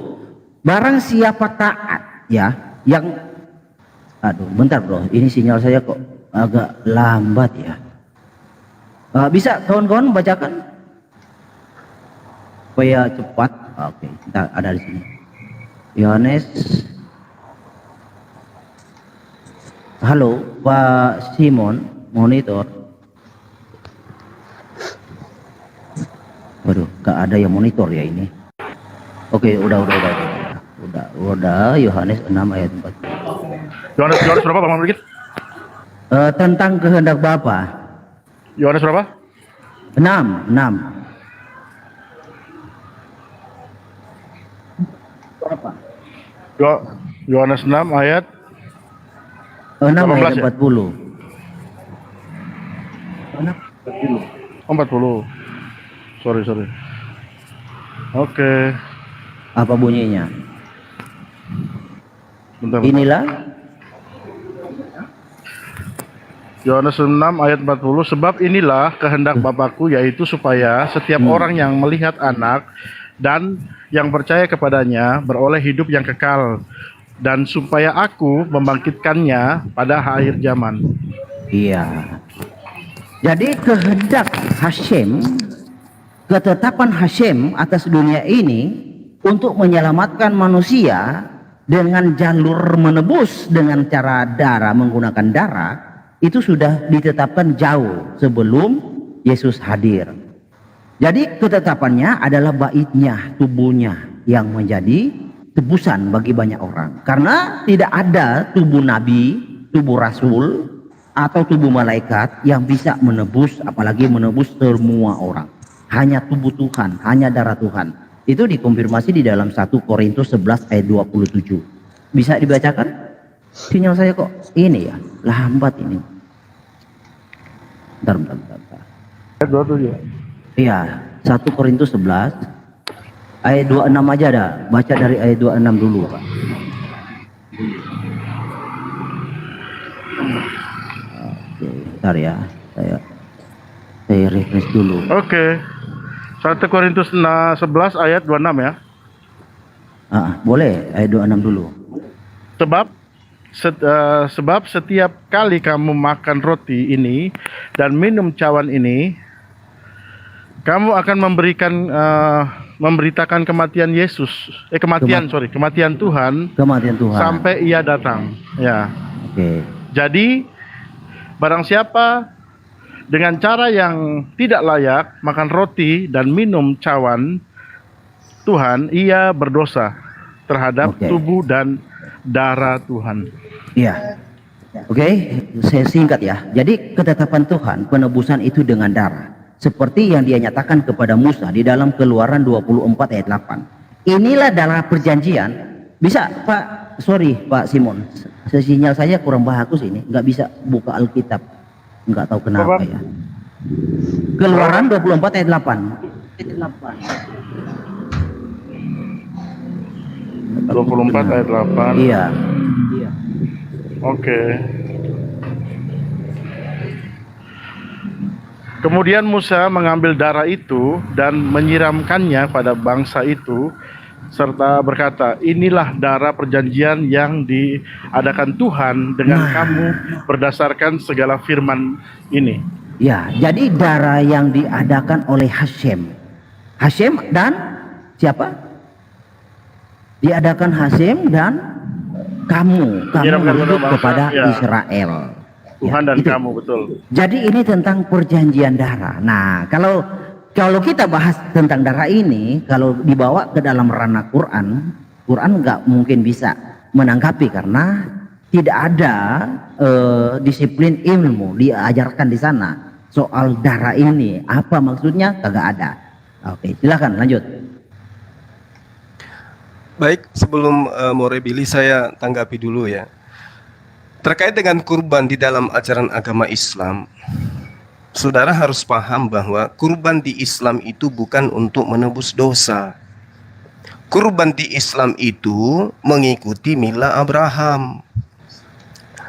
barang siapa taat ya, yang aduh bentar bro, ini sinyal saya kok agak lambat ya. Bisa kawan-kawan bacakan supaya cepat. Oke, kita ada di sini. Yohanes. Halo Pak Simon, monitor. Waduh, gak ada yang monitor ya ini. Oke, udah. Yohanes 6 ayat 4. Yohanes berapa Bang Brigit? Tentang kehendak Bapa. Yohanes berapa? 6. Berapa? Yohanes 6 ayat 6 ayat 40. Ya? 40. Sorry. Oke. Apa bunyinya? Bentar. Inilah Yohanes 6 ayat 40, sebab inilah kehendak Bapakku, yaitu supaya setiap orang yang melihat anak dan yang percaya kepadanya beroleh hidup yang kekal, dan supaya aku membangkitkannya pada akhir zaman. Iya. Jadi kehendak Hashem, ketetapan Hashem atas dunia ini untuk menyelamatkan manusia dengan jalur menebus dengan cara darah, menggunakan darah, itu sudah ditetapkan jauh sebelum Yesus hadir. Jadi ketetapannya adalah baitnya, tubuhnya yang menjadi tebusan bagi banyak orang. Karena tidak ada tubuh nabi, tubuh rasul, atau tubuh malaikat yang bisa menebus, apalagi menebus semua orang. Hanya tubuh Tuhan, hanya darah Tuhan. Itu dikonfirmasi di dalam 1 Korintus 11 ayat 27. Bisa dibacakan? Sinyal saya kok ini ya, lambat ini. Bentar. Ayat 27. Iya, 1 Korintus 11 ayat 26 aja ada. Baca dari ayat 26 dulu, Pak. Oke, bentar ya. Saya refresh dulu. Oke. 1 Korintus 11 ayat 26 ya. Boleh ayat 26 dulu. Sebab setiap kali kamu makan roti ini dan minum cawan ini, kamu akan memberitakan kematian kematian Tuhan sampai Ia datang. Ya. Oke. Jadi barang siapa dengan cara yang tidak layak makan roti dan minum cawan Tuhan, ia berdosa terhadap tubuh dan darah Tuhan. Iya. Oke. saya singkat ya. Jadi ketetapan Tuhan penebusan itu dengan darah, seperti yang dia nyatakan kepada Musa di dalam Keluaran 24 ayat 8. Inilah darah perjanjian. Bisa Pak, sorry Pak Simon, sinyal saya kurang bagus ini, nggak bisa buka Alkitab, nggak tahu kenapa ya. Keluaran 24 ayat 8. 24 ayat 8. Iya. Oke. Kemudian Musa mengambil darah itu dan menyiramkannya pada bangsa itu serta berkata, inilah darah perjanjian yang diadakan Tuhan dengan kamu berdasarkan segala firman ini. Ya, jadi darah yang diadakan oleh Hashem dan siapa? Diadakan Hashem dan kamu merujuk kepada Israel. Tuhan dan itu. kamu, betul. Jadi ini tentang perjanjian darah. Nah, kalau kita bahas tentang darah ini, kalau dibawa ke dalam ranah Quran nggak mungkin bisa menanggapi karena tidak ada disiplin ilmu diajarkan di sana soal darah ini. Apa maksudnya? Kagak ada. Oke, silakan lanjut. Baik, sebelum Morebili saya tanggapi dulu ya. Terkait dengan kurban di dalam ajaran agama Islam, saudara harus paham bahwa kurban di Islam itu bukan untuk menebus dosa. Kurban di Islam itu mengikuti mila Abraham.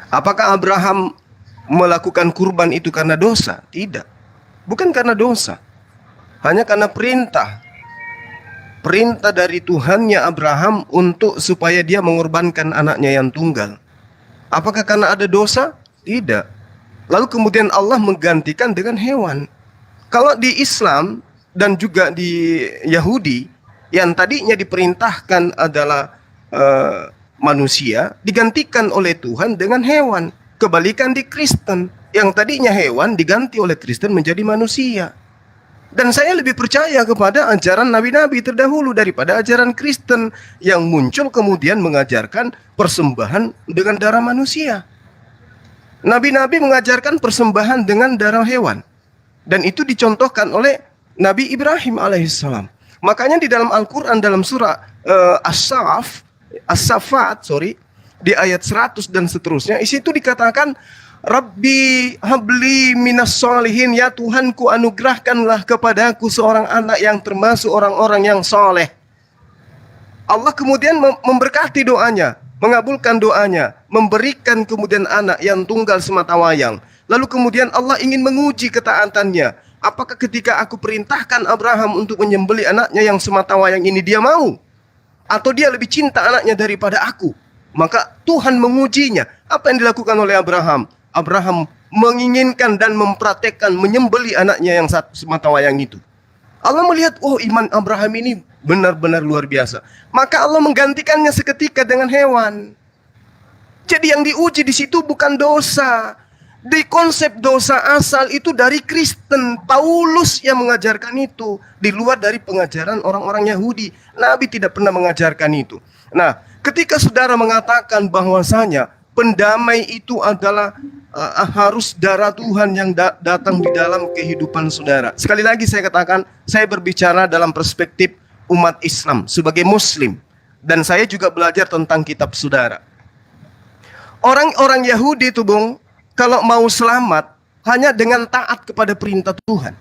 Apakah Abraham melakukan kurban itu karena dosa? Tidak. Bukan karena dosa. Hanya karena perintah. Perintah dari Tuhannya Abraham untuk supaya dia mengorbankan anaknya yang tunggal. Apakah karena ada dosa? Tidak. Lalu kemudian Allah menggantikan dengan hewan. Kalau di Islam dan juga di Yahudi, yang tadinya diperintahkan adalah manusia, digantikan oleh Tuhan dengan hewan. Kebalikan di Kristen, yang tadinya hewan diganti oleh Kristen menjadi manusia. Dan saya lebih percaya kepada ajaran nabi-nabi terdahulu daripada ajaran Kristen yang muncul kemudian mengajarkan persembahan dengan darah manusia. Nabi-nabi mengajarkan persembahan dengan darah hewan. Dan itu dicontohkan oleh Nabi Ibrahim alaihissalam. Makanya di dalam Al-Quran dalam surah As-Saffat, di ayat 100 dan seterusnya, di situ dikatakan, Rabbi habli minas solihin, ya Tuhanku anugerahkanlah kepadaku seorang anak yang termasuk orang-orang yang soleh. Allah kemudian memberkati doanya, mengabulkan doanya, memberikan kemudian anak yang tunggal sematawayang. Lalu kemudian Allah ingin menguji ketaatannya. Apakah ketika aku perintahkan Abraham untuk menyembelih anaknya yang sematawayang ini dia mau? Atau dia lebih cinta anaknya daripada aku? Maka Tuhan mengujinya. Apa yang dilakukan oleh Abraham? Abraham menginginkan dan mempraktekkan menyembelih anaknya yang sematawayang itu. Allah melihat, oh iman Abraham ini benar-benar luar biasa. Maka Allah menggantikannya seketika dengan hewan. Jadi yang diuji di situ bukan dosa. Di konsep dosa asal itu dari Kristen. Paulus yang mengajarkan itu. Di luar dari pengajaran orang-orang Yahudi. Nabi tidak pernah mengajarkan itu. Nah, ketika saudara mengatakan bahwasanya pendamai itu adalah harus darah Tuhan yang datang di dalam kehidupan saudara. Sekali lagi saya katakan, saya berbicara dalam perspektif umat Islam sebagai Muslim. Dan saya juga belajar tentang kitab saudara. Orang-orang Yahudi itu, Bung, kalau mau selamat hanya dengan taat kepada perintah Tuhan.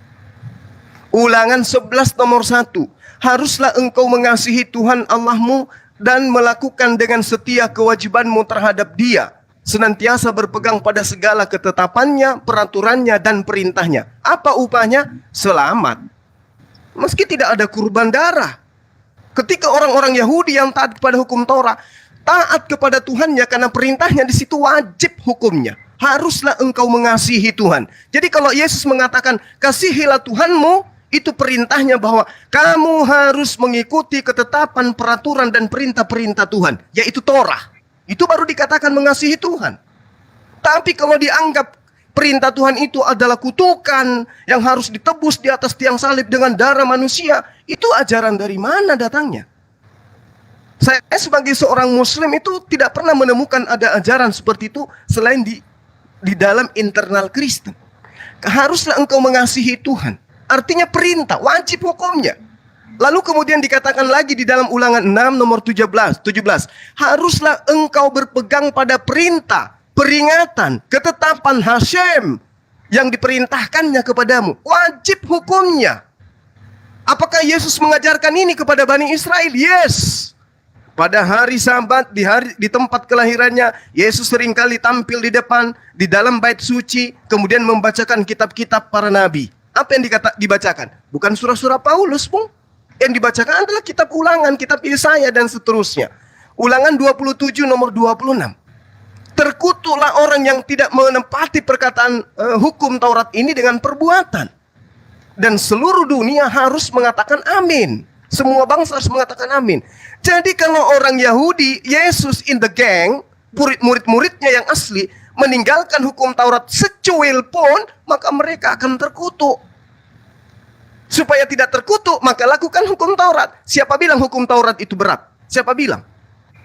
Ulangan 11 nomor 1. Haruslah engkau mengasihi Tuhan Allahmu dan melakukan dengan setia kewajibanmu terhadap Dia, senantiasa berpegang pada segala ketetapannya, peraturannya, dan perintahnya. Apa upahnya? Selamat. Meski tidak ada kurban darah. Ketika orang-orang Yahudi yang taat kepada hukum Torah, taat kepada Tuhannya karena perintahnya, di situ wajib hukumnya. Haruslah engkau mengasihi Tuhan. Jadi kalau Yesus mengatakan, kasihilah Tuhanmu, itu perintahnya bahwa kamu harus mengikuti ketetapan, peraturan, dan perintah-perintah Tuhan, yaitu Torah. Itu baru dikatakan mengasihi Tuhan. Tapi kalau dianggap perintah Tuhan itu adalah kutukan yang harus ditebus di atas tiang salib dengan darah manusia, itu ajaran dari mana datangnya? Saya sebagai seorang Muslim itu tidak pernah menemukan ada ajaran seperti itu selain di di dalam internal Kristen. Haruslah engkau mengasihi Tuhan. Artinya perintah, wajib hukumnya. Lalu kemudian dikatakan lagi di dalam Ulangan 6 nomor 17. Haruslah engkau berpegang pada perintah, peringatan, ketetapan Hashem yang diperintahkannya kepadamu. Wajib hukumnya. Apakah Yesus mengajarkan ini kepada Bani Israel? Yes. Pada hari Sabat, di tempat kelahirannya, Yesus seringkali tampil di depan, di dalam bait suci, kemudian membacakan kitab-kitab para nabi. Apa yang dibacakan? Bukan surah-surah Paulus, Bung. Yang dibacakan adalah kitab Ulangan, kitab Yesaya, dan seterusnya. Ulangan 27 nomor 26. Terkutuklah orang yang tidak menepati perkataan hukum Taurat ini dengan perbuatan. Dan seluruh dunia harus mengatakan amin. Semua bangsa harus mengatakan amin. Jadi kalau orang Yahudi, Yesus in the gang, murid-muridnya yang asli, meninggalkan hukum Taurat secuil pun, maka mereka akan terkutuk. Supaya tidak terkutuk, maka lakukan hukum Taurat. Siapa bilang hukum Taurat itu berat? Siapa bilang?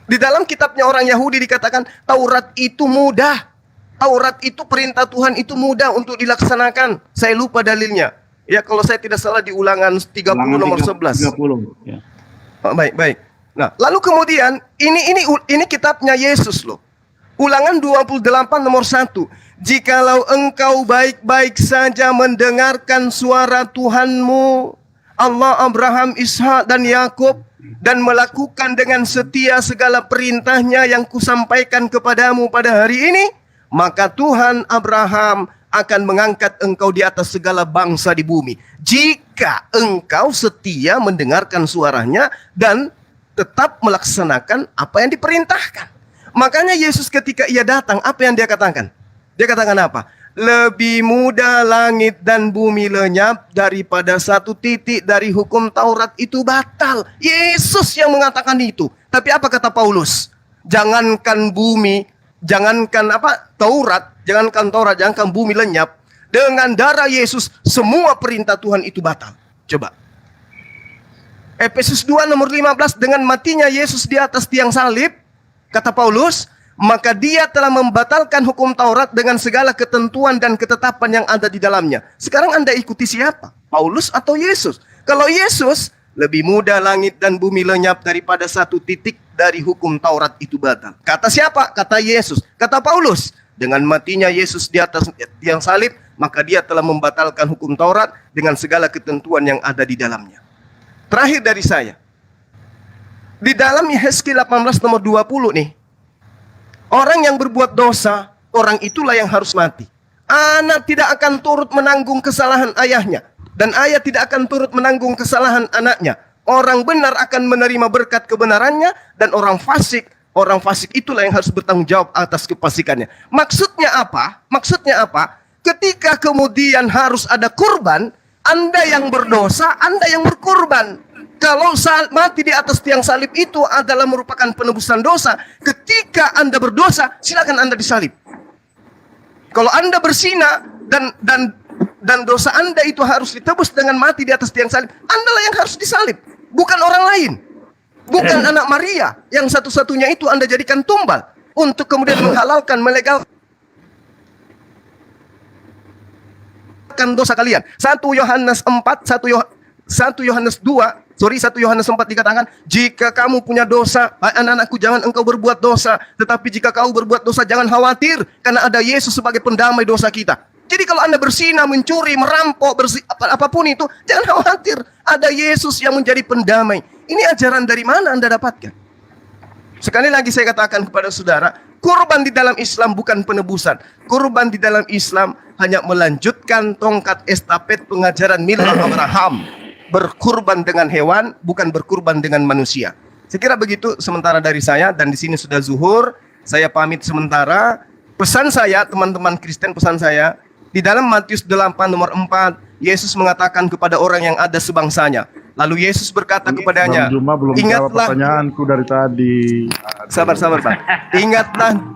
Di dalam kitabnya orang Yahudi dikatakan, Taurat itu mudah. Taurat itu perintah Tuhan itu mudah untuk dilaksanakan. Saya lupa dalilnya. Ya kalau saya tidak salah di Ulangan 30 nomor 11. 30. Ya. Oh, baik. Nah, lalu kemudian ini kitabnya Yesus loh. Ulangan 28 nomor 1. Jikalau engkau baik-baik saja mendengarkan suara Tuhanmu, Allah Abraham, Ishak dan Yakub, dan melakukan dengan setia segala perintahnya yang kusampaikan kepadamu pada hari ini, maka Tuhan Abraham akan mengangkat engkau di atas segala bangsa di bumi. Jika engkau setia mendengarkan suaranya dan tetap melaksanakan apa yang diperintahkan. Makanya Yesus ketika ia datang, apa yang dia katakan? Dia katakan apa? Lebih mudah langit dan bumi lenyap daripada satu titik dari hukum Taurat itu batal. Yesus yang mengatakan itu. Tapi apa kata Paulus? Jangankan bumi, jangankan Taurat, jangankan bumi lenyap. Dengan darah Yesus, semua perintah Tuhan itu batal. Coba. Efesus 2 nomor 15, dengan matinya Yesus di atas tiang salib, kata Paulus, maka dia telah membatalkan hukum Taurat dengan segala ketentuan dan ketetapan yang ada di dalamnya. Sekarang Anda ikuti siapa? Paulus atau Yesus? Kalau Yesus, lebih mudah langit dan bumi lenyap daripada satu titik dari hukum Taurat itu batal. Kata siapa? Kata Yesus. Kata Paulus, dengan matinya Yesus di atas tiang salib, maka dia telah membatalkan hukum Taurat dengan segala ketentuan yang ada di dalamnya. Terakhir dari saya. Di dalam Yehezkiel 18 nomor 20 nih. Orang yang berbuat dosa, orang itulah yang harus mati. Anak tidak akan turut menanggung kesalahan ayahnya. Dan ayah tidak akan turut menanggung kesalahan anaknya. Orang benar akan menerima berkat kebenarannya. Dan orang fasik itulah yang harus bertanggung jawab atas kefasikannya. Maksudnya apa? Ketika kemudian harus ada kurban, Anda yang berdosa, Anda yang berkurban. Kalau mati di atas tiang salib itu adalah merupakan penebusan dosa. Ketika Anda berdosa, silakan Anda disalib. Kalau Anda berzina dan dosa Anda itu harus ditebus dengan mati di atas tiang salib, Anda lah yang harus disalib, bukan orang lain. Bukan anak Maria yang satu-satunya itu Anda jadikan tumbal untuk kemudian menghalalkan, melegalkan dosa kalian. 1 Yohanes 4 dikatakan, jika kamu punya dosa, anak-anakku, jangan engkau berbuat dosa. Tetapi jika kau berbuat dosa, jangan khawatir, karena ada Yesus sebagai pendamai dosa kita. Jadi kalau Anda berzina, mencuri, merampok, apapun itu, jangan khawatir, ada Yesus yang menjadi pendamai. Ini ajaran dari mana Anda dapatkan? Sekali lagi saya katakan kepada saudara, kurban di dalam Islam bukan penebusan. Kurban di dalam Islam hanya melanjutkan tongkat estafet pengajaran milah Abraham. Berkurban dengan hewan, bukan berkurban dengan manusia. Saya kira begitu sementara dari saya, dan di sini sudah zuhur. Saya pamit sementara. Pesan saya, teman-teman Kristen, pesan saya, di dalam Matius 8 nomor 4, Yesus mengatakan kepada orang yang ada sebangsanya, Lalu Yesus berkata Bang kepadanya, Juma belum jawab ingatlah. pertanyaanku dari tadi. Sabar Bang.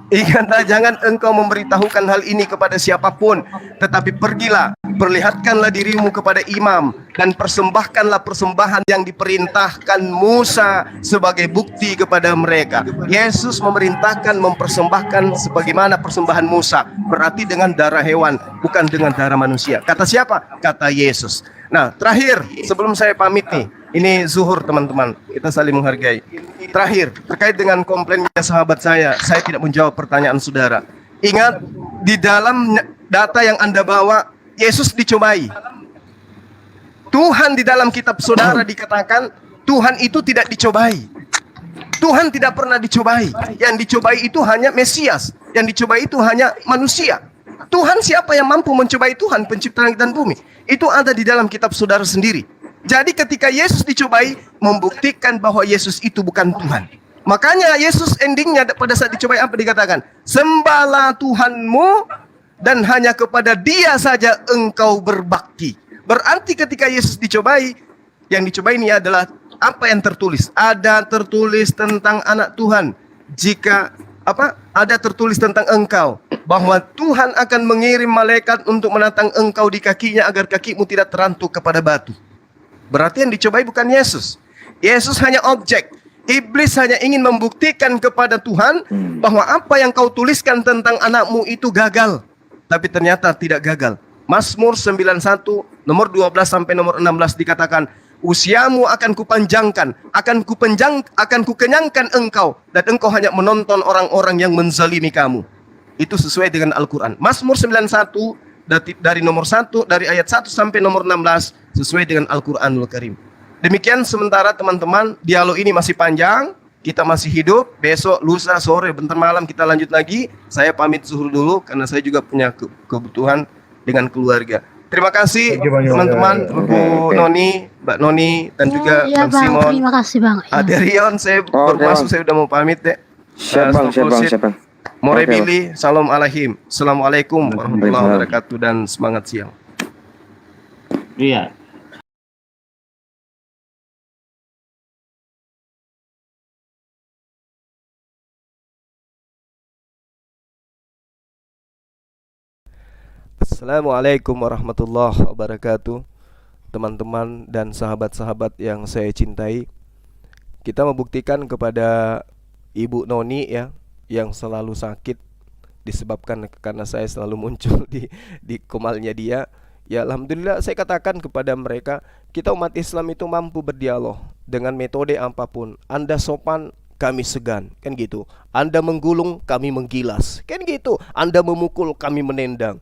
Ingatlah, jangan engkau memberitahukan hal ini kepada siapapun, tetapi pergilah, perlihatkanlah dirimu kepada imam dan persembahkanlah persembahan yang diperintahkan Musa sebagai bukti kepada mereka. Yesus memerintahkan mempersembahkan sebagaimana persembahan Musa, berarti dengan darah hewan, bukan dengan darah manusia. Kata siapa? Kata Yesus. Nah, terakhir sebelum saya pamit nih, ini zuhur teman-teman, kita saling menghargai. Terakhir, terkait dengan komplainnya sahabat saya tidak menjawab pertanyaan saudara. Ingat, di dalam data yang Anda bawa, Yesus dicobai. Tuhan di dalam kitab saudara dikatakan, Tuhan itu tidak dicobai. Tuhan tidak pernah dicobai. Yang dicobai itu hanya Mesias. Yang dicobai itu hanya manusia. Tuhan siapa yang mampu mencobai Tuhan pencipta langit dan bumi? Itu ada di dalam kitab saudara sendiri. Jadi ketika Yesus dicobai, membuktikan bahwa Yesus itu bukan Tuhan. Makanya Yesus endingnya pada saat dicobai apa dikatakan? Sembahlah Tuhanmu dan hanya kepada Dia saja engkau berbakti. Berarti ketika Yesus dicobai, yang dicobai ini adalah apa yang tertulis. Ada tertulis tentang anak Tuhan. Jika ada tertulis tentang engkau, bahwa Tuhan akan mengirim malaikat untuk menatang engkau di kakinya agar kakimu tidak terantuk kepada batu. Berarti yang dicobai bukan Yesus. Yesus hanya objek. Iblis hanya ingin membuktikan kepada Tuhan bahwa apa yang kau tuliskan tentang anakmu itu gagal. Tapi ternyata tidak gagal. Mazmur 91 nomor 12 sampai nomor 16 dikatakan, usiamu akan kupanjangkan, akan kukenyangkan engkau, dan engkau hanya menonton orang-orang yang menzalimi kamu. Itu sesuai dengan Al-Quran. Mazmur 91 dari nomor 1, dari ayat 1 sampai nomor 16 sesuai dengan Al-Quranul Karim. Demikian sementara teman-teman, dialog ini masih panjang, kita masih hidup. Besok, lusa, sore, bentar malam kita lanjut lagi. Saya pamit zuhur dulu karena saya juga punya kebutuhan dengan keluarga. Terima kasih teman-teman, Bu Noni, Mbak Noni, dan juga Ya Bang Bang, Simon. terima kasih Bang. Ya. Aderion, saya baru masuk, saya udah mau pamit ya. Siap bang. More Oke, Billy, salam alaihim. Assalamualaikum warahmatullahi wabarakatuh dan semangat siang. Iya. Assalamualaikum warahmatullahi wabarakatuh. Teman-teman dan sahabat-sahabat yang saya cintai, kita membuktikan kepada Ibu Noni ya, yang selalu sakit disebabkan karena saya selalu muncul di komalnya dia. Ya alhamdulillah, saya katakan kepada mereka, kita umat Islam itu mampu berdialog dengan metode apapun. Anda sopan, kami segan, kan gitu. Anda menggulung, kami menggilas, kan gitu. Anda memukul, kami menendang.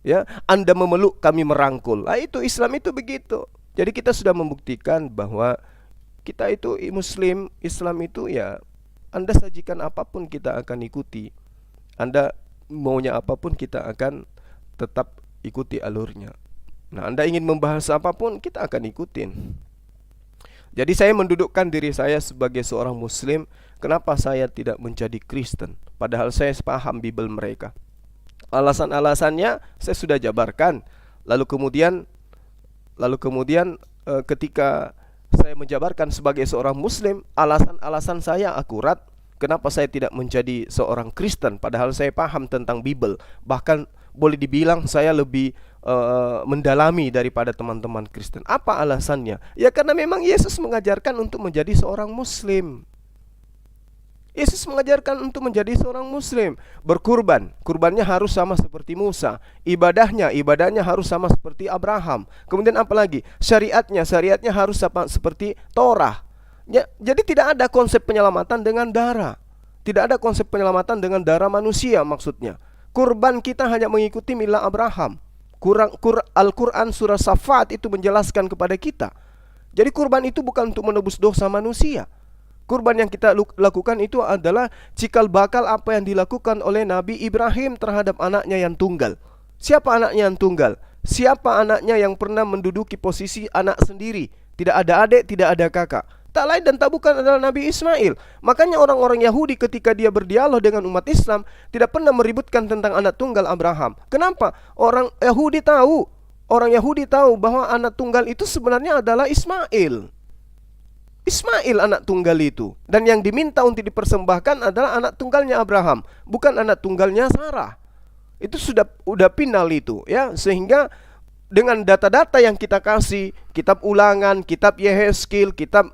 Ya, Anda memeluk, kami merangkul. Nah, itu Islam itu begitu. Jadi kita sudah membuktikan bahwa kita itu Muslim, Islam itu ya, Anda sajikan apapun kita akan ikuti. Anda maunya apapun kita akan tetap ikuti alurnya. Nah, Anda ingin membahas apapun kita akan ikutin. Jadi saya mendudukkan diri saya sebagai seorang Muslim. Kenapa saya tidak menjadi Kristen? Padahal saya paham Bible mereka. Alasan-alasannya saya sudah jabarkan. Lalu kemudian ketika saya menjabarkan sebagai seorang Muslim, alasan-alasan saya akurat. Kenapa saya tidak menjadi seorang Kristen? Padahal saya paham tentang Bible. Bahkan boleh dibilang saya lebih mendalami daripada teman-teman Kristen. Apa alasannya? Ya karena memang Yesus mengajarkan untuk menjadi seorang Muslim. Yesus mengajarkan untuk menjadi seorang Muslim. Berkurban, kurbannya harus sama seperti Musa. Ibadahnya harus sama seperti Abraham. Kemudian apa lagi? Syariatnya harus sama seperti Torah. Ya, jadi tidak ada konsep penyelamatan dengan darah. Tidak ada konsep penyelamatan dengan darah manusia maksudnya. Kurban kita hanya mengikuti milah Abraham. Al-Quran surah Safat itu menjelaskan kepada kita. Jadi kurban itu bukan untuk menebus dosa manusia. Kurban yang kita lakukan itu adalah cikal bakal apa yang dilakukan oleh Nabi Ibrahim terhadap anaknya yang tunggal. Siapa anaknya yang tunggal? Siapa anaknya yang pernah menduduki posisi anak sendiri? Tidak ada adik, tidak ada kakak. Tak lain dan tak bukan adalah Nabi Ismail. Makanya orang-orang Yahudi ketika dia berdialog dengan umat Islam tidak pernah meributkan tentang anak tunggal Abraham. Kenapa? Orang Yahudi tahu bahwa anak tunggal itu sebenarnya adalah Ismail. Ismail anak tunggal itu. Dan yang diminta untuk dipersembahkan adalah anak tunggalnya Abraham, bukan anak tunggalnya Sarah. Itu udah final itu ya. Sehingga dengan data-data yang kita kasih, kitab Ulangan, kitab Yehezkiel, kitab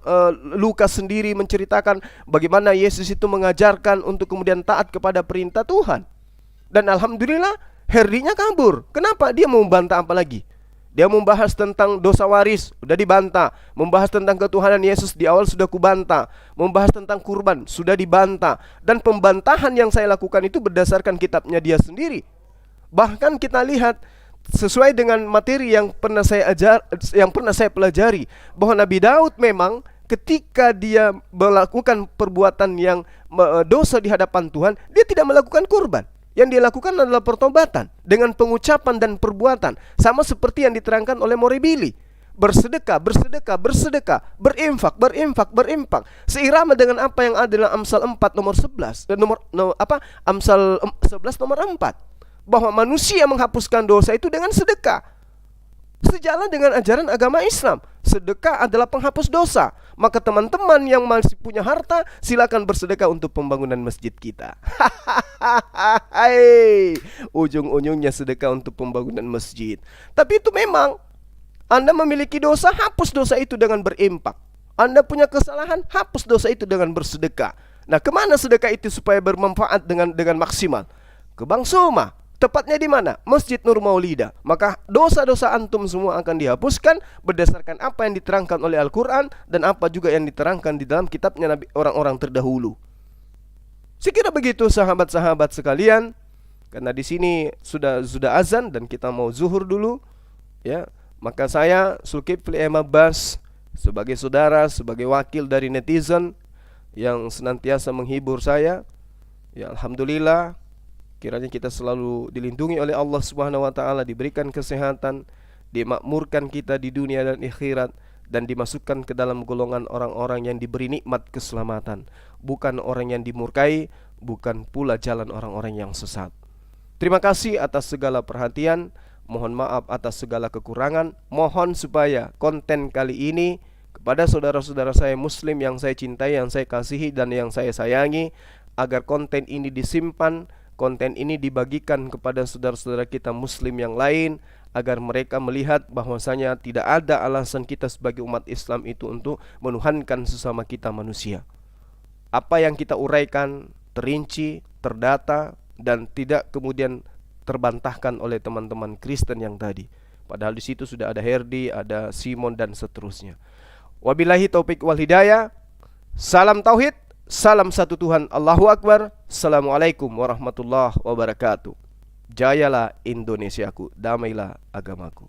Lukas sendiri menceritakan bagaimana Yesus itu mengajarkan untuk kemudian taat kepada perintah Tuhan. Dan alhamdulillah Herdinya kabur. Kenapa? Dia mau membantah apa lagi? Dia membahas tentang dosa waris, sudah dibantah. Membahas tentang ketuhanan Yesus di awal sudah kubantah. Membahas tentang kurban, sudah dibantah. Dan pembantahan yang saya lakukan itu berdasarkan kitabnya dia sendiri. Bahkan kita lihat sesuai dengan materi yang pernah saya pelajari, bahwa Nabi Daud memang ketika dia melakukan perbuatan yang dosa di hadapan Tuhan, dia tidak melakukan kurban. Yang dia lakukan adalah pertobatan dengan pengucapan dan perbuatan, sama seperti yang diterangkan oleh Moribili. Bersedekah, bersedekah, bersedekah, berinfak, berinfak, berinfak, seirama dengan apa yang ada dalam Amsal 4 nomor 11 dan Amsal 11 nomor 4, bahwa manusia menghapuskan dosa itu dengan sedekah. Sejalan dengan ajaran agama Islam, sedekah adalah penghapus dosa. Maka teman-teman yang masih punya harta, silakan bersedekah untuk pembangunan masjid kita. Ujung-ujungnya sedekah untuk pembangunan masjid. Tapi itu memang, Anda memiliki dosa, hapus dosa itu dengan berimpak. Anda punya kesalahan, hapus dosa itu dengan bersedekah. Nah, kemana sedekah itu supaya bermanfaat dengan maksimal? Ke Bang Suma. Tepatnya di mana? Masjid Nur Maulida. Maka dosa-dosa antum semua akan dihapuskan berdasarkan apa yang diterangkan oleh Al-Quran dan apa juga yang diterangkan di dalam kitabnya Nabi orang-orang terdahulu. Sekira begitu sahabat-sahabat sekalian. Karena di sini sudah azan dan kita mau zuhur dulu, ya. Maka saya Zulkifli M. Abbas sebagai saudara, sebagai wakil dari netizen yang senantiasa menghibur saya, ya alhamdulillah. Kiranya kita selalu dilindungi oleh Allah Subhanahu wa taala, diberikan kesehatan, dimakmurkan kita di dunia dan akhirat, dan dimasukkan ke dalam golongan orang-orang yang diberi nikmat keselamatan, bukan orang yang dimurkai, bukan pula jalan orang-orang yang sesat. Terima kasih atas segala perhatian, mohon maaf atas segala kekurangan. Mohon supaya konten kali ini kepada saudara-saudara saya muslim yang saya cintai, yang saya kasihi dan yang saya sayangi, agar konten ini disimpan, konten ini dibagikan kepada saudara-saudara kita muslim yang lain, agar mereka melihat bahwasanya tidak ada alasan kita sebagai umat Islam itu untuk menuhankan sesama kita manusia. Apa yang kita uraikan terinci, terdata, dan tidak kemudian terbantahkan oleh teman-teman Kristen yang tadi. Padahal di situ sudah ada Herdi, ada Simon dan seterusnya. Wabillahi taufik wal hidayah. Salam tauhid. Salam satu Tuhan, Allahu Akbar. Assalamualaikum warahmatullahi wabarakatuh. Jayalah Indonesiaku, damailah agamaku.